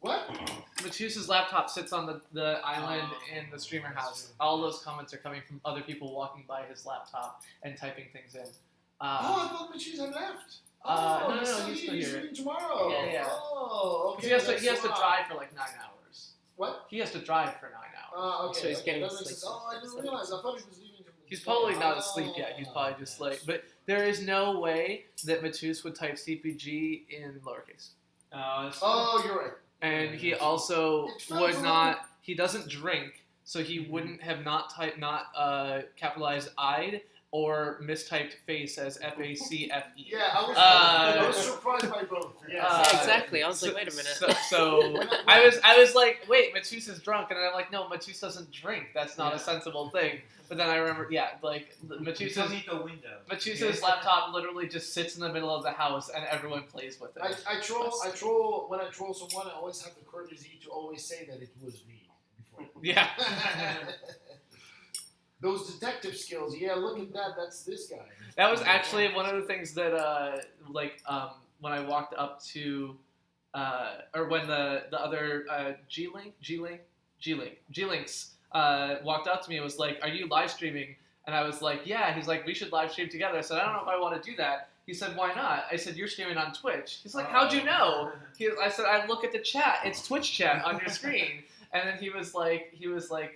What? Matus's laptop sits on the island in the streamer house. All those comments are coming from other people walking by his laptop and typing things in. I thought Machu's had left. No, he's he's still he's here. leaving tomorrow. Yeah. Oh, okay. He has to that's why. drive for like 9 hours. What? He has to drive for 9 hours. Okay. So he's okay, getting that makes sleep. sense. Oh, I didn't realize. I thought he was leaving. He's probably not asleep yet. He's probably just like. But there is no way that Matus would type CPG in lowercase. Oh, you're right. And he also It felt would wrong. not. He doesn't drink, so he wouldn't have not capitalized I'd or mistyped face as FACFE. Yeah, I was surprised by both. Yes. Yeah, exactly. I was like, wait a minute. So I was like, wait, Matusa's drunk, and I'm like, no, Matus doesn't drink. That's not a sensible thing. But then I remember, like Matusa's laptop literally just sits in the middle of the house, and everyone plays with it. I troll. When I troll someone, I always have the courtesy to always say that it was me before. Yeah. Those detective skills. Yeah, look at that. That's this guy. That was actually one of the things that, when I walked up to, or when the other G-Links walked up to me and was like, "Are you live streaming?" And I was like, "Yeah." He's like, "We should live stream together." I said, "I don't know if I want to do that." He said, "Why not?" I said, "You're streaming on Twitch." He's like, "How'd you know?" I said, "I look at the chat. It's Twitch chat on your screen." And then he was like,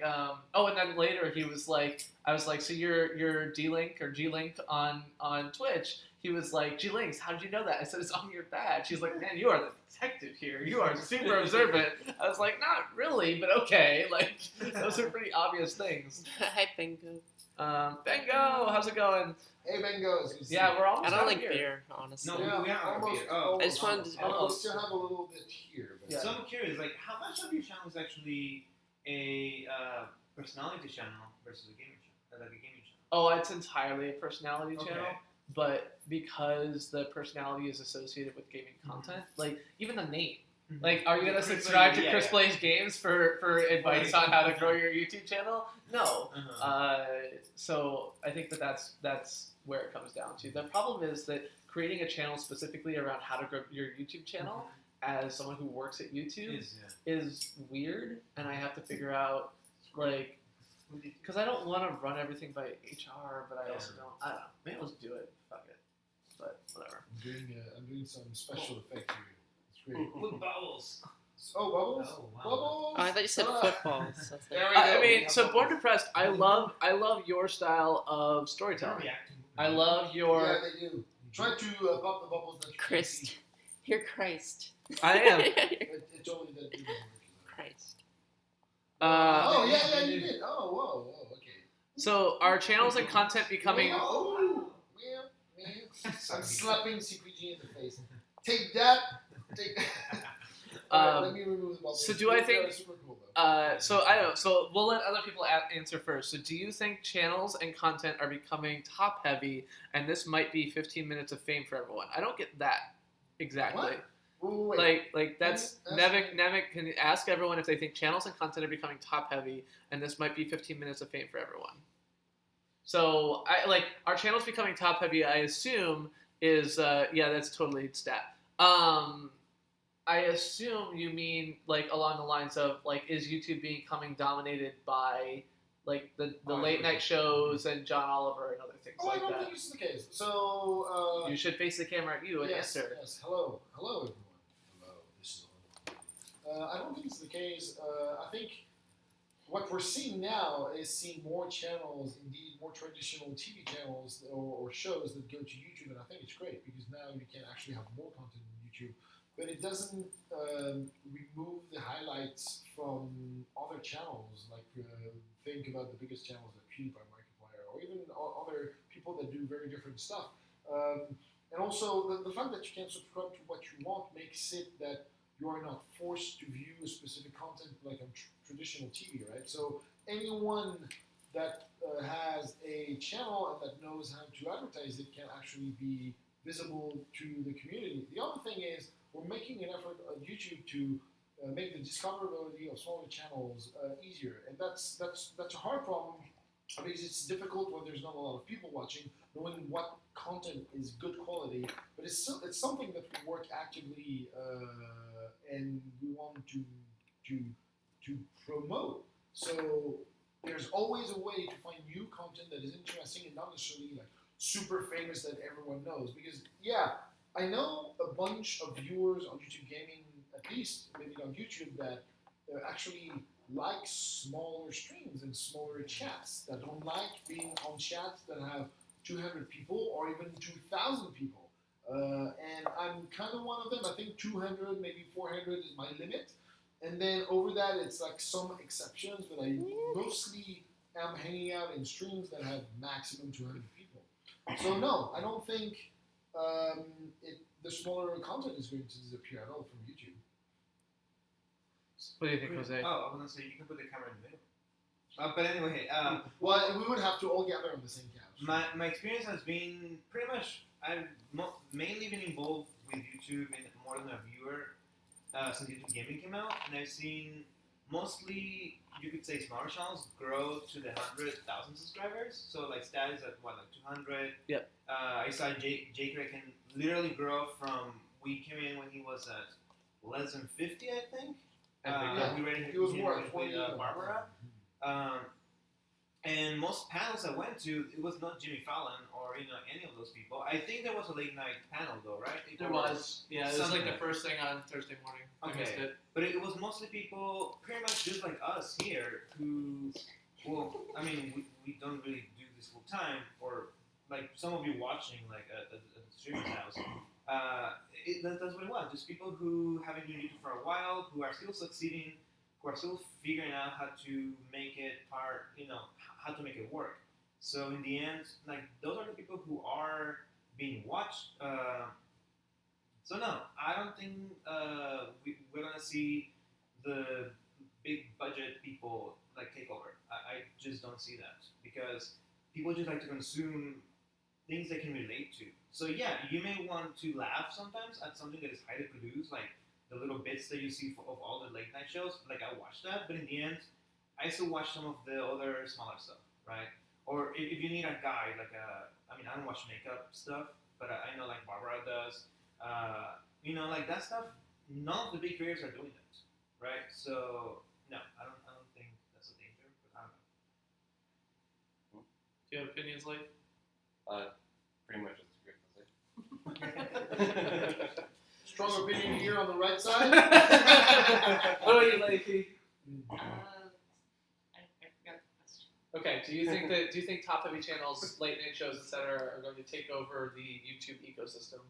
oh, and then later he was like, I was like, so you're D-Link or G-Link on Twitch. He was like, G-Links, how did you know that? I said, it's on your badge. He's like, man, you are the detective here. You are super observant. I was like, not really, but okay. Like, those are pretty obvious things. Hi, Bingo. Bengo, how's it going? Hey, Mango. Yeah, we're almost I don't out like here. beer, honestly. No, Yeah, we are almost. beer. Oh, I just wanted to- I still have a little bit here. But Yeah. So I'm curious, like, how much of your channel is actually a personality channel versus a gaming channel, like a gaming channel? Oh, it's entirely a personality Okay. channel. But because the personality is associated with gaming content, like even the name, like, are you gonna subscribe to Chris Plays Games for advice on how to grow your YouTube channel? No. So I think that's where it comes down to. The problem is that creating a channel specifically around how to grow your YouTube channel as someone who works at YouTube is weird, and I have to figure out like. Because I don't want to run everything by HR, but I also don't. I don't know. Maybe I'll just do it. Fuck it. But whatever. I'm doing some special effect here. It's great. With bubbles. Oh, bubbles! Oh, wow. Bubbles! Oh, I thought you said football. So it's like- There we I go. mean, so Born Depressed, I love your style of storytelling. I love your. Yeah, they do. Try to pop the bubbles that you Christ. You're Christ. I am. It's only that you don't Christ. Oh, yeah, you did. Oh, whoa, okay. So our channels and content becoming. Oh, yeah. I'm slapping CPG in the face. Take that. Let me remove the bubbles. So do I think- They're super cool, though. So I don't know. So we'll let other people answer first. So do you think channels and content are becoming top heavy, and this might be 15 minutes of fame for everyone? I don't get that exactly. What? Wait. Like that's Nevik can ask everyone if they think channels and content are becoming top heavy, and this might be 15 minutes of fame for everyone. So I like our channels becoming top heavy. I assume is that's totally stat. I assume you mean like along the lines of like is YouTube becoming dominated by like the late night shows and John Oliver and other things Oh, I like don't that. think this is the case. So, You should face the camera at you and yes, answer. yes. Hello, everyone. Hello. This is I don't think it's the case. I think what we're seeing now is seeing more channels, indeed more traditional TV channels or shows that go to YouTube, and I think it's great because now you can actually have more content on YouTube. But it doesn't remove the highlights from other channels. Like think about the biggest channels like PewDiePie, Markiplier, or even other people that do very different stuff. And also the fact that you can subscribe to what you want makes it that you are not forced to view a specific content like on traditional TV, right? So anyone that has a channel and that knows how to advertise it can actually be visible to the community. The other thing is we're making an effort on YouTube to make the discoverability of smaller channels easier, and that's a hard problem because it's difficult when there's not a lot of people watching, knowing what content is good quality. But it's something that we work actively and we want to promote. So there's always a way to find new content that is interesting and not necessarily like super famous that everyone knows. Because I know a bunch of viewers on YouTube Gaming, at least maybe on YouTube, that actually like smaller streams and smaller chats, that don't like being on chats that have 200 people or even 2,000 people. And I'm kind of one of them. I think 200, maybe 400 is my limit. And then over that, it's like some exceptions, but I mostly am hanging out in streams that have maximum 200 people. So no, I don't think the smaller content is going to disappear at all from YouTube. What do you think, Jose? Oh, I was gonna say you can put the camera in the middle. But anyway, Well, we would have to all gather on the same couch. my experience has been pretty much I've mainly been involved with YouTube and more than a viewer since YouTube Gaming came out, and I've seen mostly you could say smaller channels grow to the 100,000 subscribers. So like Stat is at what, like 200. Yep. I saw Jake can literally grow from we came in when he was at less than 50, I think. He was more at with 20. Barbara. And most panels I went to, it was not Jimmy Fallon or any of those people. I think there was a late night panel though, right? There was. Yeah, it was like the Something. first thing on Thursday morning. I missed Okay. it. But it was mostly people pretty much just like us here who, well, I mean, we don't really do this full time, or like some of you watching like at the streamer's house. That's what it was. Just people who haven't been YouTube for a while, who are still succeeding, who are still figuring out how to make it how to make it work. So in the end, like those are the people who are being watched. So no, I don't think we're gonna see the big budget people like take over. I just don't see that because people just like to consume things they can relate to. So yeah, you may want to laugh sometimes at something that is highly produced, like the little bits that you see of all the late night shows. Like I watch that, but in the end, I still watch some of the other smaller stuff, right? Or if you need a guide, like I don't watch makeup stuff, but I know like Barbara does. Like that stuff. None of the big creators are doing that, right? So no, I don't think that's a danger. But I don't know. Do you have opinions, Lee? Pretty much as great as I. Strong opinion here on the right side. What about you, Leify? I forgot the question. Okay. Do you think top-heavy channels, late night shows, etc., are going to take over the YouTube ecosystem?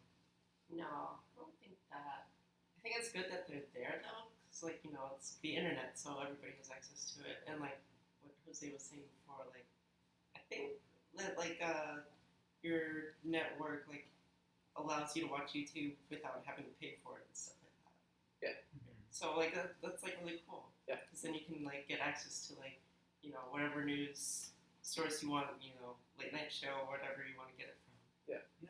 No, I don't think that. I think it's good that they're there though, because it's the internet, so everybody has access to it. And like what Jose was saying before, like I think that your network allows you to watch YouTube without having to pay for it and stuff like that. Yeah. So that's really cool. Yeah. Because then you can get access to whatever news source you want, late night show or whatever you want to get it from.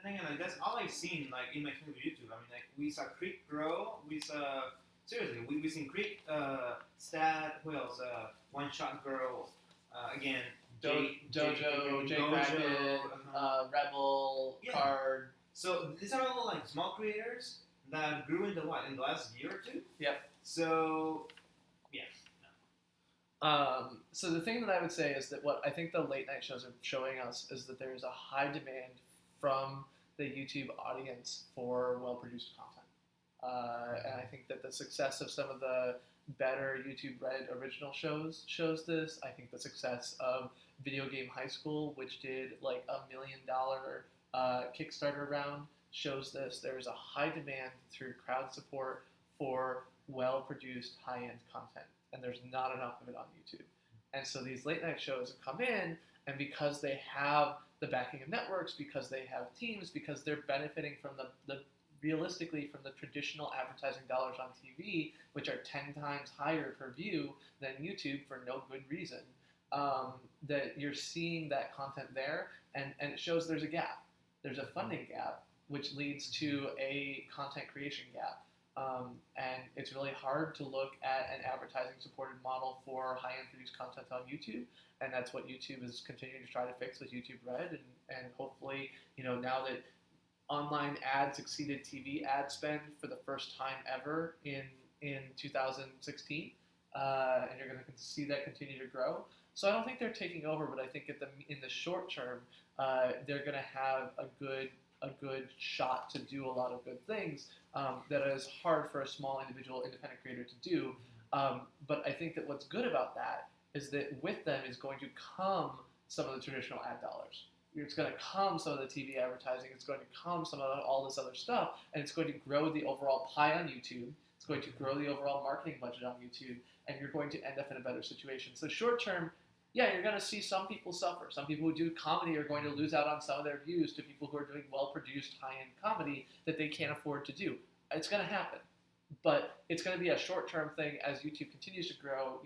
And again, that's all I've seen in my time with YouTube. I mean, we saw Creek grow. We saw we seen Creek, Stat, who else? One Shot Girl, again. Dojo, Jay Kraken, Rebel, Yeah. Card. So these are all small creators that grew in the last year or two. Yep. So yeah. So the thing that I would say is that what I think the late night shows are showing us is that there is a high demand from the YouTube audience for well-produced content. And I think that the success of some of the better YouTube Red original shows shows this. I think the success of Video Game High School, which did like $1 million Kickstarter round, shows this. There is a high demand through crowd support for well-produced high-end content, and there's not enough of it on YouTube. And so these late night shows have come in, and because they have the backing of networks, because they have teams, because they're benefiting from the realistically from the traditional advertising dollars on TV, which are 10 times higher per view than YouTube for no good reason, that you're seeing that content there, and it shows there's a gap. There's a funding gap, which leads to a content creation gap. And it's really hard to look at an advertising-supported model for high-end produced content on YouTube, and that's what YouTube is continuing to try to fix with YouTube Red, and hopefully, now that online ads exceeded TV ad spend for the first time ever in 2016, and you're going to see that continue to grow. So I don't think they're taking over, but I think in the short term, they're going to have a good shot to do a lot of good things that is hard for a small individual independent creator to do. But I think that what's good about that is that with them is going to come some of the traditional ad dollars. It's going to come some of the TV advertising. It's going to come some of all this other stuff, and it's going to grow the overall pie on YouTube. It's going to grow the overall marketing budget on YouTube, and you're going to end up in a better situation. So short term, yeah, you're going to see some people suffer. Some people who do comedy are going to lose out on some of their views to people who are doing well-produced, high-end comedy that they can't afford to do. It's going to happen. But it's going to be a short-term thing as YouTube continues to grow,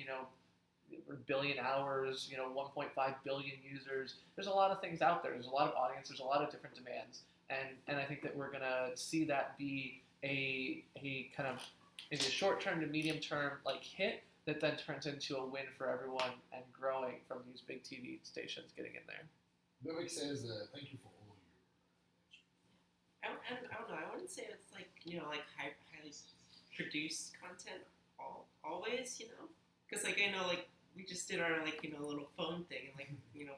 a billion hours, 1.5 billion users. There's a lot of things out there. There's a lot of audience. There's a lot of different demands. And I think that we're going to see that be a kind of, in the short term to medium term, like hit that then turns into a win for everyone and growing from these big TV stations getting in there. Vivek says, thank you for all of I don't know. I wouldn't say it's like, like highly produced content always, because like I know like we just did our like little phone thing and like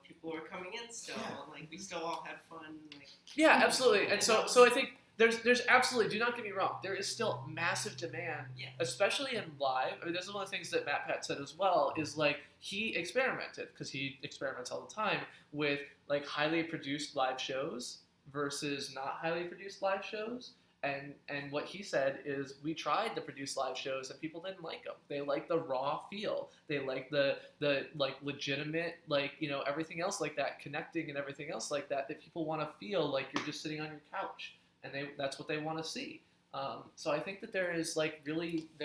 people were coming in still and like we still all had fun like yeah, absolutely. And so I think there's absolutely, do not get me wrong, there is still massive demand, especially in live. I mean, this is one of the things that Matt Pat said as well, is like he experimented, because he experiments all the time, with like highly produced live shows versus not highly produced live shows. And what he said is, we tried to produce live shows and people didn't like them. They like the raw feel. They like the like legitimate, like, everything else like that, connecting and everything else like that people want to feel like you're just sitting on your couch. And that's what they want to see. So I think that there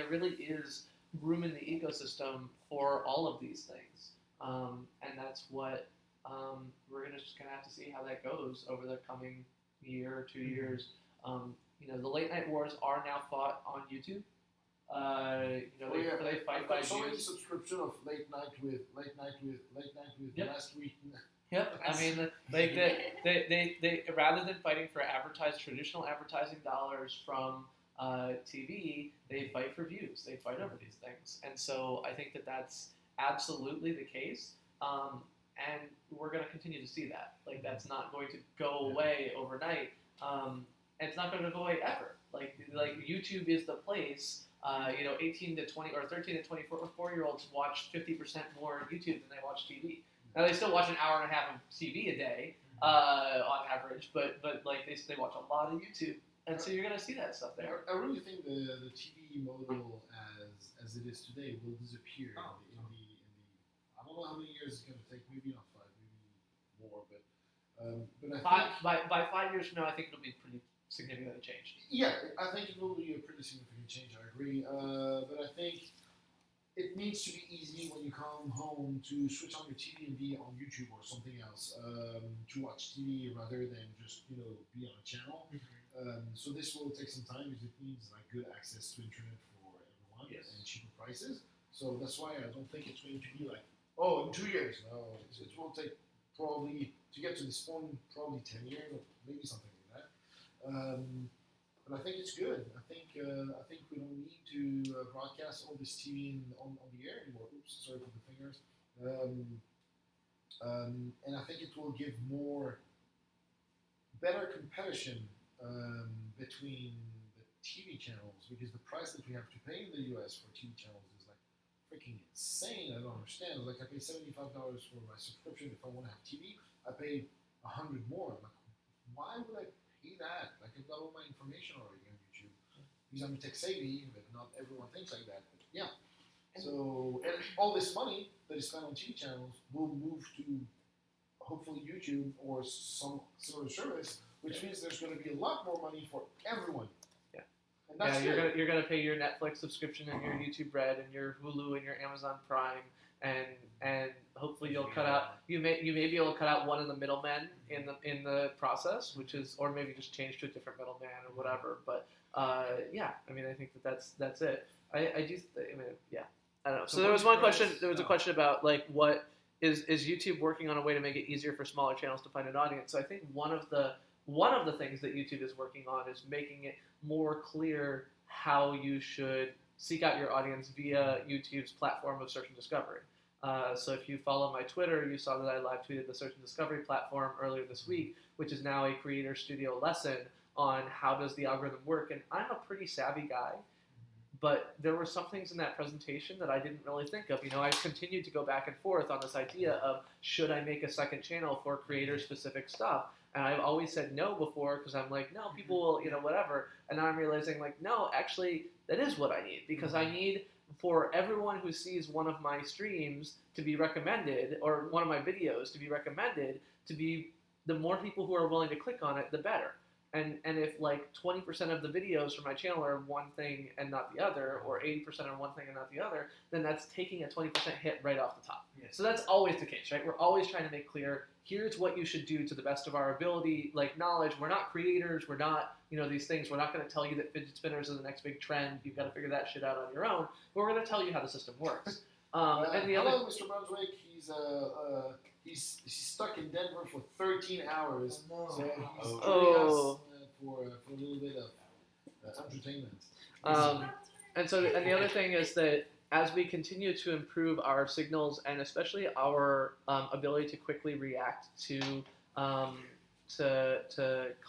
really is room in the ecosystem for all of these things. And that's what we're just going to have to see how that goes over the coming year or 2 years. The late night wars are now fought on YouTube. They fight by so many views. subscription of late night with Yep. last week. Yep, I mean, like they rather than fighting for traditional advertising dollars from TV, they fight for views. They fight over these things, and so I think that that's absolutely the case. And we're going to continue to see that. Like, that's not going to go away overnight. And it's not going to go away ever. Like YouTube is the place. 18 to 20 or 13 to 24-year-olds watch 50% more YouTube than they watch TV. Now they still watch an hour and a half of TV a day on average, but like they watch a lot of YouTube, and so you're gonna see that stuff there. I really think the TV model as it is today will disappear in the I don't know how many years it's gonna take. Maybe not 5, maybe more, but I think By 5 years from now, I think it'll be pretty significantly changed. Yeah, I think it will be a pretty significant change. I agree, but I think it needs to be easy when you come home to switch on your TV and be on YouTube or something else to watch TV rather than just be on a channel. So this will take some time because it needs like good access to internet for everyone and cheaper prices. So that's why I don't think it's going to be like in 2 years. No, it will take probably to get to this point probably 10 years or maybe something like that. But I think it's good. I think we don't need to broadcast all this TV on the air anymore. Oops, sorry for the fingers. And I think it will give better competition between the TV channels, because the price that we have to pay in the US for TV channels is like freaking insane. I don't understand. Like, I pay $75 for my subscription. If I want to have TV, I pay $100 more. Like, why would I pay that? Like, I've got all my information already on YouTube. Because I'm tech savvy, but not everyone thinks like that. But yeah. So, and all this money that is spent on TV channels will move to hopefully YouTube or some sort of service, which means there's going to be a lot more money for everyone. Yeah. And that's you're gonna pay your Netflix subscription and your YouTube Red and your Hulu and your Amazon Prime, and hopefully you'll cut out you may be able to cut out one of the middlemen in the process, which is, or maybe just change to a different middleman or whatever. But yeah, I mean, I think that's it. I don't know. So there was one question. There was a question about like, what is YouTube working on a way to make it easier for smaller channels to find an audience? So I think one of the things that YouTube is working on is making it more clear how you should seek out your audience via YouTube's platform of search and discovery. So if you follow my Twitter, you saw that I live tweeted the search and discovery platform earlier this week, which is now a creator studio lesson on how does the algorithm work. And I'm a pretty savvy guy, but there were some things in that presentation that I didn't really think of. I continued to go back and forth on this idea of, should I make a second channel for creator-specific stuff? And I've always said no before, because I'm like, no, people will, whatever. And now I'm realizing, like, no, actually, that is what I need, because I need for everyone who sees one of my streams to be recommended, or one of my videos to be recommended, to be the more people who are willing to click on it, the better. And if like 20% of the videos from my channel are one thing and not the other, or 80% are one thing and not the other, then that's taking a 20% hit right off the top. Yes. So that's always the case, right? We're always trying to make clear, here's what you should do to the best of our ability, like knowledge. We're not creators. We're not, these things. We're not going to tell you that fidget spinners are the next big trend. You've got to figure that shit out on your own. But we're going to tell you how the system works. And the hello, other, Mr. Brunswick. He's stuck in Denver for 13 hours. Oh, no. So he's joining Oh. us for a little bit of entertainment. And the other thing is that as we continue to improve our signals and especially our ability to quickly react to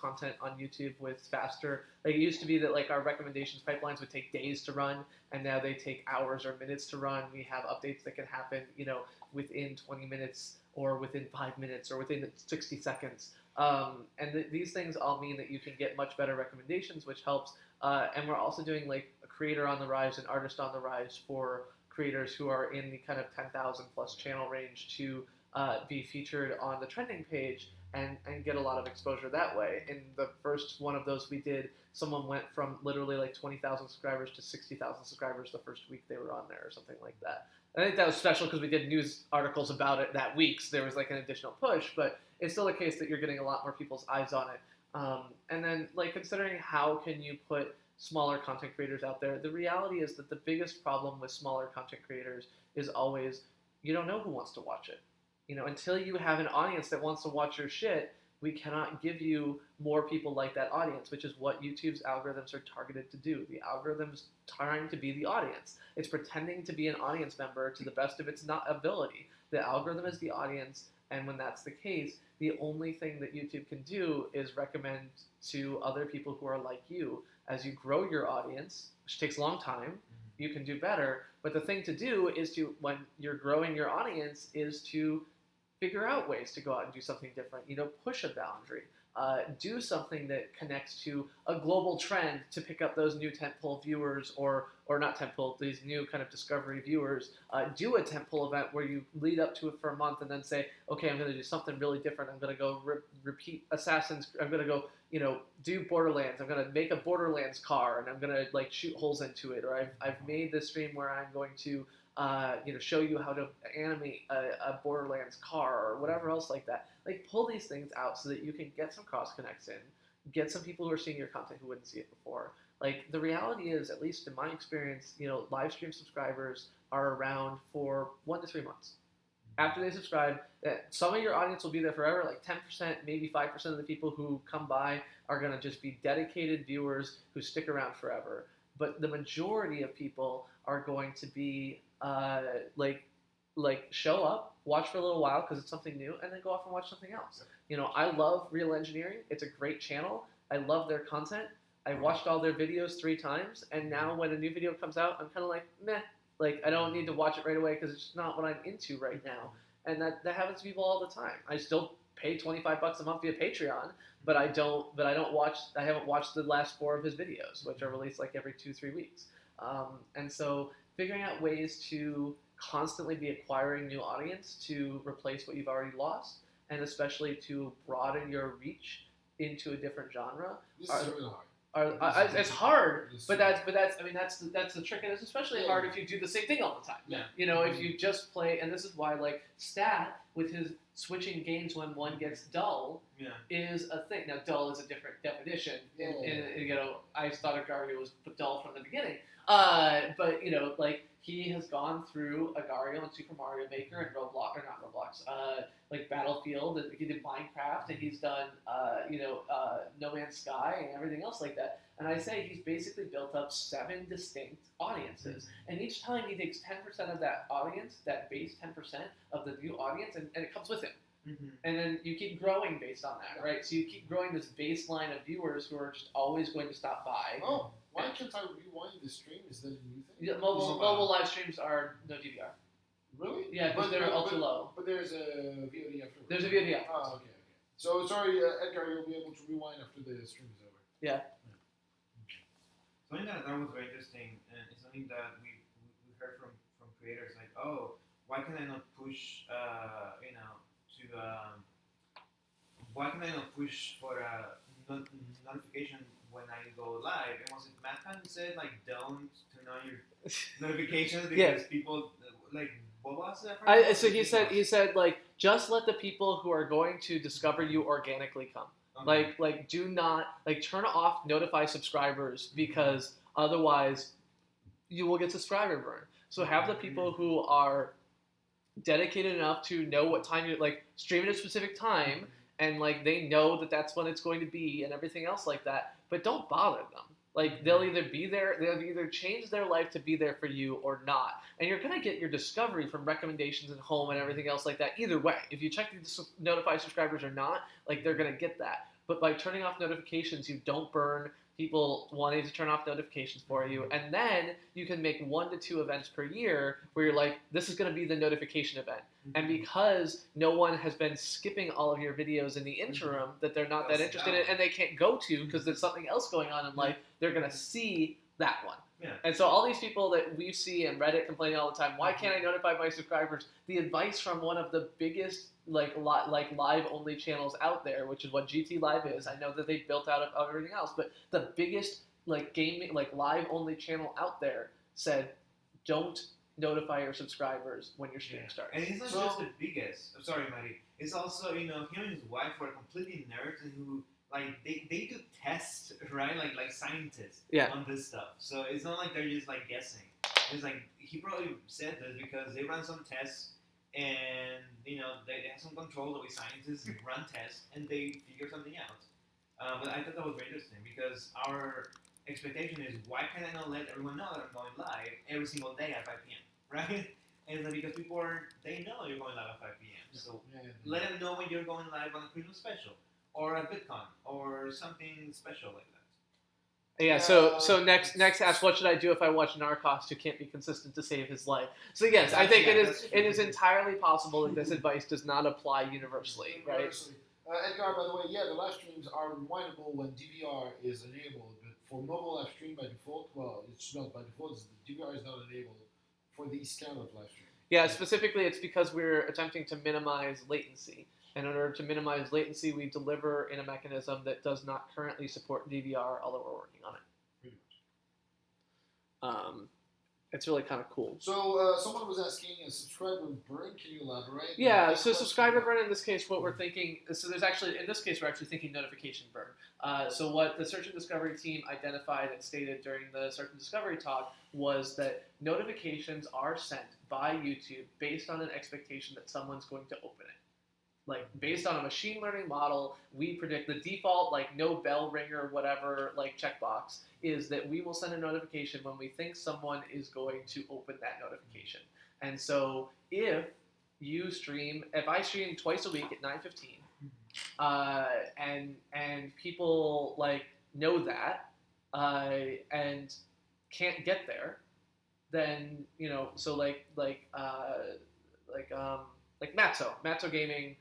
content on YouTube with faster, like it used to be that like our recommendations pipelines would take days to run, and now they take hours or minutes to run. We have updates that can happen, within 20 minutes or within 5 minutes or within 60 seconds. These things all mean that you can get much better recommendations, which helps. And we're also doing like a creator on the rise and artist on the rise for creators who are in the kind of 10,000 plus channel range to be featured on the trending page and get a lot of exposure that way. In the first one of those we did, someone went from literally like 20,000 subscribers to 60,000 subscribers the first week they were on there or something like that. I think that was special because we did news articles about it that week, so there was like an additional push, but it's still the case that you're getting a lot more people's eyes on it. And then like considering how can you put smaller content creators out there, the reality is that the biggest problem with smaller content creators is always you don't know who wants to watch it. Until you have an audience that wants to watch your shit, we cannot give you more people like that audience, which is what YouTube's algorithms are targeted to do. The algorithm's trying to be the audience. It's pretending to be an audience member to the best of its ability. The algorithm is the audience, and when that's the case, the only thing that YouTube can do is recommend to other people who are like you. As you grow your audience, which takes a long time, you can do better. But the thing to do is to, when you're growing your audience, is to figure out ways to go out and do something different. Push a boundary. Do something that connects to a global trend to pick up those new tentpole viewers, or not tentpole, these new kind of discovery viewers. Do a tentpole event where you lead up to it for a month and then say, okay, I'm going to do something really different. I'm going to go repeat Assassin's. I'm going to go, do Borderlands. I'm going to make a Borderlands car and I'm going to like shoot holes into it. Or I've made this stream where I'm going to show you how to animate a Borderlands car or whatever else like that. Like, pull these things out so that you can get some cross connects in, get some people who are seeing your content who wouldn't see it before. Like, the reality is, at least in my experience, live stream subscribers are around for 1 to 3 months. After they subscribe, some of your audience will be there forever, like 10%, maybe 5% of the people who come by are going to just be dedicated viewers who stick around forever. But the majority of people are going to be show up, watch for a little while because it's something new, and then go off and watch something else. I love Real Engineering. It's a great channel. I love their content. I watched all their videos 3 times, and now when a new video comes out, I'm kind of like, meh. Like, I don't need to watch it right away because it's just not what I'm into right now. And that happens to people all the time. I still pay $25 a month via Patreon, but I haven't watched the last 4 of his videos, which are released like every 2-3 weeks. And so figuring out ways to constantly be acquiring new audience to replace what you've already lost, and especially to broaden your reach into a different genre. This is really hard. It's hard, but that's the trick, and it's especially hard if you do the same thing all the time. Yeah. If you just play, and this is why like Stat with his switching games when one gets dull is a thing. Now, dull is a different definition. I thought Agario was dull from the beginning. But he has gone through Agario and Super Mario Maker and like Battlefield, and he did Minecraft, and he's done No Man's Sky and everything else like that. And I say he's basically built up 7 distinct audiences, and each time he takes 10% of that audience, that base 10% of the new audience, and it comes with him. Mm-hmm. And then you keep growing based on that, right? So you keep growing this baseline of viewers who are just always going to stop by. Oh, why can't I rewind the stream? Is that a new thing? Yeah, mobile live streams are no DVR. Really? Yeah, because they're ultra low. But there's a VOD afterwards. There's a VOD afterwards. Oh, okay. So, sorry, Edgar, you'll be able to rewind after the stream is over. Yeah. Something that was very interesting, and it's something that we heard from creators like, oh, why can I not push, why can I not push for a notification when I go live? And was it Matt who said like don't turn on your notifications because people like what was that? So he said like just let the people who are going to discover you organically come. Okay. Like do not like turn off notify subscribers because otherwise you will get subscriber burn. So have the people who are dedicated enough to know what time you're like stream at a specific time and like they know that that's when it's going to be and everything else like that, but don't bother them. Like they'll either be there, they'll either change their life to be there for you or not. And you're gonna get your discovery from recommendations and home and everything else like that. Either way, if you check the notify subscribers or not, like they're gonna get that. But by turning off notifications, you don't burn people wanting to turn off notifications for you. And then you can make 1 to 2 events per year where you're like, this is gonna be the notification event. And because no one has been skipping all of your videos in the interim that they're not that interested in and they can't go to because there's something else going on in life, they're going to see that one. Yeah. And so all these people that we see and Reddit complaining all the time, why can't I notify my subscribers? The advice from one of the biggest like live only channels out there, which is what GT Live is. I know that they built out of everything else, but the biggest like gaming like live only channel out there said, don't notify your subscribers when your stream starts. And he's not just the biggest. I'm sorry, Matty. It's also, him and his wife are completely nerds and who, like, they do tests, right? Like scientists on this stuff. So it's not like they're just, like, guessing. It's like, he probably said this because they run some tests and, they have some controls with scientists, run tests, and they figure something out. But I thought that was very interesting because our expectation is, why can I not let everyone know that I'm going live every single day at 5 p.m., right? And it's because people they know you're going live at 5 p.m. So let them know when you're going live on a Christmas special or at VidCon or something special like that. Yeah, so next ask, what should I do if I watch Narcos who can't be consistent to save his life? So yes, I think it is entirely possible that this advice does not apply universally, right? Edgar, by the way, the live streams are rewindable when DVR is enabled, but for mobile live stream by default, well, it's not by default, the DVR is not enabled for these kind of live stream. Yeah, specifically it's because we're attempting to minimize latency. And in order to minimize latency, we deliver in a mechanism that does not currently support DVR, although we're working on it. Pretty much. It's really kind of cool. So someone was asking, a subscriber burn, can you elaborate? Yeah, so subscriber burn in this case, what we're thinking, so there's actually, in this case, we're actually thinking notification burn. So what the search and discovery team identified and stated during the search and discovery talk was that notifications are sent by YouTube based on an expectation that someone's going to open it. Like, based on a machine learning model, we predict the default, like, no bell ringer, whatever, like, checkbox, is that we will send a notification when we think someone is going to open that notification. And so if I stream twice a week at 9:15, and people, like, know that, and can't get there, then, so like Matzo Gaming,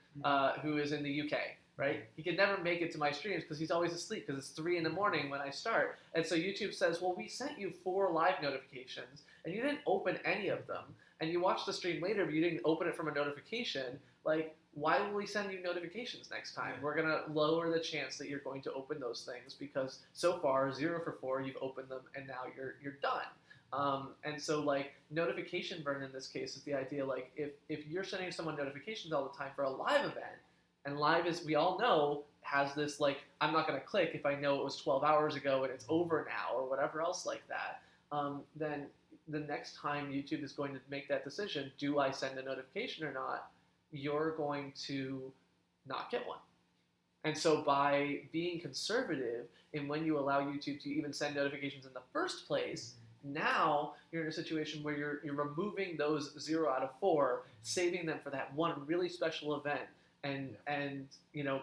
who is in the UK, right? He could never make it to my streams because he's always asleep because it's 3 a.m. when I start. And so YouTube says, well, we sent you 4 live notifications and you didn't open any of them. And you watched the stream later, but you didn't open it from a notification. Like, why will we send you notifications next time? We're going to lower the chance that you're going to open those things because so far, 0 for 4, you've opened them and now you're done. And so, like, notification burn in this case is the idea, like, if you're sending someone notifications all the time for a live event, and live, as we all know, has this, like, I'm not going to click if I know it was 12 hours ago and it's over now or whatever else like that, then the next time YouTube is going to make that decision, do I send a notification or not, you're going to not get one. And so by being conservative in when you allow YouTube to even send notifications in the first place, now you're in a situation where you're removing those 0 out of 4, saving them for that one really special event, and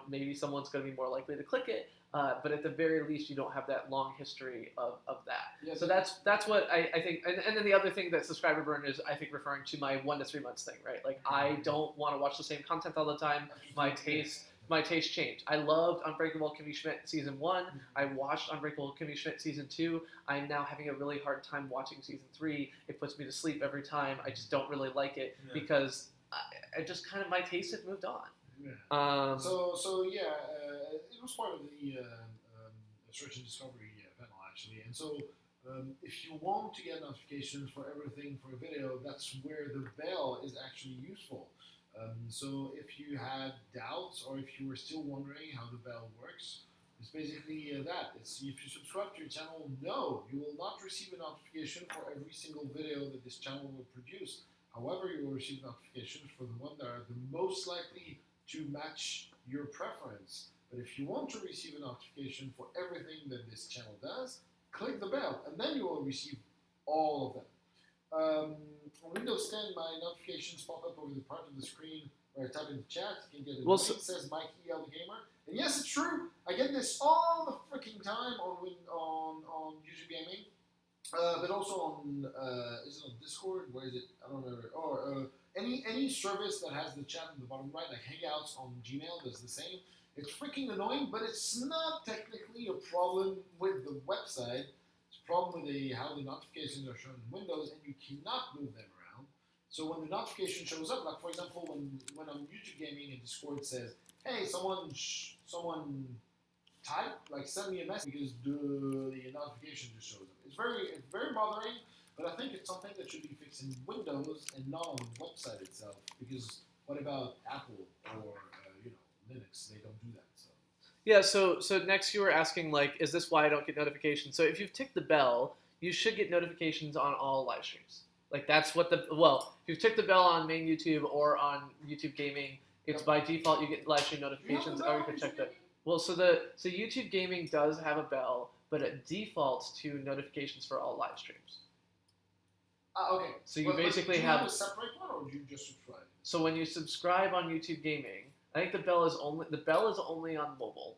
maybe someone's going to be more likely to click it, but at the very least you don't have that long history of that. Yeah, so that's what I think, and then the other thing that subscriber burn is, I think, referring to my 1 to 3 months thing, right? Like, I don't want to watch the same content all the time. My taste my taste changed. I loved Unbreakable Kimmy Schmidt season 1. I watched Unbreakable Kimmy Schmidt season 2. I'm now having a really hard time watching season 3. It puts me to sleep every time. I just don't really like it because I just kind of, my tastes have moved on. Yeah. So it was part of the search and discovery panel actually, and so if you want to get notifications for everything for a video, that's where the bell is actually useful. So if you had doubts or if you were still wondering how the bell works, it's basically that. It's if you subscribe to your channel, no, you will not receive a notification for every single video that this channel will produce. However, you will receive notifications for the ones that are the most likely to match your preference. But if you want to receive a notification for everything that this channel does, click the bell, and then you will receive all of them. On Windows 10, my notifications pop up over the part of the screen where I type in the chat. You can get a link that says Mike EL the Gamer. And yes, it's true. I get this all the freaking time on YouTube Gaming, but also on is it on Discord? Where is it? I don't remember. Or any service that has the chat in the bottom right, like Hangouts on Gmail, does the same. It's freaking annoying, but it's not technically a problem with the website. It's a problem with how the notifications are shown in Windows, and you cannot move them around. So when the notification shows up, like for example, when on YouTube Gaming and Discord says, "Hey, someone type, like send me a message," because the notification just shows up. It's very bothering, but I think it's something that should be fixed in Windows and not on the website itself. Because what about Apple or Linux? They don't do that. So. Yeah, so next you were asking, like, is this why I don't get notifications? So if you've ticked the bell, you should get notifications on all live streams. Like, that's what if you've ticked the bell on main YouTube or on YouTube Gaming, it's by default you get live stream notifications, or you can check that. Well, so YouTube Gaming does have a bell, but it defaults to notifications for all live streams. Okay. So you basically do you have a separate one, or do you just subscribe? So when you subscribe on YouTube Gaming, I think the bell is only on mobile.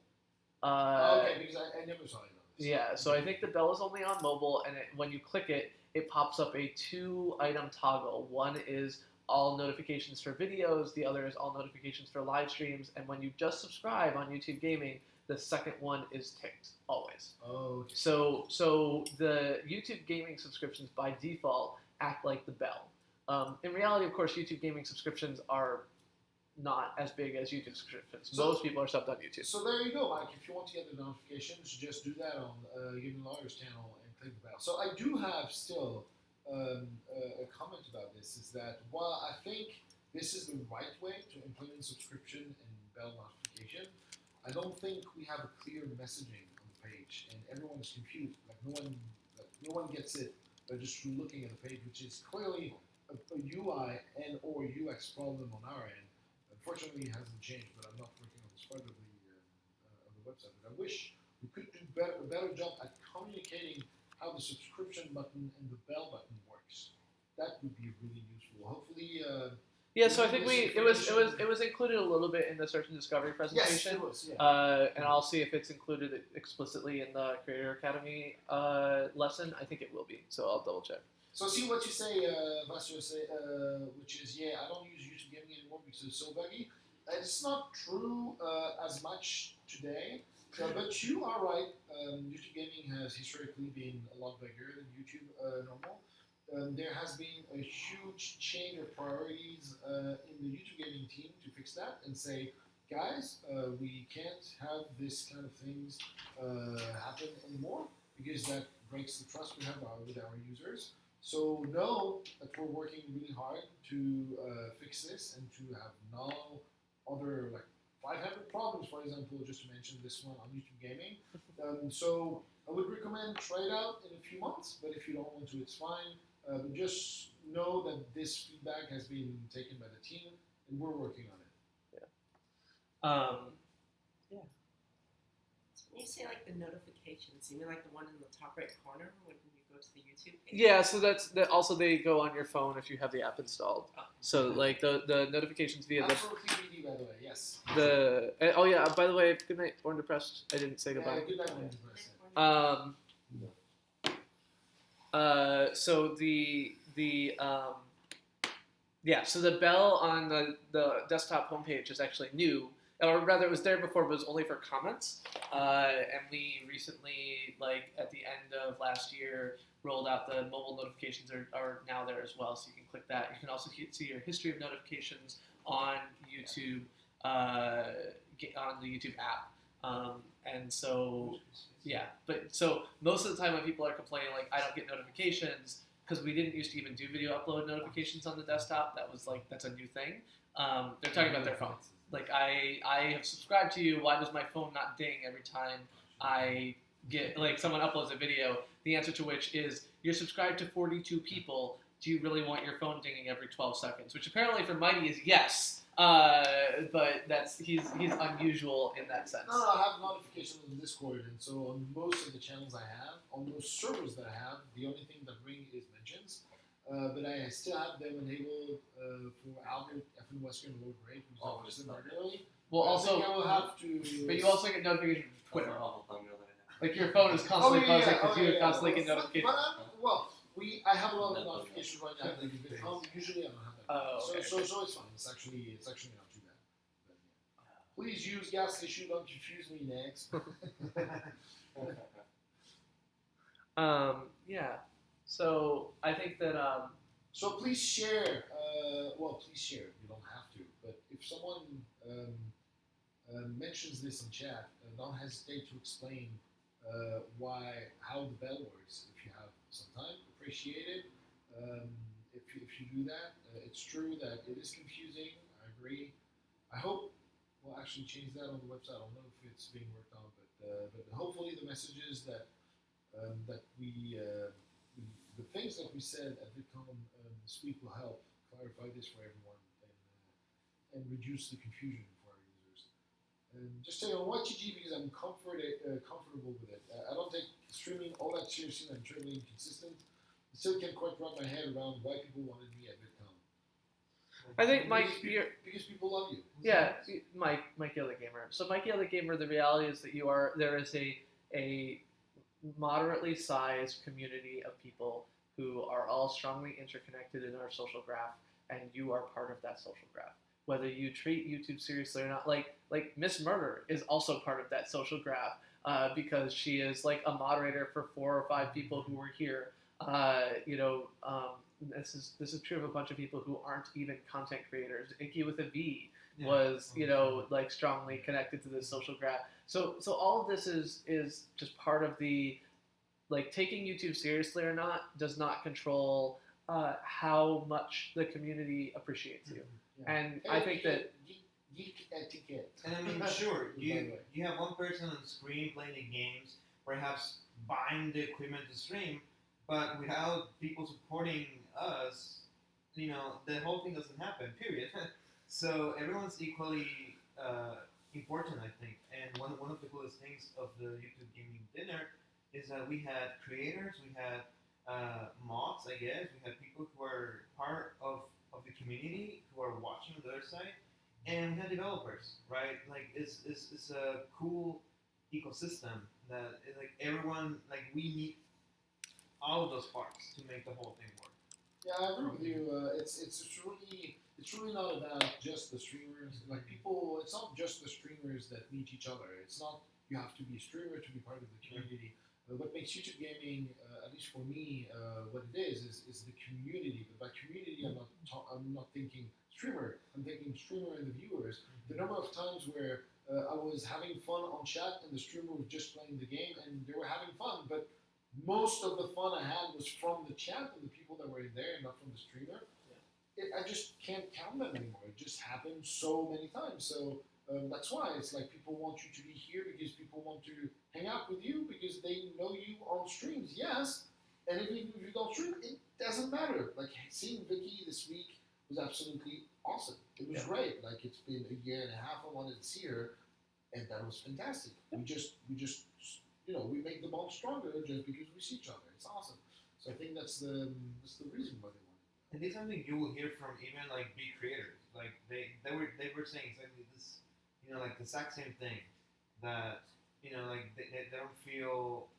Okay, because I never saw it on this. Yeah, so I think the bell is only on mobile, and when you click it, it pops up a 2-item toggle. One is all notifications for videos, the other is all notifications for live streams, and when you just subscribe on YouTube Gaming, the second one is ticked, always. Oh, okay. So the YouTube Gaming subscriptions by default act like the bell. In reality, of course, YouTube Gaming subscriptions are not as big as YouTube subscriptions. Most people are subbed on YouTube. So there you go, Mike. If you want to get the notifications, just do that on Gaming Lawyer's channel and click the bell. So I do have still a comment about this, is that while I think this is the right way to implement subscription and bell notification, I don't think we have a clear messaging on the page, and everyone is confused. Like no one gets it by just looking at the page, which is clearly a UI and or UX problem on our end. Unfortunately, it hasn't changed, but I'm not working on this part of the website. But I wish we could do a better job at communicating how the subscription button and the bell button works. That would be really useful. Hopefully. Yeah, so I think it was included a little bit in the search and discovery presentation. Yes, it was. Yeah. And I'll see if it's included explicitly in the Creator Academy lesson. I think it will be, so I'll double check. So see what you say, Vassio, which is, I don't use YouTube Gaming anymore because it's so buggy. It's not true as much today, but you are right. YouTube Gaming has historically been a lot bigger than YouTube normal. There has been a huge change of priorities in the YouTube Gaming team to fix that and say, guys, we can't have this kind of things happen anymore because that breaks the trust we have with our users. So know that we're working really hard to fix this and to have no other 500 problems, for example, just to mention this one on YouTube Gaming. So I would recommend try it out in a few months, but if you don't want to, it's fine. But just know that this feedback has been taken by the team, and we're working on it. Yeah. So when you say the notifications, you mean the one in the top right corner when you go to the YouTube page? Yeah, so that's also they go on your phone if you have the app installed. Oh. So the notifications via Absolutely BD, by the way, yes. By the way, good night, Born Depressed. I didn't say goodbye. Good night, Born Depressed. So the bell on the desktop homepage is actually new. or rather, it was there before, but it was only for comments. And we recently, like at the end of last year, rolled out the mobile notifications are now there as well, so you can click that. You can also see your history of notifications on YouTube, on the YouTube app. And so, yeah, but so most of the time when people are complaining, like, I don't get notifications, because we didn't used to even do video upload notifications on the desktop. That was like, that's a new thing. They're talking about their phone. Like, I have subscribed to you. Why does my phone not ding every time I get, like, someone uploads a video? The answer to which is, you're subscribed to 42 people. Do you really want your phone dinging every 12 seconds? Which apparently for Mighty is yes. But he's unusual in that sense. No, I have notifications on Discord, and so on most of the channels I have, on most servers that I have, the only thing that ring is mentions. But I still have them enabled for Albert, FN Western, Lord Great, who's always them regularly. Well, I also, think I will have to. but you also get notifications from Twitter. Like, your phone is constantly buzzing because you constantly get notifications. Well, I have a lot of notifications right now. Usually I don't have that. Oh, okay. So it's fine. It's actually not too bad. But, yeah. Please use gas issue. Don't confuse me next. Yeah. So I think that So please share. Please share. You don't have to. But if someone mentions this in chat, don't hesitate to explain how the bell works. If you have some time, appreciate it. If you do that, it's true that it is confusing. I agree. I hope we'll actually change that on the website. I don't know if it's being worked on, but hopefully the messages that the things that we said at VidCon this week will help clarify this for everyone and reduce the confusion for our users. Just say on YTG because I'm comfortable with it. I don't take streaming all that seriously. I'm terribly inconsistent. I still can't quite wrap my head around why people wanted me at VidCon. I think Mike, because people love you. Yeah, Mike the Other Gamer. So Mike the Other Gamer, the reality is that there is a moderately sized community of people who are all strongly interconnected in our social graph, and you are part of that social graph. Whether you treat YouTube seriously or not, like Miss Murder is also part of that social graph because she is like a moderator for 4 or 5 people who were here. This is true of a bunch of people who aren't even content creators. Icky with a V was like strongly connected to this social graph. So all of this is just part of the, like, taking YouTube seriously or not does not control how much the community appreciates you. Yeah. And I think that geek etiquette. And I mean, sure, you have one person on the screen playing the games, perhaps buying the equipment to stream, but without people supporting us, the whole thing doesn't happen, period. So everyone's equally important, I think. And one of the coolest things of the YouTube Gaming Dinner is that we had creators, we had mods, I guess, we had people who are part of the community who are watching on the other side, and we had developers, right? Like, it's a cool ecosystem that, like, everyone, like, we need all of those parts to make the whole thing work. Yeah, I agree with you. It's really not about just the streamers. Like, people, it's not just the streamers that meet each other. It's not you have to be a streamer to be part of the community. What makes YouTube gaming, at least for me, what it is the community. But by community, I'm not thinking streamer. I'm thinking streamer and the viewers. The number of times where I was having fun on chat and the streamer was just playing the game and they were having fun, but most of the fun I had was from the chat and the people that were in there, and not from the streamer. I just can't count them anymore. It just happened so many times. So that's why it's like people want you to be here because people want to hang out with you because they know you on streams. Yes, and even if you don't stream, it doesn't matter. Like, seeing Vicky this week was absolutely awesome. It was great. Like, it's been a year and a half. I wanted to see her, and that was fantastic. We just we make the bond stronger just because we see each other. It's awesome. So I think that's the reason why they want it. And this is something you will hear from even like big creators. Like they were saying exactly this, like the exact same thing. That like they don't feel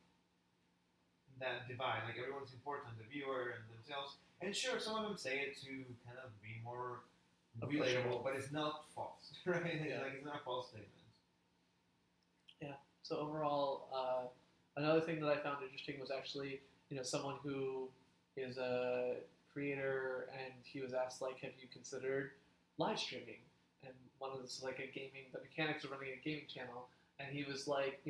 that divide. Like, everyone's important, the viewer and themselves. And sure, some of them say it to kind of be more relatable, but it's not false, right? Yeah. Like it's not a false statement. So overall, another thing that I found interesting was actually, someone who is a creator, and he was asked, like, have you considered live streaming? And one of this, like, the mechanics of running a gaming channel, and he was like,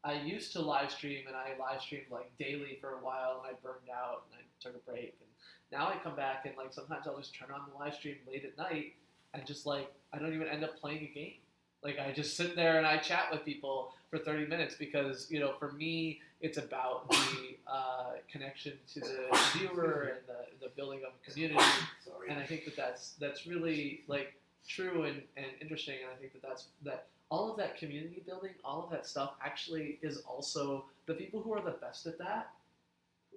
I used to live stream, and I live streamed like daily for a while, and I burned out, and I took a break, and now I come back, and like sometimes I'll just turn on the live stream late at night, and just like I don't even end up playing a game. Like I just sit there and I chat with people for 30 minutes because for me it's about the connection to the viewer and the building of a community. And I think that's really like true and interesting. And I think that all of that community building, all of that stuff actually is also the people who are the best at that,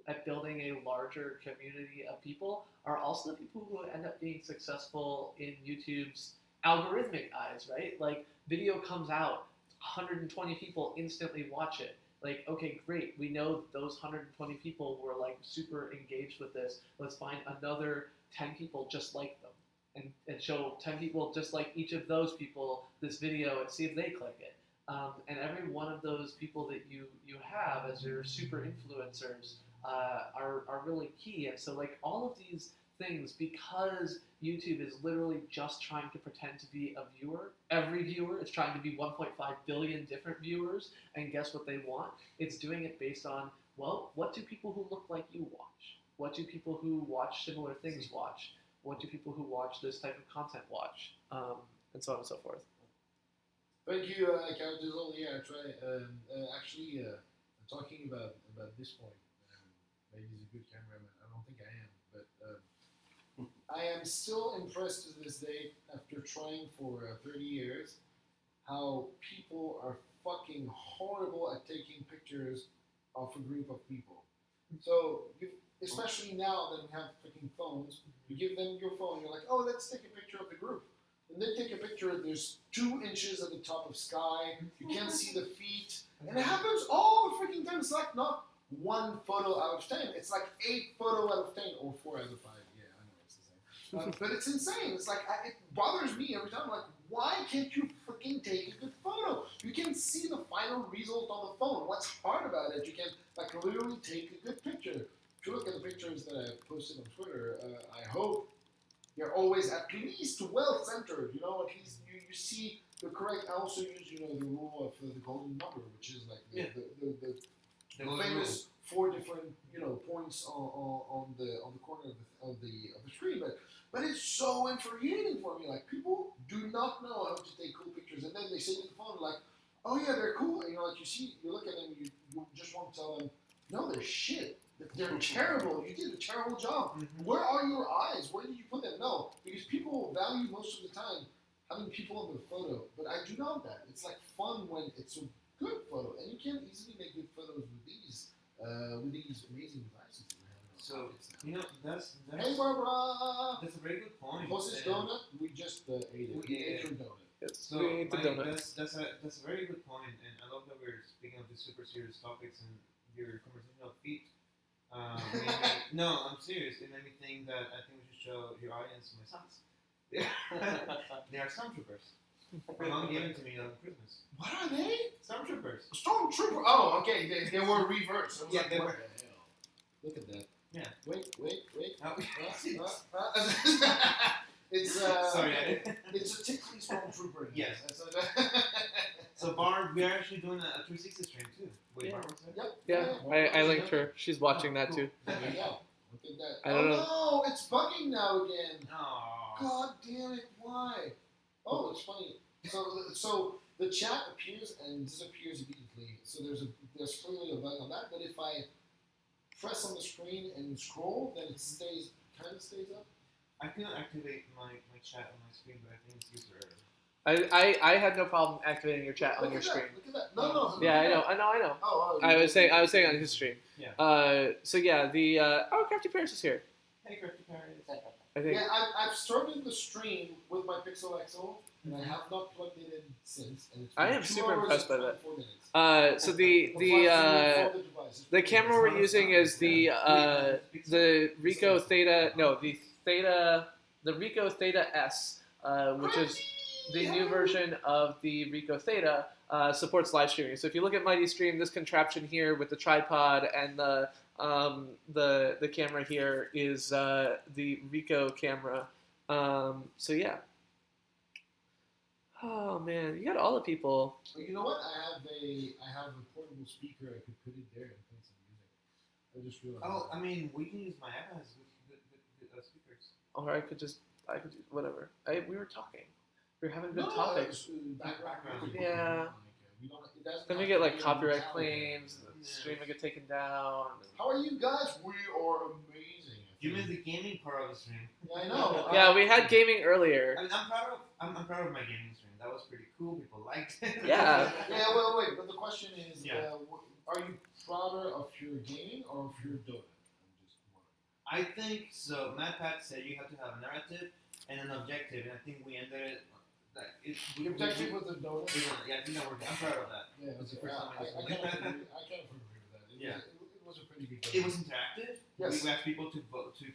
at building a larger community of people, are also the people who end up being successful in YouTube's algorithmic eyes, right? Like video comes out, 120 people instantly watch it. Like, okay, great. We know those 120 people were like super engaged with this. Let's find another 10 people just like them and show 10 people just like each of those people this video and see if they click it. And every one of those people that you have as your super influencers are really key. And so like all of these things, because YouTube is literally just trying to pretend to be a viewer. Every viewer is trying to be 1.5 billion different viewers, and guess what they want? It's doing it based on, well, what do people who look like you watch? What do people who watch similar things watch? What do people who watch this type of content watch? And so on and so forth. Thank you, Count Dizzle. Yeah, actually, talking about this point, maybe he's a good cameraman. I don't think I am, but I am still impressed to this day, after trying for 30 years, how people are fucking horrible at taking pictures of a group of people. So, especially now that we have freaking phones, you give them your phone, you're like, oh, let's take a picture of the group. And they take a picture, there's 2 inches at the top of sky, you can't see the feet, and it happens all the freaking time. It's like not 1 photo out of 10, it's like 8 photo out of 10, or 4 out of 5. Yeah, I know it's the same. But it's insane. It's like, it bothers me every time. I'm like, why can't you freaking take a good photo? You can see the final result on the phone. What's hard about it? You can like literally take a good picture. If you look at the pictures that I posted on Twitter, I hope they're always at least well centered. At least you see the correct. I also use the rule of the golden number, which is like the famous 4 different points on the corner of the screen. But it's so infuriating for me. Like, people do not know how to take cool pictures, and then they say to the phone like, oh yeah, they're cool. And, like you look at them, you just want to tell them, no, they're shit. They're terrible. You did a terrible job. Mm-hmm. Where are your eyes? Where did you put them? No, because people value most of the time having people in the photo. But I do not that. It's like fun when it's a good photo, and you can easily make good photos with these amazing devices that we have. So that's hey Barbara, that's a very good point. What's this donut? We just ate it. We ate your donut. So we ate the donut. That's a very good point, and I love that we're speaking of these super serious topics and your conversation of feet. No, I'm serious. It made me think that I think we should show your audience my sons. They are stormtroopers. My mom gave them to me on Christmas. What are they? Stormtroopers. Stormtrooper. Oh, okay. They were reversed. Yeah, they were. Look at that. Yeah. Wait. Oh, It's sorry, I didn't. It's a tickly Stormtrooper. Yes. So Barb, we're actually doing a 360 stream too. Wait, Barb, what's that? Yep. Yeah, I linked her. She's watching that too. There you go. Look at that. I don't know. No, it's bugging now again. Aww. God damn it! Why? Oh, it's funny. So the chat appears and disappears immediately. So there's clearly a bug on that. But if I press on the screen and scroll, then it kind of stays up. I cannot activate my chat on my screen, but I think it's user error. I had no problem activating your chat on your screen. Look at that. No. Yeah, I know. Oh, I was saying on his stream. Yeah. So yeah, the Crafty Paris is here. Hey, Crafty Paris. I think. Yeah, I've started the stream with my Pixel XL, and I have not plugged it in since. And it's I am 2 super hours impressed by and that. 24 minutes. So the camera we're using is the Ricoh Theta. No, the Theta the Ricoh Theta S, which is the new version of the Ricoh Theta, supports live streaming. So if you look at Mighty Stream, this contraption here with the tripod and the camera here is the Ricoh camera. So yeah. Oh man, you got all the people. Well, you know what? I have a portable speaker. I could put it there and play some music. I just realized. Oh, I mean, we can use my iPads with speakers. Or I could do whatever. We were talking. We were having good topics. Background. Yeah. We don't, it doesn't Then we have get to like be copyright on claims. the The stream will get taken down. How are you guys? We are amazing. You missed the gaming part of the stream. Yeah, I know. Yeah, we had gaming earlier. I mean, I'm proud of my gaming stream. That was pretty cool. People liked it. Yeah. Yeah, wait. But the question is, are you prouder of your gaming or of your donut? I'm just wondering. I think so. Matt Pat said you have to have a narrative and an objective, and I think we ended it. Like The objective with the donut. Yeah, I think that worked. I'm proud of that. Yeah, That's the okay. first time I I just kind of agree with that. Yeah. It was a pretty good donut. It was interactive. Yes. We asked people to vote to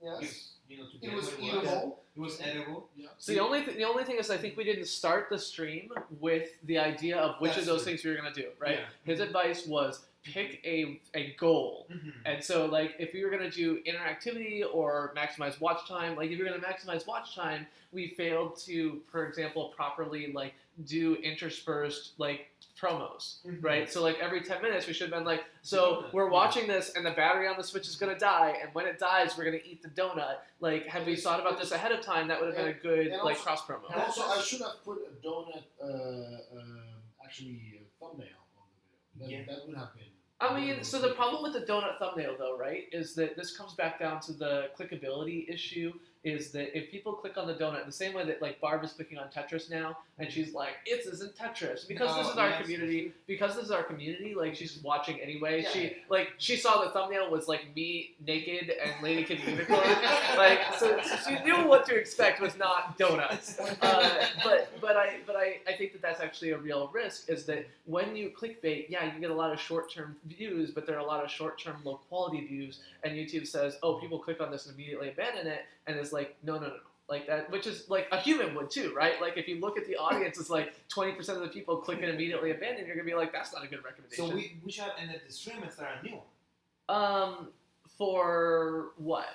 Yes. you know, to It get was what eatable. It was edible. Yeah. So the only thing is I think we didn't start the stream with the idea of which That's of those true. things we were gonna do, right? Yeah. His advice was pick a goal. Mm-hmm. And so, like, if we were going to do interactivity or maximize watch time, like, if you're going to maximize watch time, we failed to, for example, properly, like, do interspersed, like, promos, right? So, like, every 10 minutes, we should have been like, so we're watching this, and the battery on the Switch is going to die, and when it dies, we're going to eat the donut. Like, had we thought about this ahead of time, that would have been a good, and like, also- cross-promo. And also, I should have put a donut, actually, thumbnail on the video. That would have been. I mean, so the problem with the donut thumbnail, though, right, is that this comes back down to the clickability issue, is that if people click on the donut, the same way that, like, Barb is clicking on Tetris now, and she's like, it isn't Tetris, because this is our community, like, she's watching anyway, she saw the thumbnail was, like, me naked and Lady Kid Unicorn, like, so she knew what to expect was not donuts, but I think that that's actually a real risk, is that when you clickbait, yeah, you get a lot of short-term views, but there are a lot of short-term low-quality views, and YouTube says, oh, people click on this and immediately abandon it, and it's like, no, like that, which is like a human would too, right? Like if you look at the audience, it's like 20% of the people click and immediately abandon, you're gonna be like, that's not a good recommendation. So we should have ended the stream and start a new one. For what?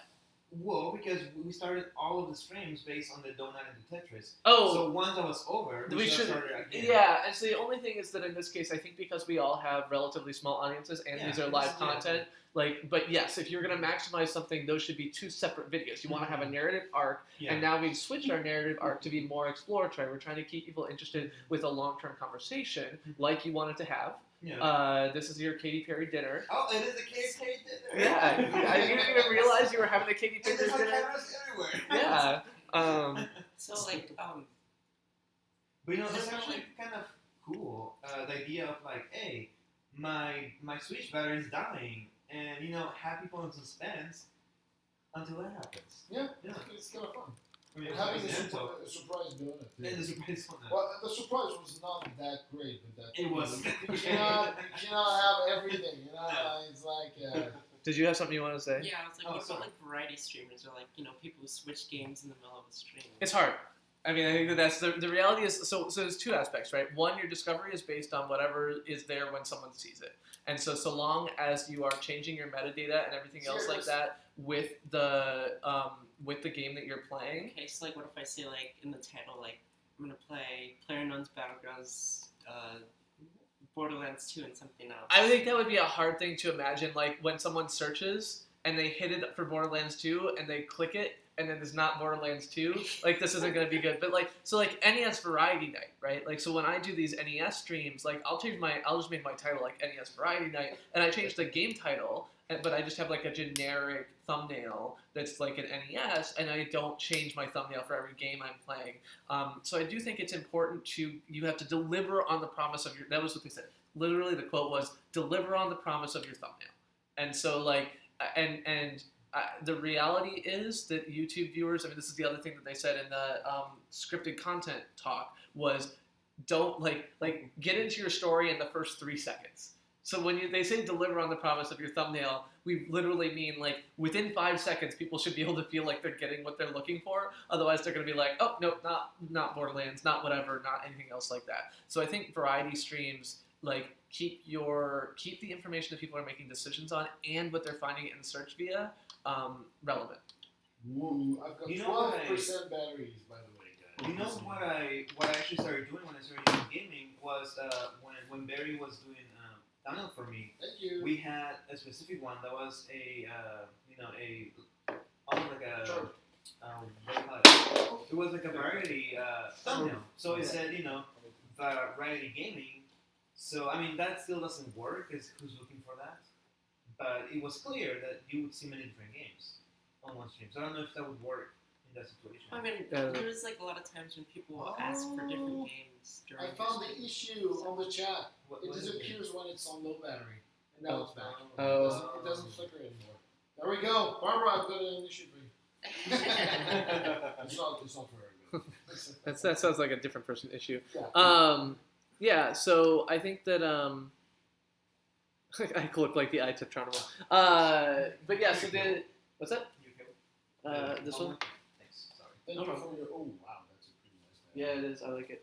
Well, because we started all of the streams based on the donut and the Tetris. Oh, So once that was over, we should have started again. Yeah, and so the only thing is that in this case, I think because we all have relatively small audiences and these are live content, like, but yes, if you're going to maximize something, those should be two separate videos. You want to have a narrative arc, and now we've switched our narrative arc to be more exploratory. We're trying to keep people interested with a long-term conversation, like you wanted to have. Yeah. This is your Katy Perry dinner. Oh, it is a Katy Perry dinner. Yeah, you didn't even realize you were having a Katy Perry There's like dinner. cameras everywhere. Yeah. So like But you know, it's actually kind of cool. The idea of like, hey, my Switch battery is dying, and you know, have people in suspense until that happens. Yeah, Yeah. it's kind of fun. I mean, Having a accidental. surprise donut. And the surprise one. Well, the surprise was not that great, but that It was. You cannot have everything. You know, it's like. Did you have something you want to say? yeah, it's like Oh, what sorry. about like variety streamers or like people who switch games in the middle of a stream. It's hard. I mean, I think that that's the reality is, so there's two aspects, right? One, your discovery is based on whatever is there when someone sees it. And so long as you are changing your metadata and everything else like that with the game that you're playing. Okay, so like what if I say like in the title like I'm gonna play PlayerUnknown's Battlegrounds, Borderlands 2 and something else. I think that would be a hard thing to imagine, like when someone searches and they hit it for Borderlands 2 and they click it and then there's not Borderlands 2, like this isn't going to be good. But like, so like NES Variety Night, right? Like, so when I do these NES streams, like I'll just make my title like NES Variety Night, and I change the game title, but I just have like a generic thumbnail that's like an NES, and I don't change my thumbnail for every game I'm playing. So I do think it's important you have to deliver on the promise of that was what they said. Literally the quote was, deliver on the promise of your thumbnail. And so like, the reality is that YouTube viewers, I mean, this is the other thing that they said in the scripted content talk, was don't like get into your story in the first 3 seconds. So when they say deliver on the promise of your thumbnail, we literally mean like within 5 seconds, people should be able to feel like they're getting what they're looking for. Otherwise, they're going to be like, oh nope, not Borderlands, not whatever, not anything else like that. So I think variety streams like keep the information that people are making decisions on and what they're finding in search via relevant. Woo, I've got You know 12% batteries, by the way, guys. You know what I actually started doing when I started doing gaming was when Barry was doing thumbnail for me. Thank you. We had a specific one that was almost like a Sure. what do you call it? It was like a variety thumbnail. So it said variety gaming. So I mean that still doesn't work because who's looking for that? But it was clear that you would see many different games on one stream. So I don't know if that would work in that situation. I mean, there's like a lot of times when people will ask for different games during. I found the issue on the chat. What It is disappears when it's on low battery. And now it's back. Oh. It doesn't flicker anymore. There we go. Barbara, I've got an issue for you. It's not for her. That sounds like a different person issue. Yeah. Yeah, so I think that I look like the iTetronimal. But yeah, so what's that? This one? Thanks. Sorry. Thank you for your. Oh wow, that's a pretty nice. Yeah, it is. I like it.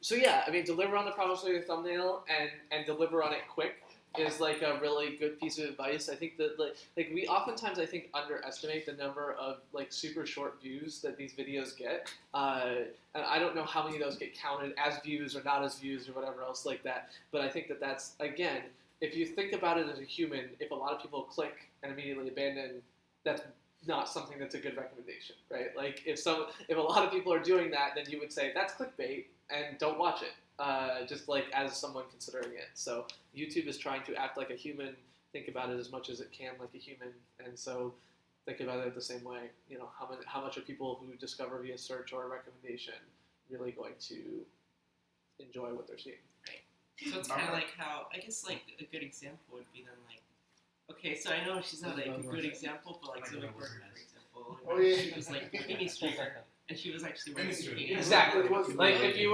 So yeah, I mean, deliver on the promise of your thumbnail and deliver on it quick is like a really good piece of advice. I think that like we oftentimes I think underestimate the number of like super short views that these videos get. And I don't know how many of those get counted as views or not as views or whatever else like that. But I think that that's again, if you think about it as a human, if a lot of people click and immediately abandon, that's not something that's a good recommendation, right? Like if a lot of people are doing that, then you would say that's clickbait and don't watch it. Just like as someone considering it. So YouTube is trying to act like a human, think about it as much as it can like a human, and so think about it the same way. You know, how much are people who discover via search or a recommendation really going to enjoy what they're seeing? So it's kind of like how, I guess like a good example would be then like, okay, so I know she's not like a good example, but like Zoe Berger, for example, Oh, yeah. she was like a mini streamer, and she was actually wearing a bikini. Exactly. Like if you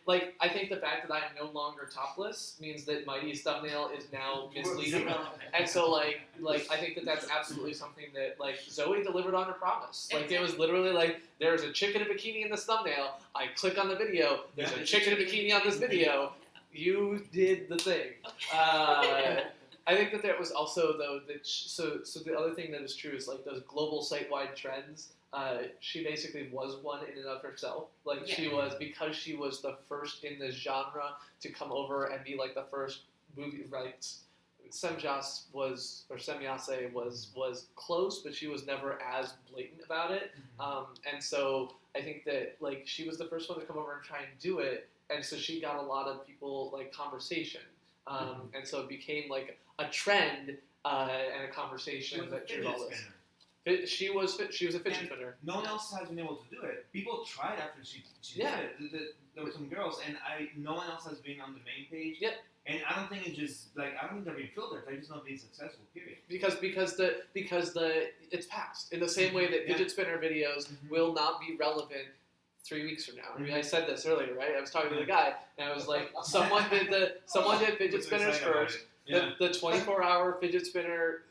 like I think the fact that I am no longer topless means that Mighty's thumbnail is now misleading, and so like I think that that's absolutely something that like Zoe delivered on her promise. Like it was literally like there's a chick in a bikini in this thumbnail. I click on the video. There's a chick in a bikini on this video. You did the thing. I think that there was also though that so the other thing that is true is like those global site-wide trends. She basically was one in and of herself. Like she was, because she was the first in this genre to come over and be like the first movie, right? Semyase was close, but she was never as blatant about it. And so I think that like she was the first one to come over and try and do it, and so she got a lot of people like conversation. And so it became like a trend and a conversation that drew all this. She was a fidget spinner. No one else has been able to do it. People tried after she did it. There were some girls, and no one else has been on the main page. Yep. And I don't think it's just like I don't think they're being filtered. They're just not being successful. Period. Because it's past in the same way that fidget spinner videos will not be relevant 3 weeks from now. I mean, I said this earlier, right? I was talking to the guy, and I was like, someone did fidget spinners first. Yeah. The 24-hour fidget spinner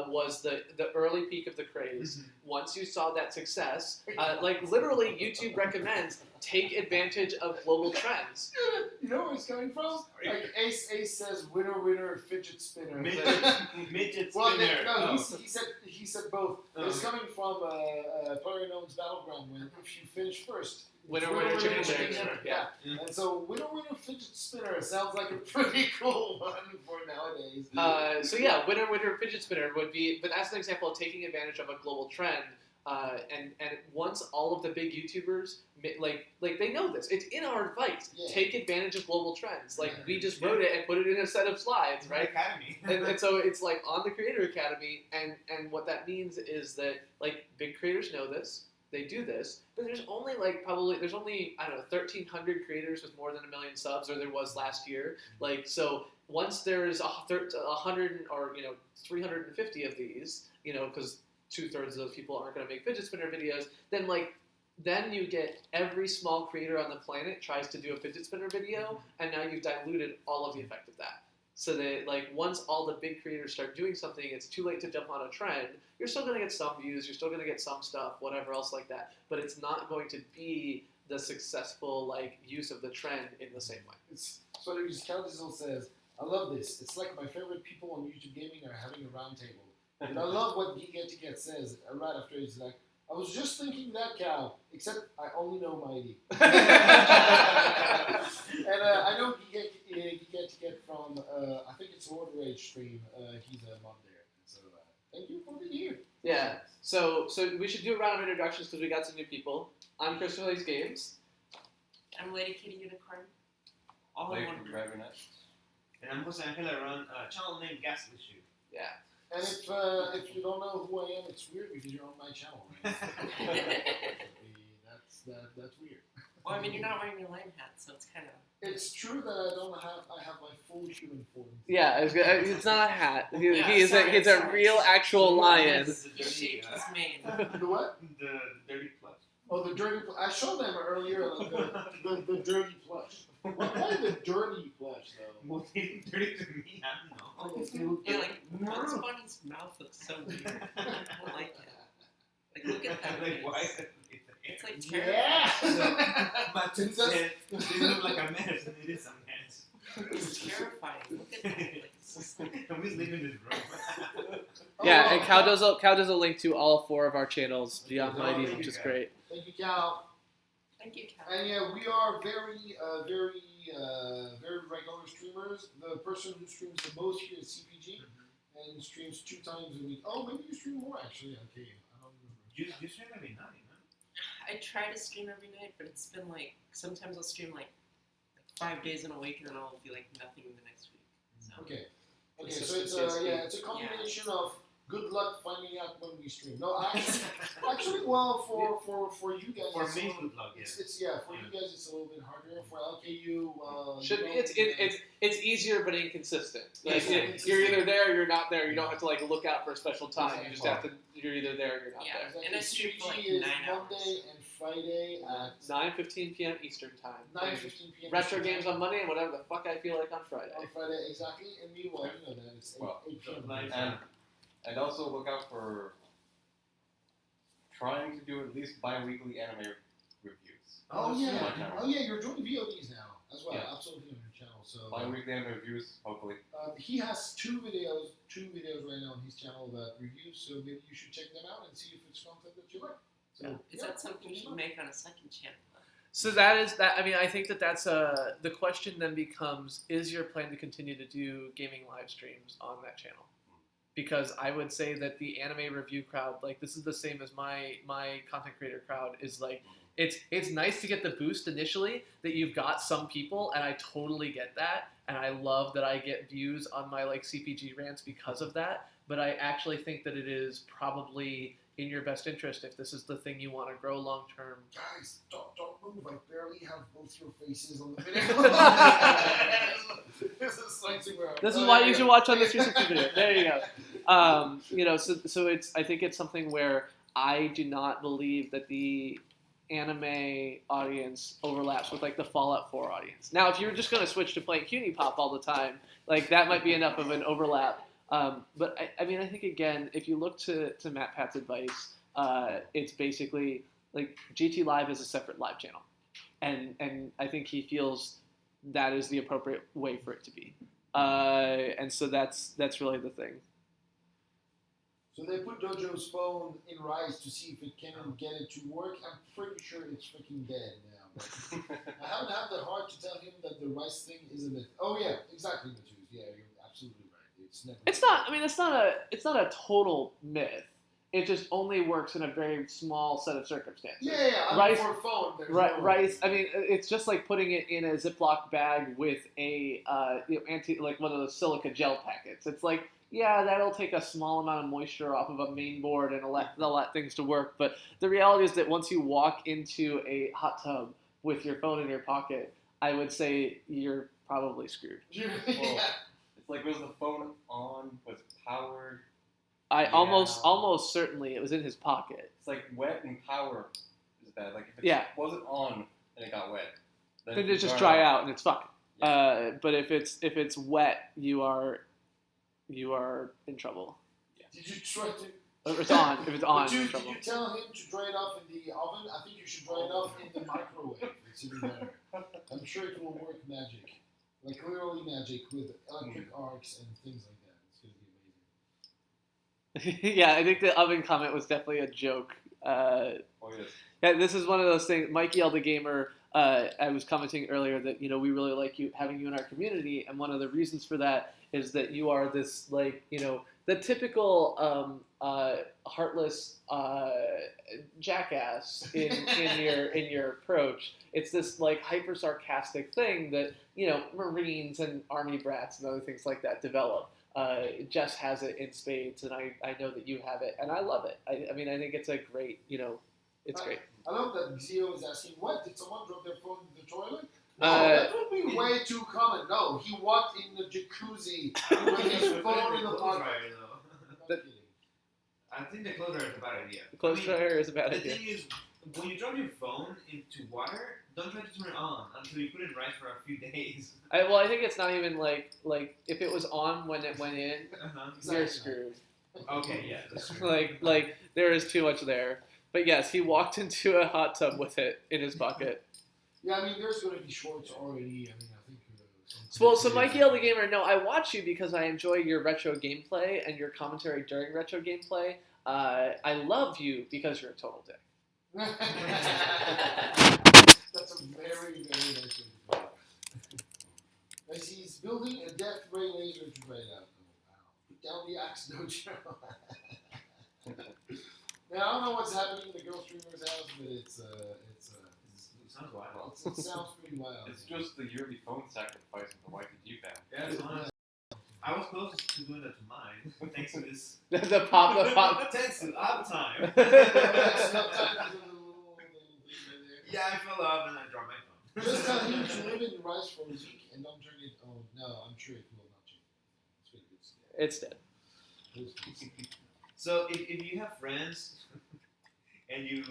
was the early peak of the craze. Once you saw that success, like literally YouTube recommends take advantage of global trends. You know where it's coming from? Like Ace says, winner, fidget spinner. Midget Well, spinner. no, he said both. It's coming from PlayerUnknown's Battleground when if you finish first. Winner, chicken dinner. Yeah. And so winner, fidget spinner sounds like a pretty cool one for nowadays. So yeah, winner, fidget spinner would be, but as an example of taking advantage of a global trend. And once all of the big YouTubers like they know this, it's in our advice. Yeah. Take advantage of global trends. Like we just wrote it and put it in a set of slides, right? Academy. and so it's like on the Creator Academy, and what that means is that like big creators know this. They do this, but there's only I don't know 1,300 creators with more than 1 million subs, or there was last year. Like so, once there's 100 or 350 of these, because 2/3 of those people aren't going to make fidget spinner videos, then like then you get every small creator on the planet tries to do a fidget spinner video, and now you've diluted all of the effect of that. So that like once all the big creators start doing something, it's too late to jump on a trend. You're still going to get some views, you're still going to get some stuff, whatever else like that, but it's not going to be the successful like use of the trend in the same way. It's so there's Caldizel says, I love this. It's like my favorite people on YouTube gaming are having a round table. And I love what Geek says right after he's like, I was just thinking that, Cal, except I only know Mighty. And I know Geek from, I think it's Lord Rage stream. He's a mod there. So thank you for being here. Yeah. So we should do a round of introductions because we got some new people. I'm Christopher Plays Games. I'm Lady Kitty Unicorn. All in Late one from group. Dragon Knight. And I'm Jose Angel. I run a channel named Ghastly Shoe. Yeah. And if you don't know who I am, it's weird because you're on my channel. Right? that's weird. Well, I mean, you're not wearing your lion hat, so it's kind of. It's true that I have my full human form. Yeah, it's not a hat. He is sorry, he's a real actual lion. He shaved his mane. The what? The dirty plush. Oh, the dirty plush. I showed them earlier the dirty plush. Why the dirty plush, though? Well, they look dirty to me. I don't know. Oh, Yeah, like, Bugs Bunny's mouth looks so weird. I don't like it. Like, look at that. Like, face. why is it? It's like yeah! terrifying. But It's just- they look like a mess, and it is a mess. It's terrifying. Look at that. Like, it's just like, Can we live in this room? Yeah, Oh, and Cal does a link to all 4 of our channels beyond Oh, Mighty, thank which you, is guys. great. Thank you, Cal. thank you, Cal. And yeah, we are very regular streamers. The person who streams the most here is CPG, and streams 2 times a week. Oh, maybe you stream more actually. Okay, I don't remember. You stream every night, man. I try to stream every night, but it's been like, sometimes I'll stream like 5 days in a week, and then I'll be like nothing the next week. So. Okay, It's so just- it's a combination of good luck finding out when we stream. No, actually, well, for you guys, For it's a me, little- good luck, yeah. It's for you guys it's a little bit harder. For LKU, Should be you know, it's easier but inconsistent. Like, Yeah, it's you're either inconsistent. there or you're not there. You don't have to like look out for a special time. You just have to. You're either there or you're not Yeah. there. And I stream for, like, CPG is 9 hours. Monday and Friday at 9:15 p.m. Eastern time. 9:15 p.m. Retro games on Monday and whatever the fuck I feel like on Friday. On Friday, exactly. And meanwhile, you know that it's 8, Well, 8 p.m. like- And also look out for trying to do at least bi-weekly anime reviews. Oh On yeah, my channel. you're doing VODs now as well. Yeah. Absolutely on your channel. So Bi-weekly anime reviews, hopefully. he has two videos right now on his channel about reviews. So maybe you should check them out and see if it's content that you like. So Is that something you should make on a second channel? So that is that. I mean, I think that's the question then becomes: is your plan to continue to do gaming live streams on that channel? Because I would say that the anime review crowd, like this is the same as my content creator crowd, is like it's nice to get the boost initially that you've got some people, and I totally get that, and I love that I get views on my like CPG rants because of that. But I actually think that it is probably in your best interest if this is the thing you want to grow long term. guys, don't move. I barely have both your faces on the video. This is like super. This is why you should watch on the 360 video. There you go. You know, so it's. I think it's something where I do not believe that the anime audience overlaps with like the Fallout 4 audience. Now, if you were just going to switch to playing CUNY Pop all the time, like that might be enough of an overlap. But I mean, I think again, if you look to Matt Pat's advice, it's basically like GT Live is a separate live channel, and I think he feels that is the appropriate way for it to be. And so that's really the thing. So they put Dojo's phone in Rise to see if it can get it to work. I'm pretty sure it's freaking dead now. But I haven't had the heart to tell him that the Rise thing is a myth. Oh yeah, exactly, Matheus. Yeah, you're absolutely right. It's never. It's not. I mean, it's not a total myth. It just only works in a very small set of circumstances. Yeah. I mean, Rise- for a phone, there's Right, no rice. I mean, it's just like putting it in a Ziploc bag with a like one of those silica gel packets. It's like, yeah, that'll take a small amount of moisture off of a main board and allow things to work. But the reality is that once you walk into a hot tub with your phone in your pocket, I would say you're probably screwed. Yeah. It's like, was the phone on? Was it powered? I Yeah. almost certainly it was in his pocket. It's like wet and power is bad. Like if it Yeah. wasn't on and it got wet, Then it just dry out and it's fine. But if it's wet, you are in trouble. Did you try to? If it's on, you're in Did trouble. you tell him to dry it off in the oven? I think you should dry it off in the microwave. It's even better. I'm sure it will work magic. Like literally magic with electric arcs and things like that. It's going to be amazing. Yeah, I think the oven comment was definitely a joke. Oh yes. Yeah, this is one of those things. Mikey L. the Gamer, I was commenting earlier that we really like having you in our community, and one of the reasons for that is that you are this the typical heartless jackass in your approach. It's this hyper sarcastic thing that Marines and Army brats and other things like that develop. Jess has it in spades, and I know that you have it, and I love it. I mean, I think it's a great, it's great. I love that Zio is asking, what? Did someone drop their phone in the toilet? No, that would be way too common. No, he walked in the jacuzzi with his phone in the pocket. I think the clothes dryer is a bad idea. The clothes dryer is a bad The idea. thing is, when you drop your phone into water, don't try to turn it on until you put it right for a few days. I think it's not even like if it was on when it went in, you're screwed. Okay, yeah, that's true. like there is too much there. But yes, he walked into a hot tub with it in his bucket. Yeah, I mean, there's going to be shorts already. I mean, I think. So Mikey L. the Gamer, no, I watch you because I enjoy your retro gameplay and your commentary during retro gameplay. I love you because you're a total dick. That's a very, very nice way to put it. I see he's building a death ray laser to try it out. Oh, wow. Put down the axe, dojo. Now, I don't know what's happening in the girl streamer's house, but it sounds wild. It sounds pretty wild. It's just the yearly phone sacrifice of the YPG family. Yeah, it's honest. I was close to doing that to mine, thanks to this. the pop. Thanks to uptime. Yeah, I fell off and I dropped my phone. Just tell him to live in rice for a week and don't turn it on. No, I'm sure it will not change. It's really good stuff. It's dead. So if you have friends and you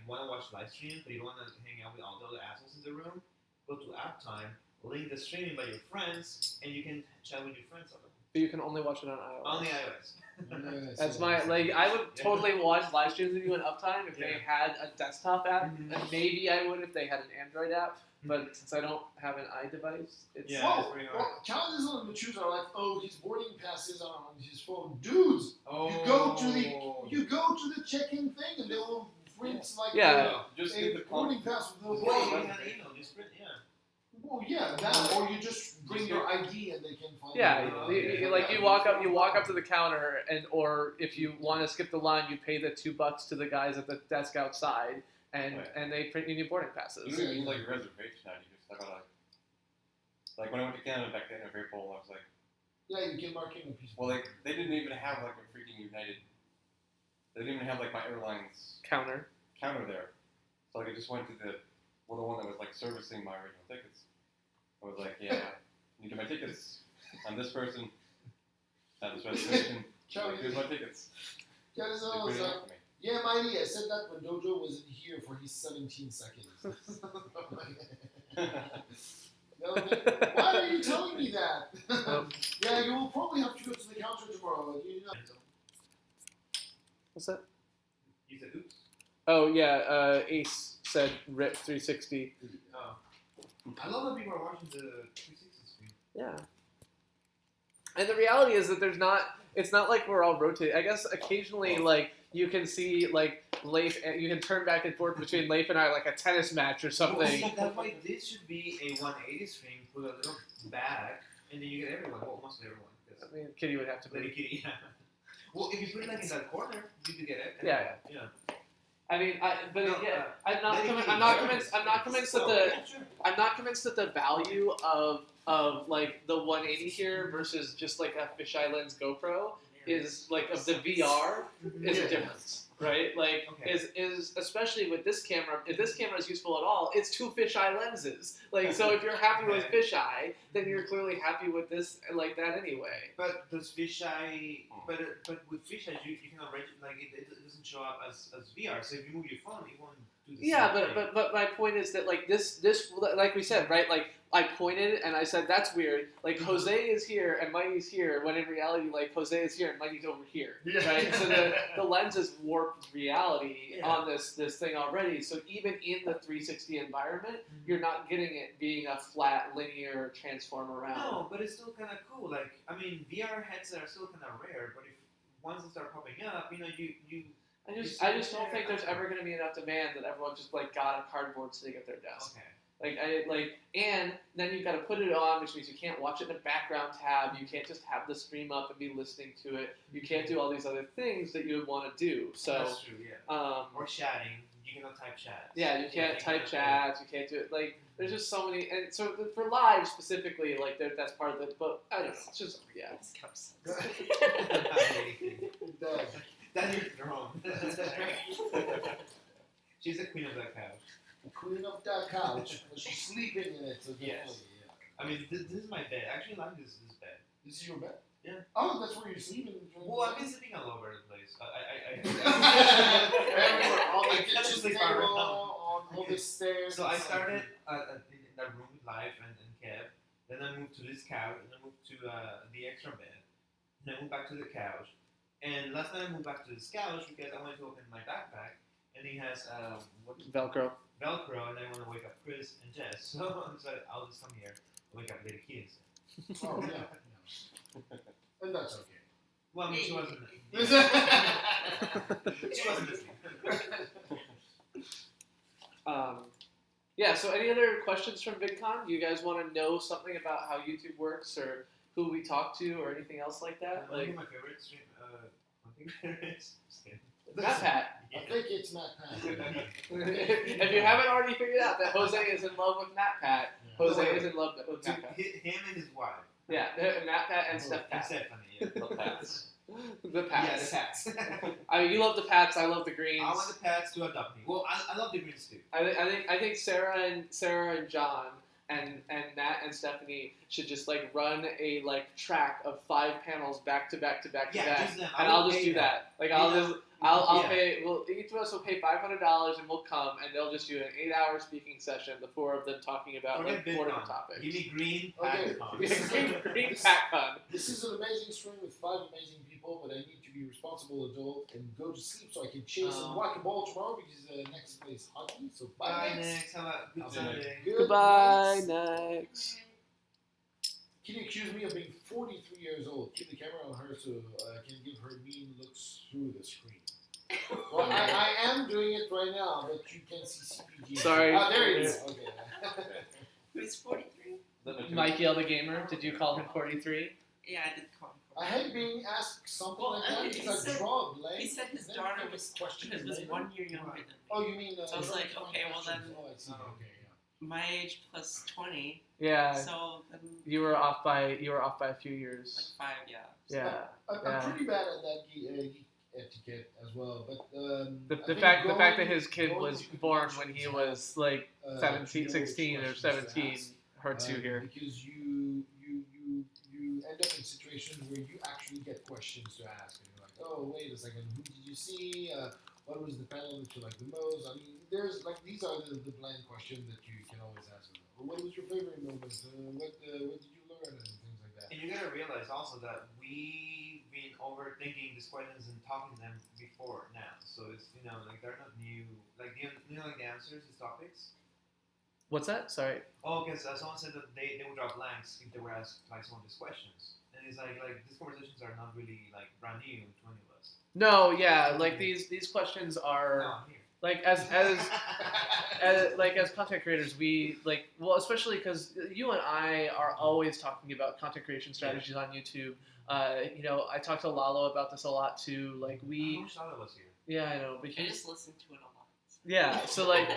want to watch live stream, but you don't want to hang out with all the other assholes in the room, go to app time, link the streaming by your friends, and you can chat with your friends on it. But you can only watch it on iOS. On the iOS. That's my I would totally watch live streams with you in Uptime if they had a desktop app, and maybe I would if they had an Android app. But since I don't have an iDevice, it's challenges on the choose are like, oh, his boarding passes are on his phone, dudes. Oh. You go to the check-in thing, and they will print just a leave the boarding pass with no Yeah, you phone. can email, just print, yeah. Well, yeah, that, or you just bring your ID and they can find you walk up to the counter, or if you want to skip the line, you pay the $2 to the guys at the desk outside, and they print you new boarding passes. You don't even need a reservation now. You just have when I went to Canada back then in April, I was like, yeah, you can mark in a piece. Well, they didn't even have a freaking United. They didn't even have my airline's counter there. So I just went to the one that was servicing my original tickets. I was like, yeah, you get my tickets. I'm this person. Have this reservation. Here's my tickets. Yeah, Mighty, I said that when Dojo wasn't here for his 17 seconds. Why are you telling me that? Yeah, you will probably have to go to the counter tomorrow. What's that? You said oops? Oh, yeah, Ace said RIP 360. Oh. I love that people are watching the 360 stream. Yeah. And the reality is that it's not like we're all rotating. I guess occasionally, you can see, Leif, you can turn back and forth between Leif and I, a tennis match or something. Well, see, that's why this should be a 180 stream, put a little back, and then you get everyone. Well, mostly everyone. I mean, Kitty would have to Lady be. Kitty, yeah. Well, if you put it in that corner, you could get it. Yeah. I mean, I'm not convinced that the value of the 180 here versus just a fisheye lens GoPro is of the VR is a difference, right? Is especially with this camera. If this camera is useful at all, it's 2 fisheye lenses. So if you're happy with fisheye, then you're clearly happy with this that anyway. But does fisheye? But with fisheye, you can already it doesn't show up as VR. So if you move your phone, it won't do do the Yeah, same but my point is that like this like we said, right? Like I pointed and I said that's weird. Like Jose is here and Mighty's here, when in reality, like Jose is here and Mighty's over here, right? So the lens has warped reality on this thing already. So even in the 360 environment, you're not getting it being a flat linear transform around. No, but it's still kind of cool. Like, I mean, VR headsets are still kind of rare, but if once they start popping up, you know, you I just don't think there's ever going to be enough demand that everyone just like got a cardboard sitting at their desk. Okay. And then you've got to put it on, which means you can't watch it in a background tab. You can't just have the stream up and be listening to it. You can't do all these other things that you would want to do. So that's true, yeah. Or chatting. You cannot type chats. Yeah, you can't type chats. You can't do it. Like, there's just so many. And so for live specifically, like, that's part of it. But I don't know. It's just, yeah. This kind of sucks. It does. That is wrong. She's the queen of that couch. The queen of that couch, but she's sleeping in it. So Yes. yeah. I mean, this is my bed. I actually like this bed. This is your bed? Yeah. Oh, that's where you're sleeping. Well, I've been sleeping all over the place. Everywhere, on the I kinda kitchen sleep table, around. on all the stairs. So I started in that room with Life and Kev. Then I moved to this couch, and I moved to the extra bed. Then I moved back to the couch. And last night I moved back to this couch because I wanted to open my backpack, and it has Velcro. Velcro, and I want to wake up Chris and Jess. So I'll just come here, wake up Lady Key instead. Oh, yeah. And that's okay. Well, I mean, she wasn't. Yeah. She wasn't listening. Yeah, so any other questions from VidCon? Do you guys want to know something about how YouTube works or who we talk to or anything else like that? I think Like my favorite stream. I think there is. Matt Pat. I think it's Matt Pat. If you haven't already figured out that Jose is in love with Matt Pat, Jose is in love with Matt Pat. Him and his wife. Yeah, Matt Pat and Steph And Pat. Stephanie, yeah. The Pats. The Pats. Yeah, the Pats. I mean, you love the Pats. I love the Greens. I want the Pats to adopt me. Well, I love the Greens too. I think Sarah and John and Matt and Stephanie should just like run a like track of 5 panels back to back to back to Yeah, back, just them. and I will I'll just pay do that. Like I'll Yeah. just I'll Yeah. pay. Well, each of us will pay $500 and we'll come and they'll just do an 8-hour speaking session. The 4 of them talking about Forget like boredom VidCon. topics. Give me green Okay. Pac-Con. Green PatCon. This is an amazing stream with 5 amazing people, but I need to be a responsible adult and go to sleep so I can chase and whack a ball tomorrow because next place hockey. So bye, Bye, next. next. Have a good Bye. Sunday. Good Goodbye, night. next. Can you accuse me of being 43 years old? Keep the camera on her so I can give her mean looks through the screen. Well, I am doing it right now, but you can see CPG. Sorry. Ah, there you go. Okay. Who's 43? Mikey L the Gamer, did you call him 43? Yeah, I did call him. I had been asked something Well, like that he because I said- draw blank. He said his Then daughter there was questions was later. 1 year younger than me. Oh, you mean? So I was like, questions. okay, well then- Oh, I see. Okay, My age plus 20, Yeah. so then You were off by a few years. like 5, yeah. Yeah. I'm Yeah. pretty bad at that geek etiquette as well, but The fact that his kid was born when he was like 17, 16 or 17 hurts you here. because you end up in situations where you actually get questions to ask, and you're like, oh wait a second, who did you see? What was the panel that you liked the most? I mean, there's like these are the bland questions that you can always ask. What was your favorite moment? What did you learn and things like that. And you gotta realize also that we've been overthinking these questions and talking them before now. So it's, like they're not new. Like, like the answers, these topics. What's that? Sorry. Oh, because someone said that they would drop blanks if they were asked like some of these questions. And it's like these conversations are not really like brand new to any of us. No, yeah, like these questions are No, I'm here. like as content creators, we especially because you and I are always talking about content creation strategies on YouTube. I talk to Lalo about this a lot too. Like I we, wish Lala was here. yeah, I know, I because just listened to it a lot. yeah, so like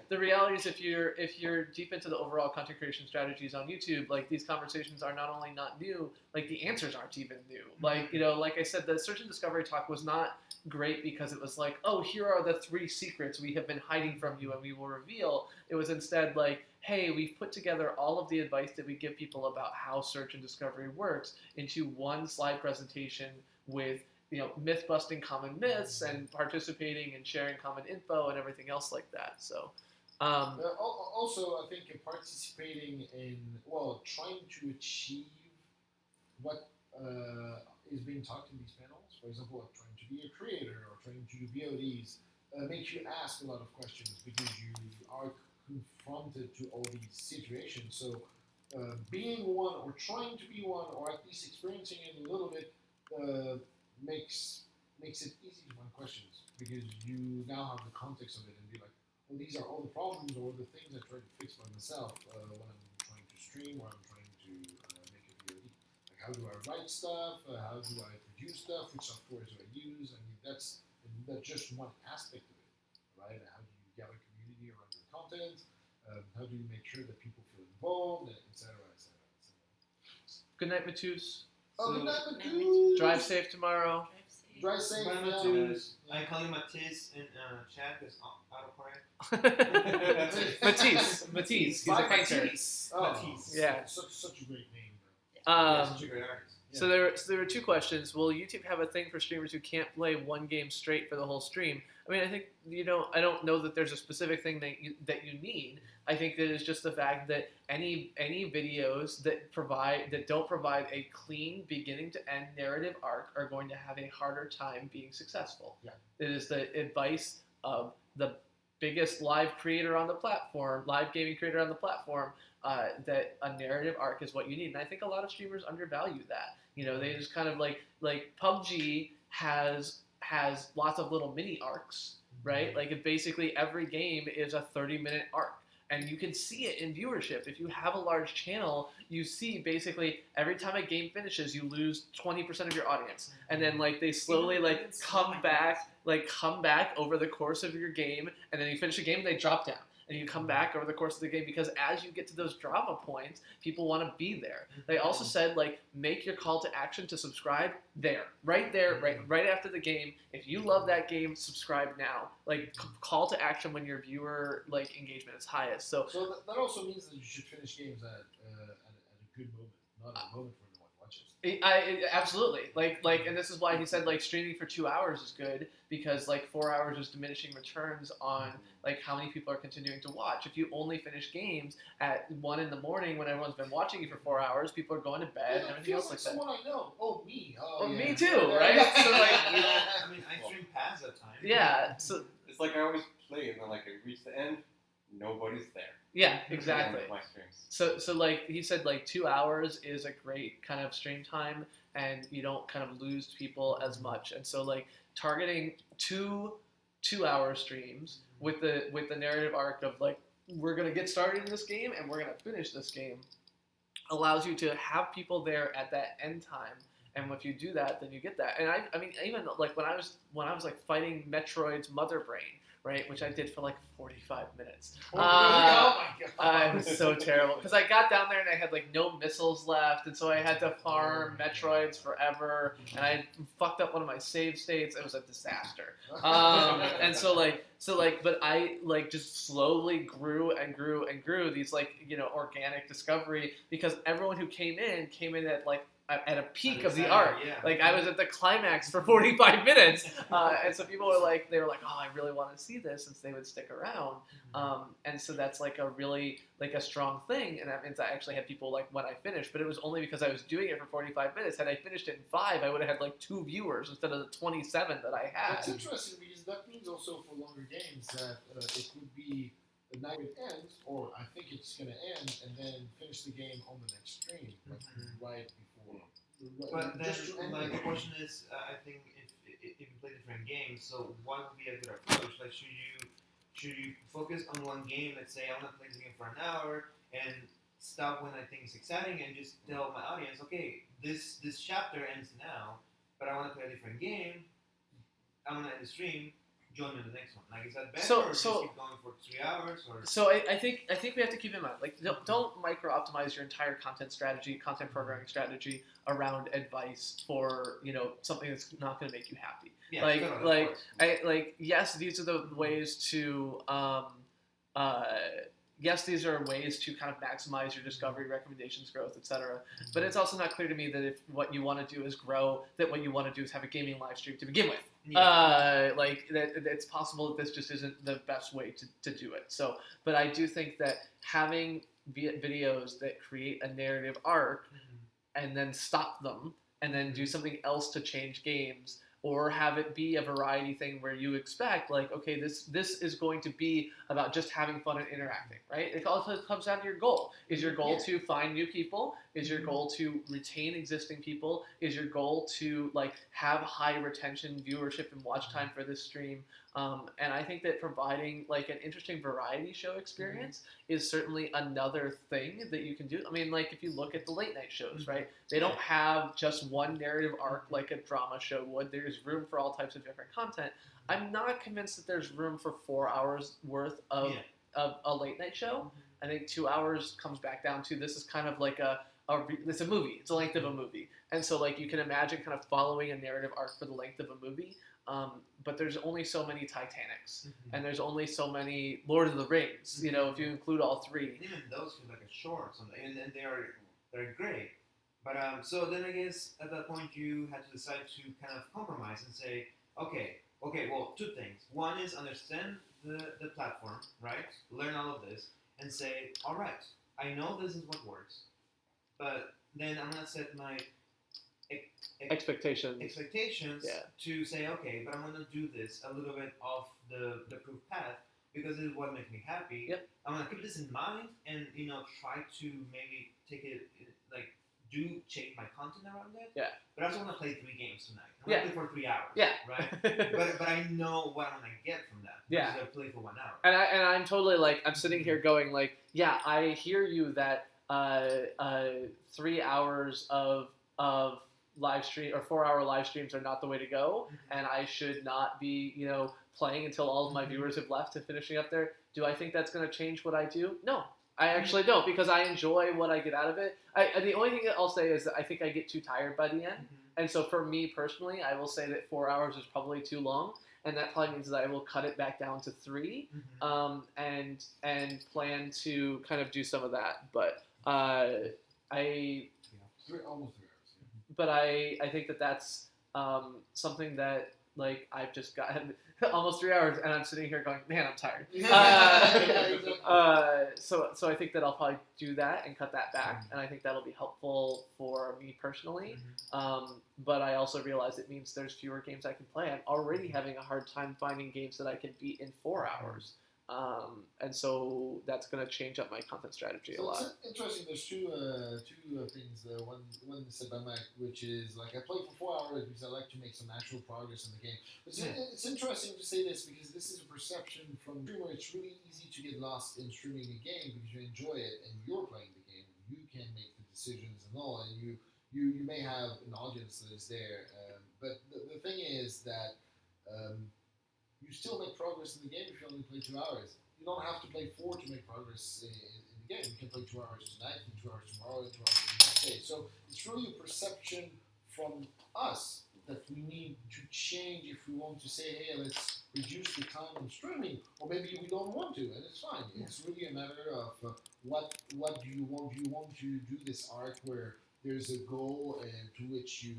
the reality is if you're deep into the overall content creation strategies on YouTube, like these conversations are not only not new, like the answers aren't even new. Like, like I said, the search and discovery talk was not great because it was like, oh, here are the 3 secrets we have been hiding from you and we will reveal. It was instead like, hey, we've put together all of the advice that we give people about how search and discovery works into one slide presentation with myth busting common myths and participating and sharing common info and everything else like that. So. Also, I think participating in trying to achieve what is being talked in these panels, for example, like trying to be a creator or trying to do VODs, makes you ask a lot of questions because you are confronted to all these situations. So being one or trying to be one or at least experiencing it a little bit makes it easy to find questions because you now have the context of it and be like, well, these are all the problems or the things I try to fix by myself when I'm trying to stream or I'm trying to make a VOD. Like, how do I write stuff? How do I produce stuff? Which software do I use? I mean, that's just one aspect of it, right? How do you gather community around your content? How do you make sure that people feel involved, etc., etc., etc. Good night, Matus. Oh, good night, Matus. Drive safe tomorrow. Drive safe. Bye, Yeah. Matus. I call him Matisse in chat because Matisse. He's a painter. Matisse. Oh, Matisse. Yeah. Such a great name. Such a great artist. So there were two questions. Will YouTube have a thing for streamers who can't play one game straight for the whole stream? I mean, I think I don't know that there's a specific thing that you need. I think that it's just the fact that any videos that don't provide a clean beginning to end narrative arc are going to have a harder time being successful. Yeah. It is the advice of the biggest live gaming creator on the platform, that a narrative arc is what you need. And I think a lot of streamers undervalue that. They just kind of like PUBG has lots of little mini arcs, right? Like if basically every game is a 30-minute arc. And you can see it in viewership. If you have a large channel, you see basically every time a game finishes, you lose 20% of your audience. And then they slowly come back over the course of your game, and then you finish a game and they drop down. And you come back over the course of the game because as you get to those drama points, people want to be there. They also said make your call to action to subscribe right after the game. If you love that game, subscribe now. Call to action when your viewer engagement is highest. So that also means that you should finish games at a good moment, not a moment where no one watches. Absolutely. And this is why he said streaming for 2 hours is good because 4 hours is diminishing returns on how many people are continuing to watch. If you only finish games at 1 in the morning when everyone's been watching you for 4 hours, people are going to bed and everything else like that. Someone I know. Oh, me. Oh, yeah. Me too, right? So I stream past that time. Yeah. So it's I always play and then I reach the end, nobody's there. Yeah, exactly. My streams. So he said 2 hours is a great kind of stream time, and you don't kind of lose people as much. And so targeting two-hour streams with the narrative arc of we're gonna get started in this game and we're gonna finish this game allows you to have people there at that end time. And if you do that, then you get that. And I mean even when I was fighting Metroid's Mother Brain, right, which I did for 45 minutes. Oh my god! It was so terrible because I got down there and I had no missiles left, and so I had to farm Metroids forever, and I fucked up one of my save states. It was a disaster. And but I just slowly grew and grew and grew these organic discovery because everyone who came in at a peak of the arc. Yeah. I was at the climax for 45 minutes. And so people were oh, I really want to see this, since they would stick around. And so that's a really, a strong thing. And that means I actually had people when I finished, but it was only because I was doing it for 45 minutes. Had I finished it in 5, I would have had 2 viewers instead of the 27 that I had. That's interesting because that means also for longer games that it would be the night it ends, or I think it's going to end, and then finish the game on the next stream, right before. But then, the question is, I think if you play different games, so what would be a good approach? Should you focus on one game? Let's say I want to play this game for an hour and stop when I think it's exciting, and just tell my audience, okay, this chapter ends now, but I want to play a different game. I'm gonna end the stream. Join in the next one. Is that better, or just keep going for 3 hours? Or? So I think we have to keep in mind, don't micro-optimize your entire content programming strategy around advice for something that's not going to make you happy. Yeah, yes, these are the ways to yes, these are ways to kind of maximize your discovery, recommendations, growth, etc. But it's also not clear to me that if what you want to do is grow, that what you want to do is have a gaming live stream to begin with. Like that, it's possible that this just isn't the best way to do it. So, but I do think that having videos that create a narrative arc and then stop them and then do something else to change games, or have it be a variety thing where you expect, like, okay, this is going to be about just having fun and interacting, right? It all comes down to your goal. Is your goal to find new people? Is your goal to retain existing people? Is your goal to like have high retention, viewership, and watch time for this stream? And I think that providing like an interesting variety show experience is certainly another thing that you can do. I mean, like if you look at the late night shows, right? They don't have just one narrative arc like a drama show would. There's room for all types of different content. I'm not convinced that there's room for 4 hours worth of a late night show. I think 2 hours comes back down to this is kind of like it's a movie. It's the length of a movie. And so like you can imagine kind of following a narrative arc for the length of a movie. But there's only so many Titanics, and there's only so many Lord of the Rings. You know, if you include all three. Even those feel like a short, something, and they're great. But so then I guess at that point you had to decide to kind of compromise and say, okay. Well, two things. One is understand the platform, right? Learn all of this, and say, all right, I know this is what works, but then I'm gonna set my expectations to say, okay, but I'm going to do this a little bit off the proof path because it is what makes me happy. Yep. I'm going to keep this in mind and, try to maybe take it, like, change my content around it. Yeah. But I also want to play 3 games tonight. I'm going to play for 3 hours. Yeah. Right? but I know what I'm going to get from that. Yeah. Because I play for 1 hour. And I'm totally like, I'm sitting here going like, yeah, I hear you that 3 hours of live stream or 4 hour live streams are not the way to go, and I should not be playing until all of my viewers have left and finishing up there. Do I think that's going to change what I do? No, I actually don't, because I enjoy what I get out of it. The only thing that I'll say is that I think I get too tired by the end, and so for me personally, I will say that 4 hours is probably too long, and that probably means that I will cut it back down to 3, and plan to kind of do some of that. But almost 3 hours. But I think that that's something that like I've just gotten almost 3 hours, and I'm sitting here going, man, I'm tired. So I think that I'll probably do that and cut that back, and I think that'll be helpful for me personally. But I also realize it means there's fewer games I can play. I'm already having a hard time finding games that I can beat in 4 hours. And so that's going to change up my content strategy a lot. It's interesting. There's two things. One is said by Mike, which is like I play for 4 hours because I like to make some actual progress in the game. It's interesting to say this because this is a perception from streamer. It's really easy to get lost in streaming a game because you enjoy it and you're playing the game. And you can make the decisions and all, and you may have an audience that is there. But the thing is that. You still make progress in the game if you only play 2 hours. You don't have to play 4 to make progress in the game. You can play 2 hours tonight, and 2 hours tomorrow, and 2 hours the next day. So it's really a perception from us that we need to change if we want to say, hey, let's reduce the time on streaming, or maybe we don't want to, and it's fine. It's really a matter of what do you want? Do you want to do this arc where there's a goal to which you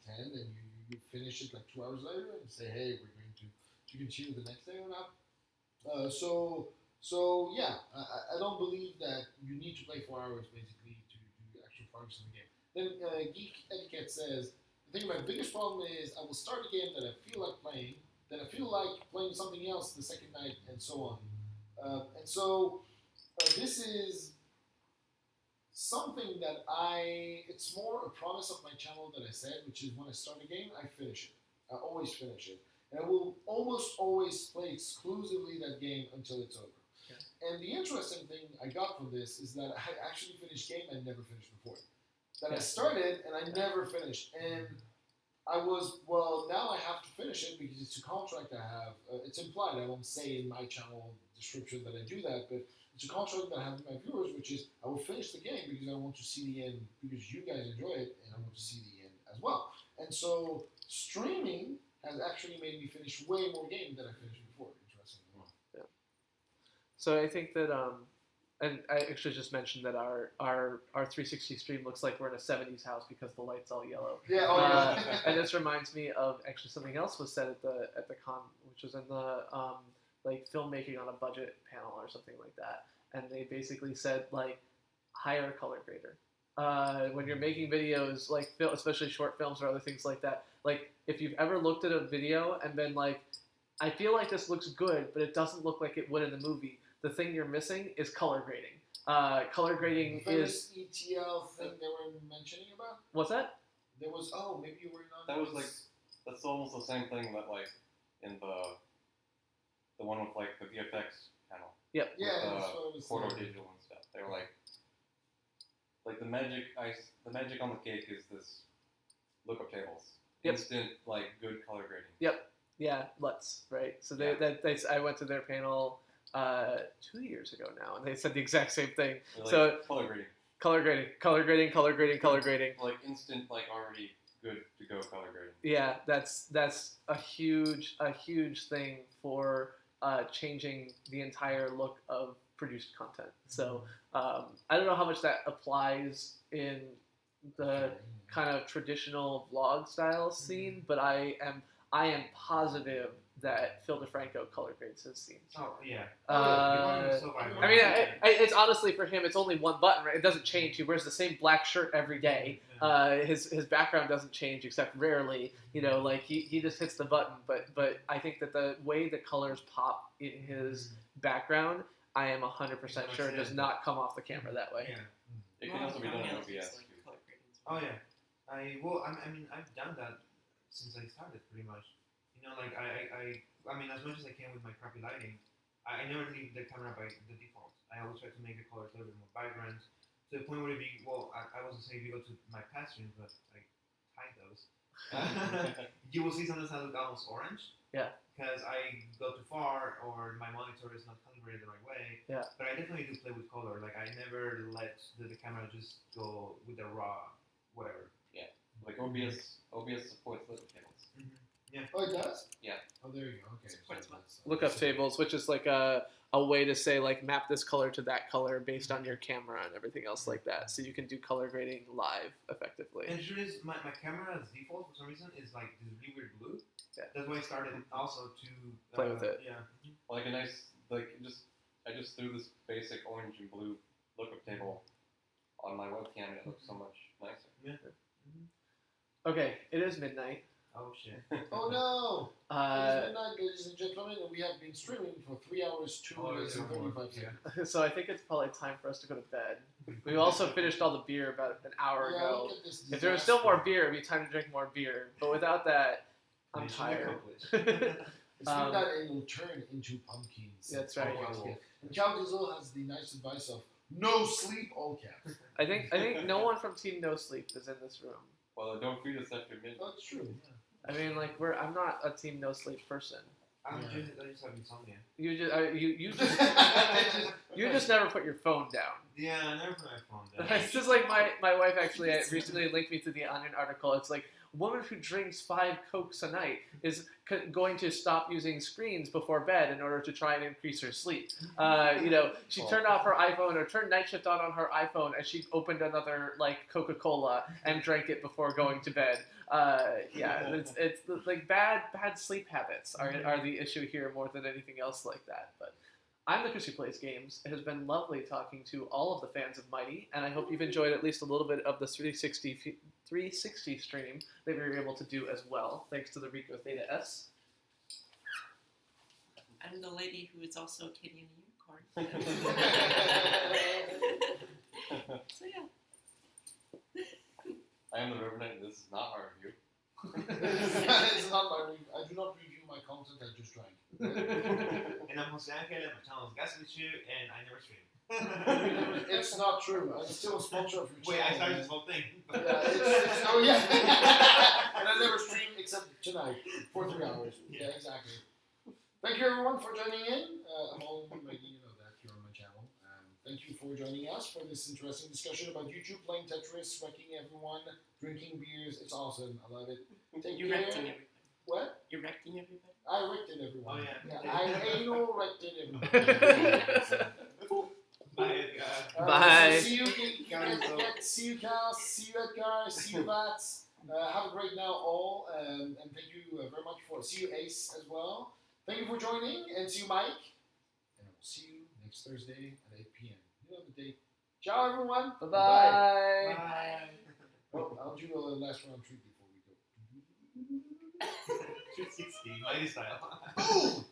tend, and you finish it like 2 hours later and say, hey, we're going to continue the next day or not? So yeah, I don't believe that you need to play 4 hours basically to do actual progress in the game. Then Geek Etiquette says, I think my biggest problem is I will start a game that I feel like playing, then I feel like playing something else the second night, and so on. This is something that it's more a promise of my channel that I said, which is when I start a game, I finish it. I always finish it. And I will almost always play exclusively that game until it's over. Okay. And the interesting thing I got from this is that I actually finished game I never finished before. That I started and I never finished. And I was, now I have to finish it because it's a contract I have. It's implied. I won't say in my channel description that I do that, but it's a contract that I have with my viewers, which is I will finish the game because I want to see the end, because you guys enjoy it, and I want to see the end as well. And so streaming has actually made me finish way more games than I finished before, interestingly. Yeah. So I think that and I actually just mentioned that our 360 stream looks like we're in a 70s house because the light's all yellow. Yeah. And this reminds me of actually something else was said at the con, which was in the like filmmaking on a budget panel or something like that, and they basically said like hire a color grader. When you're making videos like especially short films or other things like that, like if you've ever looked at a video and been like, I feel like this looks good, but it doesn't look like it would in the movie. The thing you're missing is color grading. Color grading is ETL thing they were mentioning about. What's that? There was maybe you were not. That was like that's almost the same thing that like in the one with like the VFX panel. Yep. Yeah, With, that's what it was Porto saying. digital and stuff. They were like the magic on the cake is this lookup tables. Yep. Instant like good color grading. Yep. Yeah, LUTs, right? So I went to their panel 2 years ago now, and they said the exact same thing. They're like, So color grading. color grading. Like instant, like already good to go color grading. Yeah, that's a huge thing for changing the entire look of produced content. So I don't know how much that applies in the kind of traditional vlog style scene, but I am positive that Phil DeFranco color grades his scenes. Oh yeah. I mean, it's honestly for him, it's only one button, right? It doesn't change. He wears the same black shirt every day. His background doesn't change except rarely. You know, like he just hits the button. But I think that the way the colors pop in his background, I am 100% sure does not come off the camera that way. Yeah. It can also be done in OBS. Oh yeah. I mean I've done that since I started pretty much. You know, like I mean as much as I can with my crappy lighting, I never leave the camera by the default. I always try to make the colors a little bit more vibrant. To the point where I wasn't saying if you go to my past streams, but I hide those. You will see sometimes I look almost orange. Yeah. Because I go too far or my monitor is not calibrated the right way. Yeah. But I definitely do play with color. Like I never let the camera just go with the raw whatever. Like OBS supports lookup tables. Yeah. Oh, it does? Yeah. Oh, there you go. Okay. Supports what? Lookup tables, which is like a way to say like map this color to that color based on your camera and everything else like that. So you can do color grading live effectively. And sure is my camera's default for some reason is like this really weird blue. Yeah. That's why I started also to Play with it. Yeah. Like a nice I just threw this basic orange and blue lookup table on my webcam and it looks so much nicer. Yeah. Okay, it is midnight. Oh shit. Oh no! Uh, It's midnight, ladies and gentlemen, and we have been streaming for 3 hours, 2 minutes, and 35 seconds. so I think it's probably time for us to go to bed. We also finished all the beer about an hour Yeah, ago. look at this If there was still more disaster. beer, it'd be time to drink more beer. But without that, I'm Mission tired. accomplished. It's midnight and it will turn into pumpkins. That's right. All caps. And Cal Diesel has the nice advice of no sleep, all caps. I think no one from Team No Sleep is in this room. Well, don't feed us after midnight. That's true. I mean, like I'm not a Team No Sleep person. I just have insomnia. You just never put your phone down. Yeah, I never put my phone down. It's just like my wife actually recently linked me to the Onion article. It's like a woman who drinks 5 Cokes a night is going to stop using screens before bed in order to try and increase her sleep. She turned off her iPhone or turned night shift on her iPhone, and she opened another like Coca-Cola and drank it before going to bed. It's like bad sleep habits are the issue here more than anything else like that. But I'm the Chris who plays games. It has been lovely talking to all of the fans of Mighty, and I hope you've enjoyed at least a little bit of the 360 stream that we were able to do as well, thanks to the Rico Theta S. I'm the lady who is also Kitty and a Unicorn. So yeah. I am the Revenant, and this is not our review. It's not my review. I do not review my content, I just drank. And I'm Jose Angel, and my channel is Gas with You, and I never stream. It's not true. I'm still a sponsor of your Wait, I channel. started this whole thing. Oh yeah. And I never stream except tonight for 3 hours. Yeah, exactly. Thank you everyone for joining in. I'm all maybe you know that you're on my channel. Thank you for joining us for this interesting discussion about YouTube, playing Tetris, wrecking everyone, drinking beers. It's awesome. I love it. Take You care. renting everything. What? Erecting everybody. I erected everyone. Oh, yeah. I anal erected everyone. Bye, Bye. So see you, see you, Cal. See you, Edgar. See you, Vats. Have a great now, all, and thank you very much for. See you, Ace, as well. Thank you for joining, and see you, Mike. And we'll see you next Thursday at 8 p.m. You know the date. Ciao, everyone. Bye-bye. Bye. Oh, I'll do a last round treat before we go. 360, mighty style.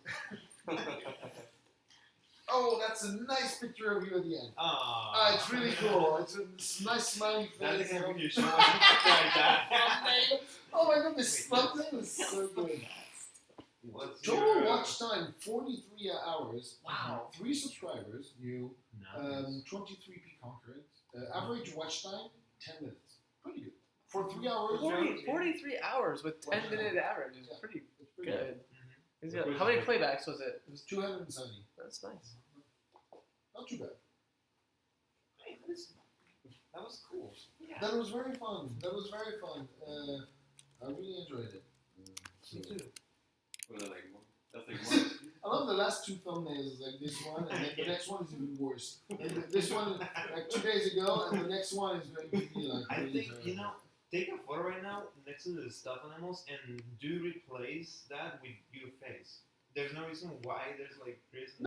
Oh, that's a nice picture of you at the end. Aww. It's really cool. It's a nice smiley That's face. the kind of you show like that. Oh my god, this thumbnail is so good. What's Total your, watch time 43 hours. Wow. 3 subscribers, new. Nice. 23p concurrent. Average watch time 10 minutes. Pretty good. For 3 hours. 43 hours with 10-minute average is Yeah. pretty It's pretty good. Mhm. He's got- How many playbacks was it? It was 270. That's nice. Not too bad. Hey, that was cool. Yeah. That was very fun. That was very fun. I really enjoyed it. Me too. What are they, that's like one. I love the last 2 thumbnails, like this one, and then the next one is even worse. And this one, like 2 days ago, and the next one is going to be like. I really think, terrible. you know, take a photo right now next to the stuffed animals and do replace that with your face. There's no reason why there's like Chris